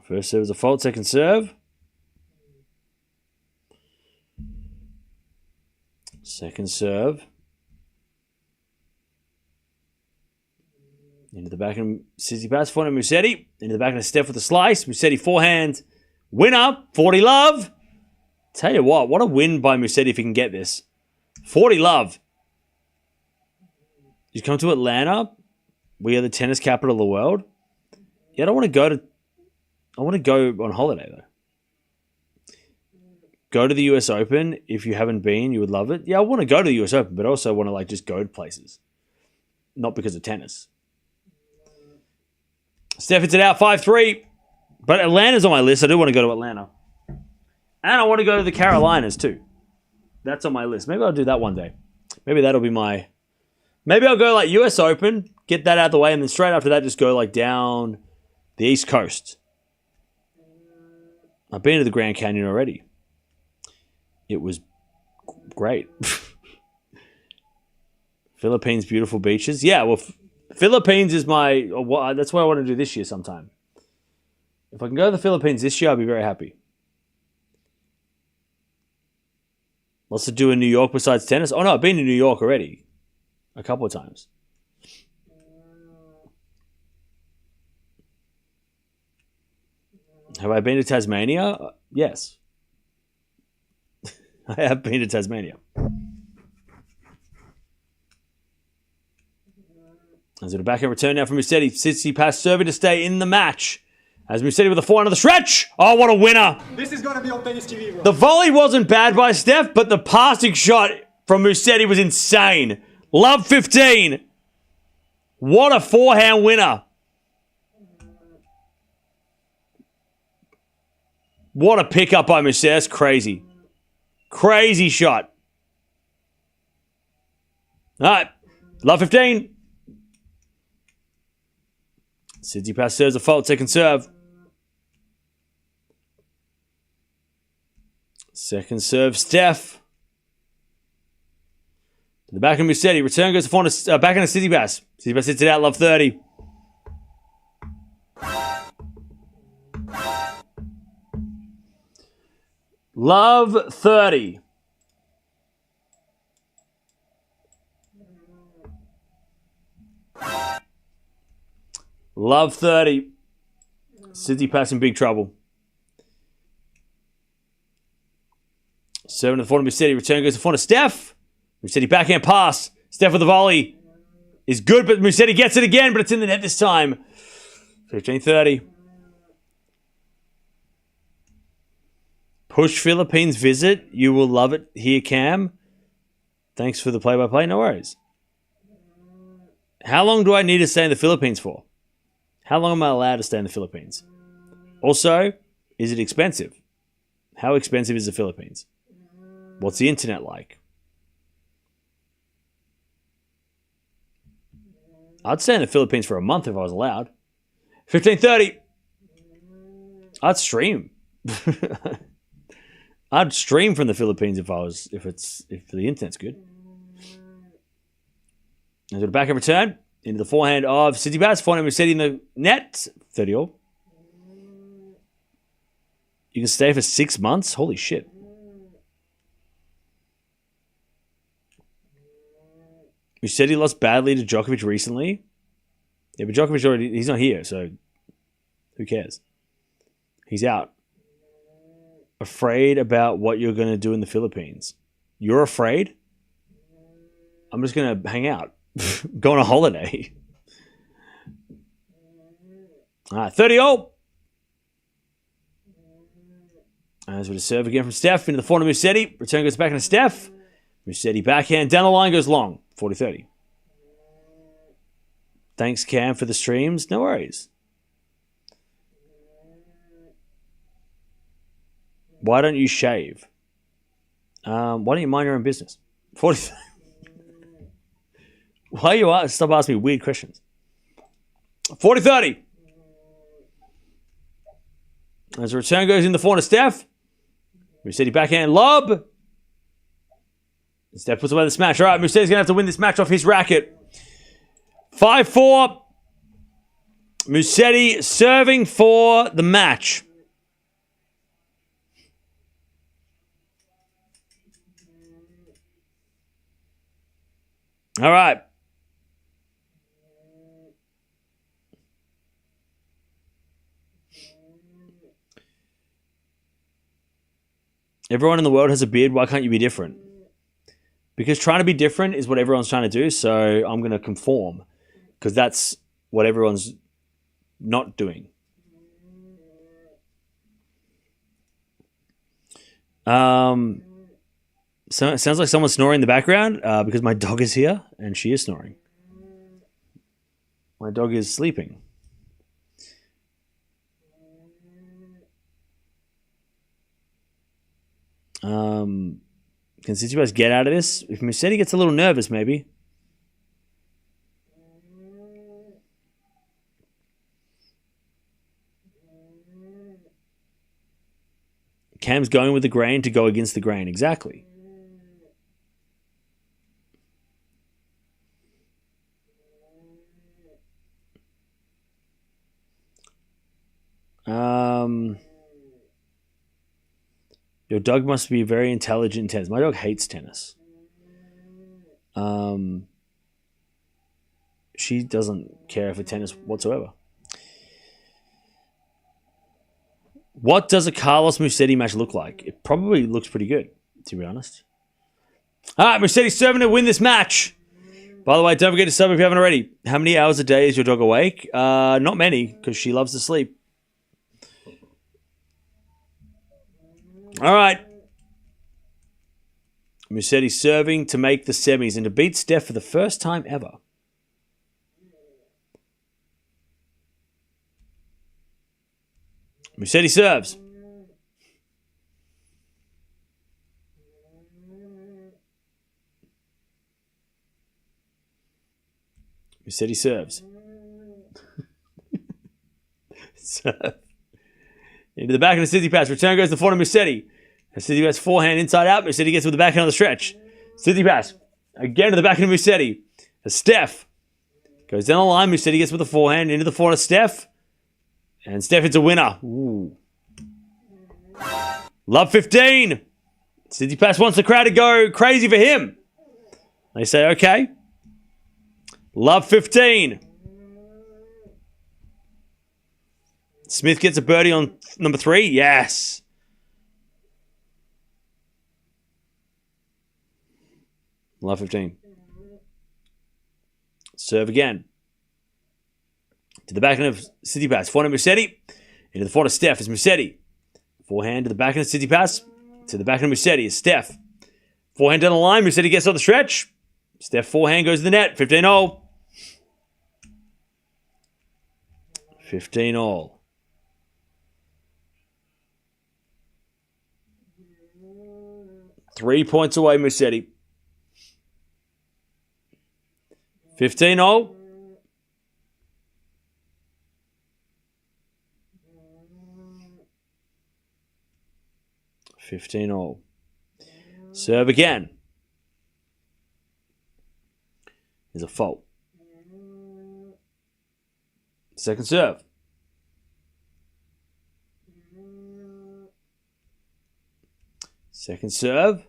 First serve is a fault, second serve. Second serve. Into the back of Tsitsipas, forehand of Musetti. Into the back of Steph with a slice. Musetti forehand. Winner, 40 love. Tell you what a win by Musetti if he can get this. 40 love. You come to Atlanta. We are the tennis capital of the world. Yeah, I want to go on holiday though. Go to the US Open. If you haven't been, you would love it. Yeah, I want to go to the US Open, but I also want to just go to places. Not because of tennis. Steph hits it out 5-3. But Atlanta's on my list. I do want to go to Atlanta. And I want to go to the Carolinas too. That's on my list. Maybe I'll do that one day. Maybe that'll be my... Maybe I'll go US Open, get that out of the way, and then straight after that just go down the East Coast. I've been to the Grand Canyon already. It was great. Philippines, beautiful beaches. Yeah, well, Philippines is my... That's what I want to do this year sometime. If I can go to the Philippines this year, I'll be very happy. Lots to do in New York besides tennis. Oh, no, I've been to New York already. A couple of times. Have I been to Tasmania? Yes. I have been to Tasmania. As it a backhand return now from Musetti. Tsitsipas serving to stay in the match. As Musetti with a forehand on the stretch. Oh, what a winner. This is going to be on tennis TV, bro. The volley wasn't bad by Steph, but the passing shot from Musetti was insane. Love 15. What a forehand winner. What a pickup by Musetti. That's crazy. Crazy shot. All right. Love 15. Tsitsipas serves a fault. Second serve. Second serve, Steph. To the back of Musetti. Return goes to back into Tsitsipas. Tsitsipas hits it out. Love 30. Love 30. Love 30. Tsitsipas in big trouble. 7 to the front of Musetti. Return goes to the front of Steph. Musetti backhand pass. Steph with the volley is good, but Musetti gets it again, but it's in the net this time. 15-30. Push Philippines visit. You will love it here, Cam. Thanks for the play-by-play. No worries. How long do I need to stay in the Philippines for? How long am I allowed to stay in the Philippines? Also, is it expensive? How expensive is the Philippines? What's the internet like? I'd stay in the Philippines for a month if I was allowed. 15:30. I'd stream. I'd stream from the Philippines if the internet's good. Into the backhand return. Into the forehand of Tsitsipas. Forehand Musetti in the net. 30 all. You can stay for 6 months? Holy shit. Musetti lost badly to Djokovic recently. Yeah, but Djokovic he's not here, so who cares? He's out. Afraid about what you're going to do in the Philippines. You're afraid? I'm just going to hang out. Go on a holiday. All right, 30 all. As with a serve again from Steph into the forehand of Musetti. Return goes back into Steph. Musetti backhand. Down the line goes long. 40-30. Thanks, Cam, for the streams. No worries. Why don't you shave? Why don't you mind your own business? 40. Why you stop asking me weird questions? 40-30. As the return goes in the forehand of Steph. Musetti backhand lob. Steph puts away the smash. All right, Musetti's going to have to win this match off his racket. 5-4. Musetti serving for the match. All right. Everyone in the world has a beard. Why can't you be different? Because trying to be different is what everyone's trying to do. So I'm going to conform because that's what everyone's not doing. So it sounds like someone's snoring in the background because my dog is here and she is snoring. My dog is sleeping. Can Tsitsipas get out of this? If Musetti gets a little nervous, maybe. Cam's going with the grain to go against the grain. Exactly. Your dog must be very intelligent in tennis. My dog hates tennis. She doesn't care for tennis whatsoever. What does a Carlos Musetti match look like? It probably looks pretty good, to be honest. All right, Musetti serving to win this match. By the way, don't forget to sub if you haven't already. How many hours a day is your dog awake? Not many, because she loves to sleep. All right. Musetti serving to make the semis and to beat Steph for the first time ever. Musetti serves. Musetti serves. Serve. Into the back of the Tsitsipas. Return goes to the forehand of Musetti. Tsitsipas forehand inside out. Musetti gets with the backhand on the stretch. Tsitsipas again to the backhand of Musetti. Steph goes down the line. Musetti gets with the forehand into the forehand of Steph. And Steph hits a winner. Ooh. Love 15. Tsitsipas wants the crowd to go crazy for him. They say, okay. Love 15. Smith gets a birdie on number 3. Yes. Love 15. Serve again. To the backhand of Tsitsipas. Forehand of Musetti. Into the forehand of Steph is Musetti. Forehand to the backhand of Tsitsipas. To the backhand of Musetti is Steph. Forehand down the line. Musetti gets on the stretch. Steph forehand goes to the net. 15-all. 15-all. Three points away, Musetti. 15-all. 15 all. Serve again. Is a fault. Second serve. Second serve.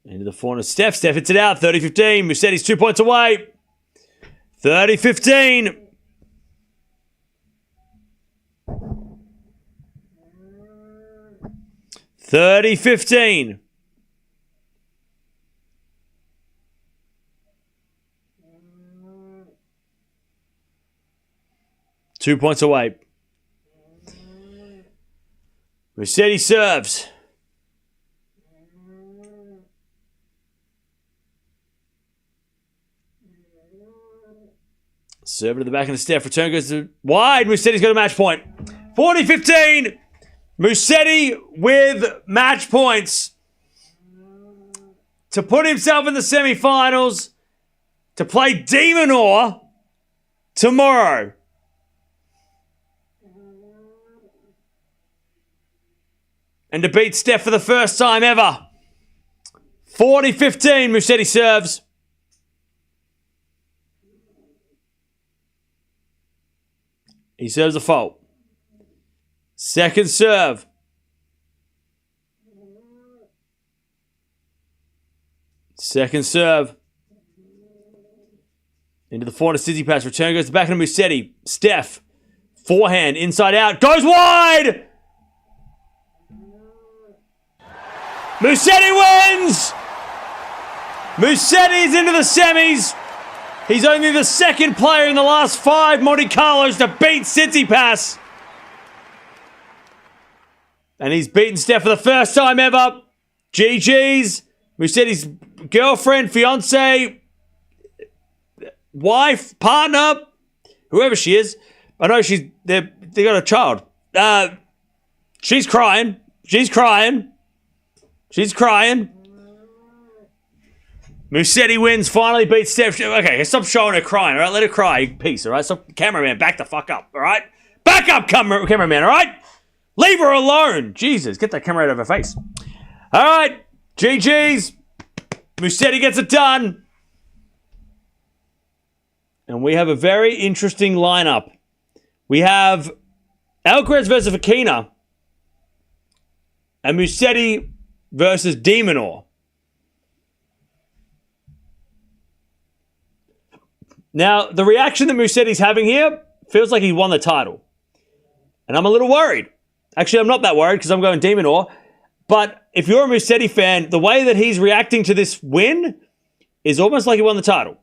Into the corner. Steph hits it out. 30-15. Musetti's 2 points away. 30-15. $30-15. Two points away. Musetti serves. Serve to the back of the Steph. Return goes to wide. Musetti's got a match point. 40-15. Musetti with match points to put himself in the semifinals to play De Minaur tomorrow. And to beat Steph for the first time ever. 40-15, Musetti serves. He serves a fault. Second serve. Second serve. Into the forehand of Tsitsipas. Return goes to the back of Musetti. Steph. Forehand. Inside out. Goes wide! Musetti wins! Musetti's into the semis. He's only the second player in the last 5 Monte Carlos to beat Tsitsipas. And he's beaten Steph for the first time ever. GG's. Musetti's girlfriend, fiance, wife, partner, whoever she is. I know they got a child. She's crying. She's crying. She's crying. Musetti wins, finally beats Steph. Okay, stop showing her crying, all right? Let her cry. Peace, all right? Stop. Cameraman, back the fuck up, all right? Back up, cameraman, all right? Leave her alone. Jesus, get that camera out of her face. All right, GG's. Musetti gets it done. And we have a very interesting lineup. We have Alcaraz versus Fokina. And Musetti versus De Minaur. Now, the reaction that Musetti's having here feels like he won the title. And I'm a little worried. Actually, I'm not that worried because I'm going De Minaur. But if you're a Musetti fan, the way that he's reacting to this win is almost like he won the title.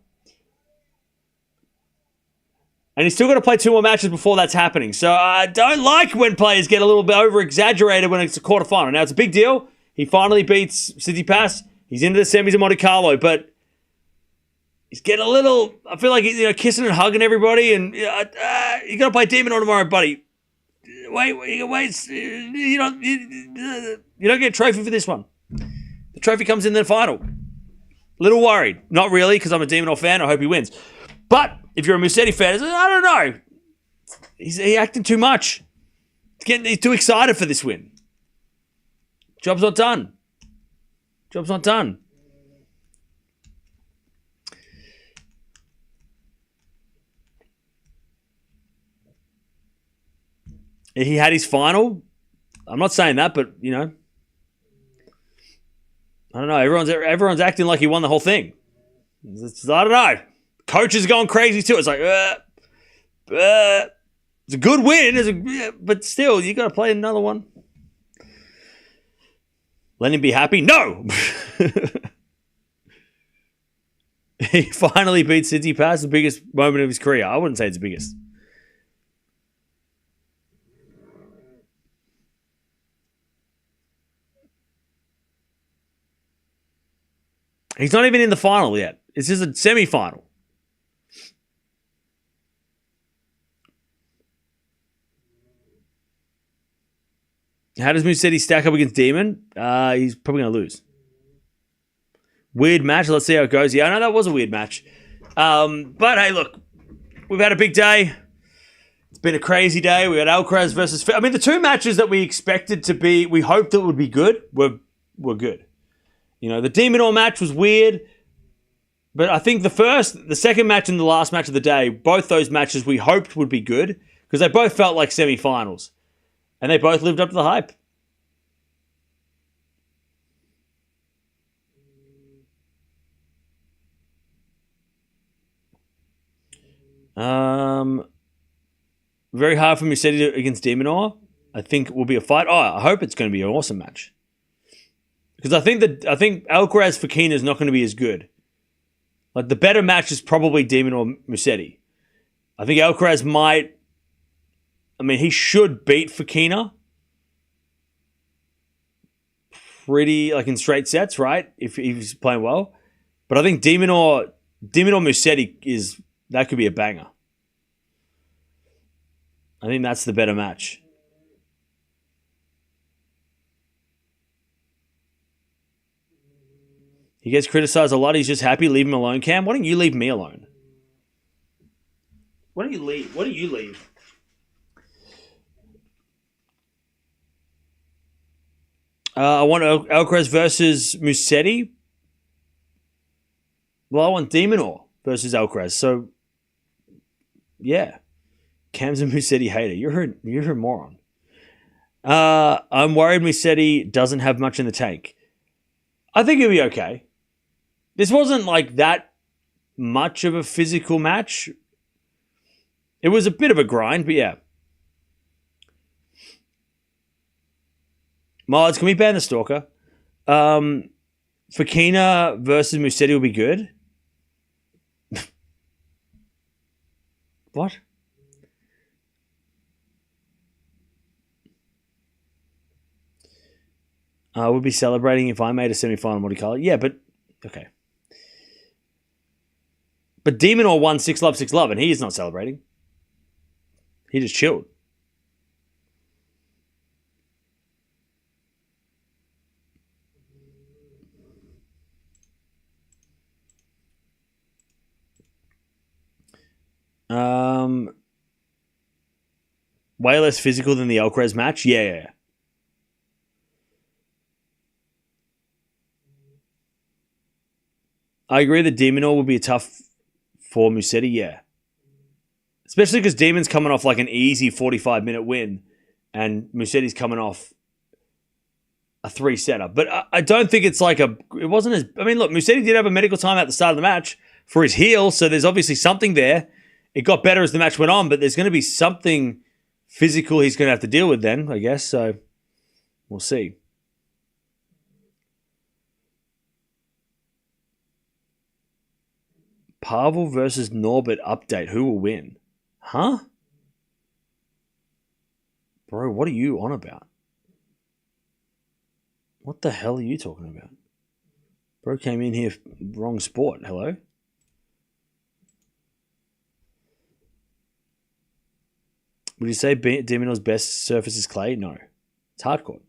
And he's still got to play 2 more matches before that's happening. So I don't like when players get a little bit over-exaggerated when it's a quarterfinal. Now, it's a big deal. He finally beats Tsitsipas. He's into the semis of Monte Carlo, but he's getting a little, I feel like he's kissing and hugging everybody, and you got to play De Minaur tomorrow, buddy. Wait, you don't get a trophy for this one. The trophy comes in the final. Little worried. Not really, because I'm a De Minaur fan. I hope he wins. But if you're a Musetti fan, I don't know. He's acting too much. He's too excited for this win. Job's not done. Job's not done. He had his final. I'm not saying that, but, you know. I don't know. Everyone's acting like he won the whole thing. I don't know. Coach is going crazy too. It's like, it's a good win, but still, you got to play another one. Let him be happy? No! He finally beat Tsitsipas, the biggest moment of his career. I wouldn't say it's the biggest. He's not even in the final yet. It's just a semi-final. How does Musetti stack up against Demon? He's probably going to lose. Weird match. Let's see how it goes. Yeah, I know that was a weird match. But hey, look. We've had a big day. It's been a crazy day. We got Alcaraz versus... the two matches that we expected to be... We hoped it would be good were good. The De Minaur match was weird. But I think the second match and the last match of the day, both those matches we hoped would be good because they both felt like semi-finals. And they both lived up to the hype. Very hard for Musetti against De Minaur. I think it will be a fight. I hope it's going to be an awesome match. Because I think Alcaraz Fokina is not going to be as good. Like the better match is probably De Minaur Musetti. I think Alcaraz might. He should beat Fokina. Pretty in straight sets, right? If he's playing well. But I think De Minaur Musetti that could be a banger. I think that's the better match. He gets criticized a lot. He's just happy. Leave him alone, Cam. Why don't you leave me alone? Why don't you leave? Why don't you leave? I want Alcaraz versus Musetti. Well, I want De Minaur versus Alcaraz. So, yeah. Cam's a Musetti hater. You're a moron. I'm worried Musetti doesn't have much in the tank. I think he'll be okay. This wasn't that much of a physical match. It was a bit of a grind, but yeah. Mods, can we ban the stalker? Fokina versus Musetti will be good. What? I would be celebrating if I made a semi-final Monte-Carlo. Yeah, but... Okay. But De Minaur won 6-love, 6-love, and he is not celebrating. He just chilled. Way less physical than the Alcaraz match? Yeah. I agree that De Minaur would be tough for Musetti, yeah. Especially because Demon's coming off an easy 45-minute win and Musetti's coming off a 3-setter. But I don't think it's it wasn't as... look, Musetti did have a medical time at the start of the match for his heel, so there's obviously something there. It got better as the match went on, but there's going to be something physical he's going to have to deal with then, I guess. So we'll see. Pavel versus Norbert update. Who will win? Huh? Bro, what are you on about? What the hell are you talking about? Bro came in here wrong sport. Hello? Would you say De Minaur's best surface is clay? No. It's hardcourt.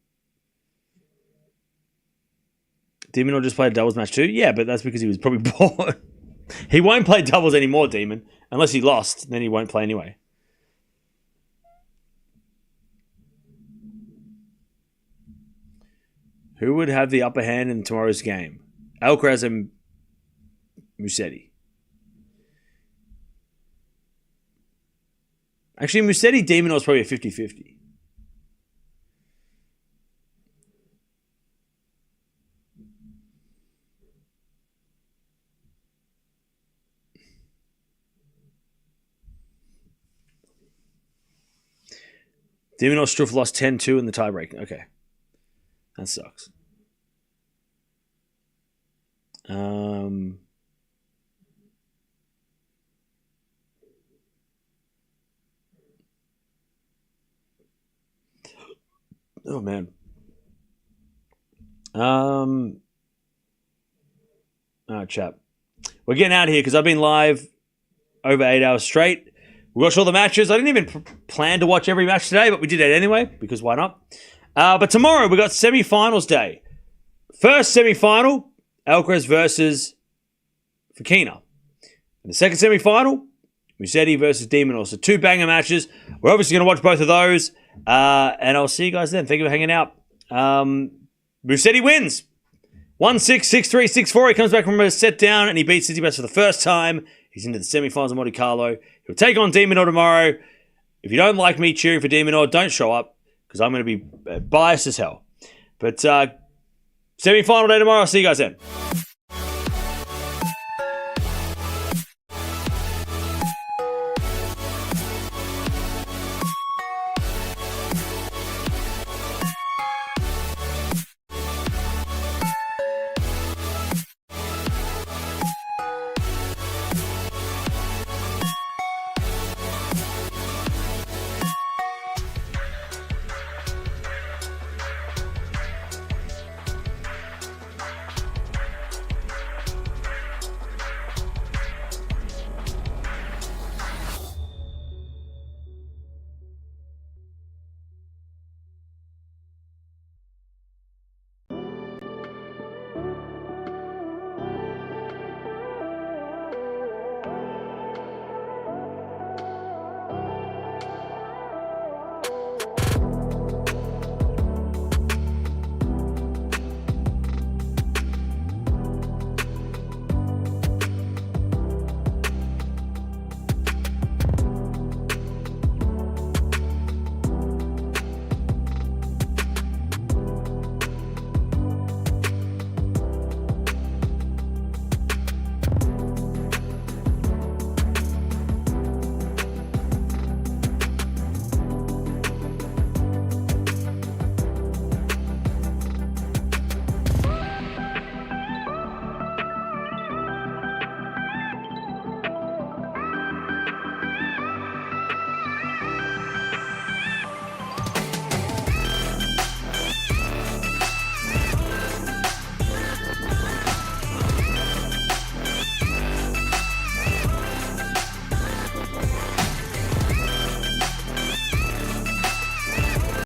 De Minaur just played a doubles match too? Yeah, but that's because he was probably bored. He won't play doubles anymore, Demon. Unless he lost, then he won't play anyway. Who would have the upper hand in tomorrow's game? Alcaraz and Musetti. Actually, Musetti De Minaur is probably a 50-50. De Minaur Struff lost 10-2 in the tiebreak. Okay. That sucks. Oh, man. All right, chap. We're getting out of here because I've been live over 8 hours straight. We watched all the matches. I didn't even plan to watch every match today, but we did it anyway because why not? But tomorrow we got semi-finals day. First semi-final, Alcaraz versus Fokina. And the second semi-final, Musetti versus De Minaur. So 2 banger matches. We're obviously going to watch both of those. And I'll see you guys then. Thank you for hanging out. Musetti wins. 1-6, 6-3, 6-4. He comes back from a set down and he beats Tsitsipas for the first time. He's into the semifinals of Monte-Carlo. He'll take on De Minaur tomorrow. If you don't like me cheering for De Minaur, don't show up because I'm going to be biased as hell. But semi-final day tomorrow. I'll see you guys then.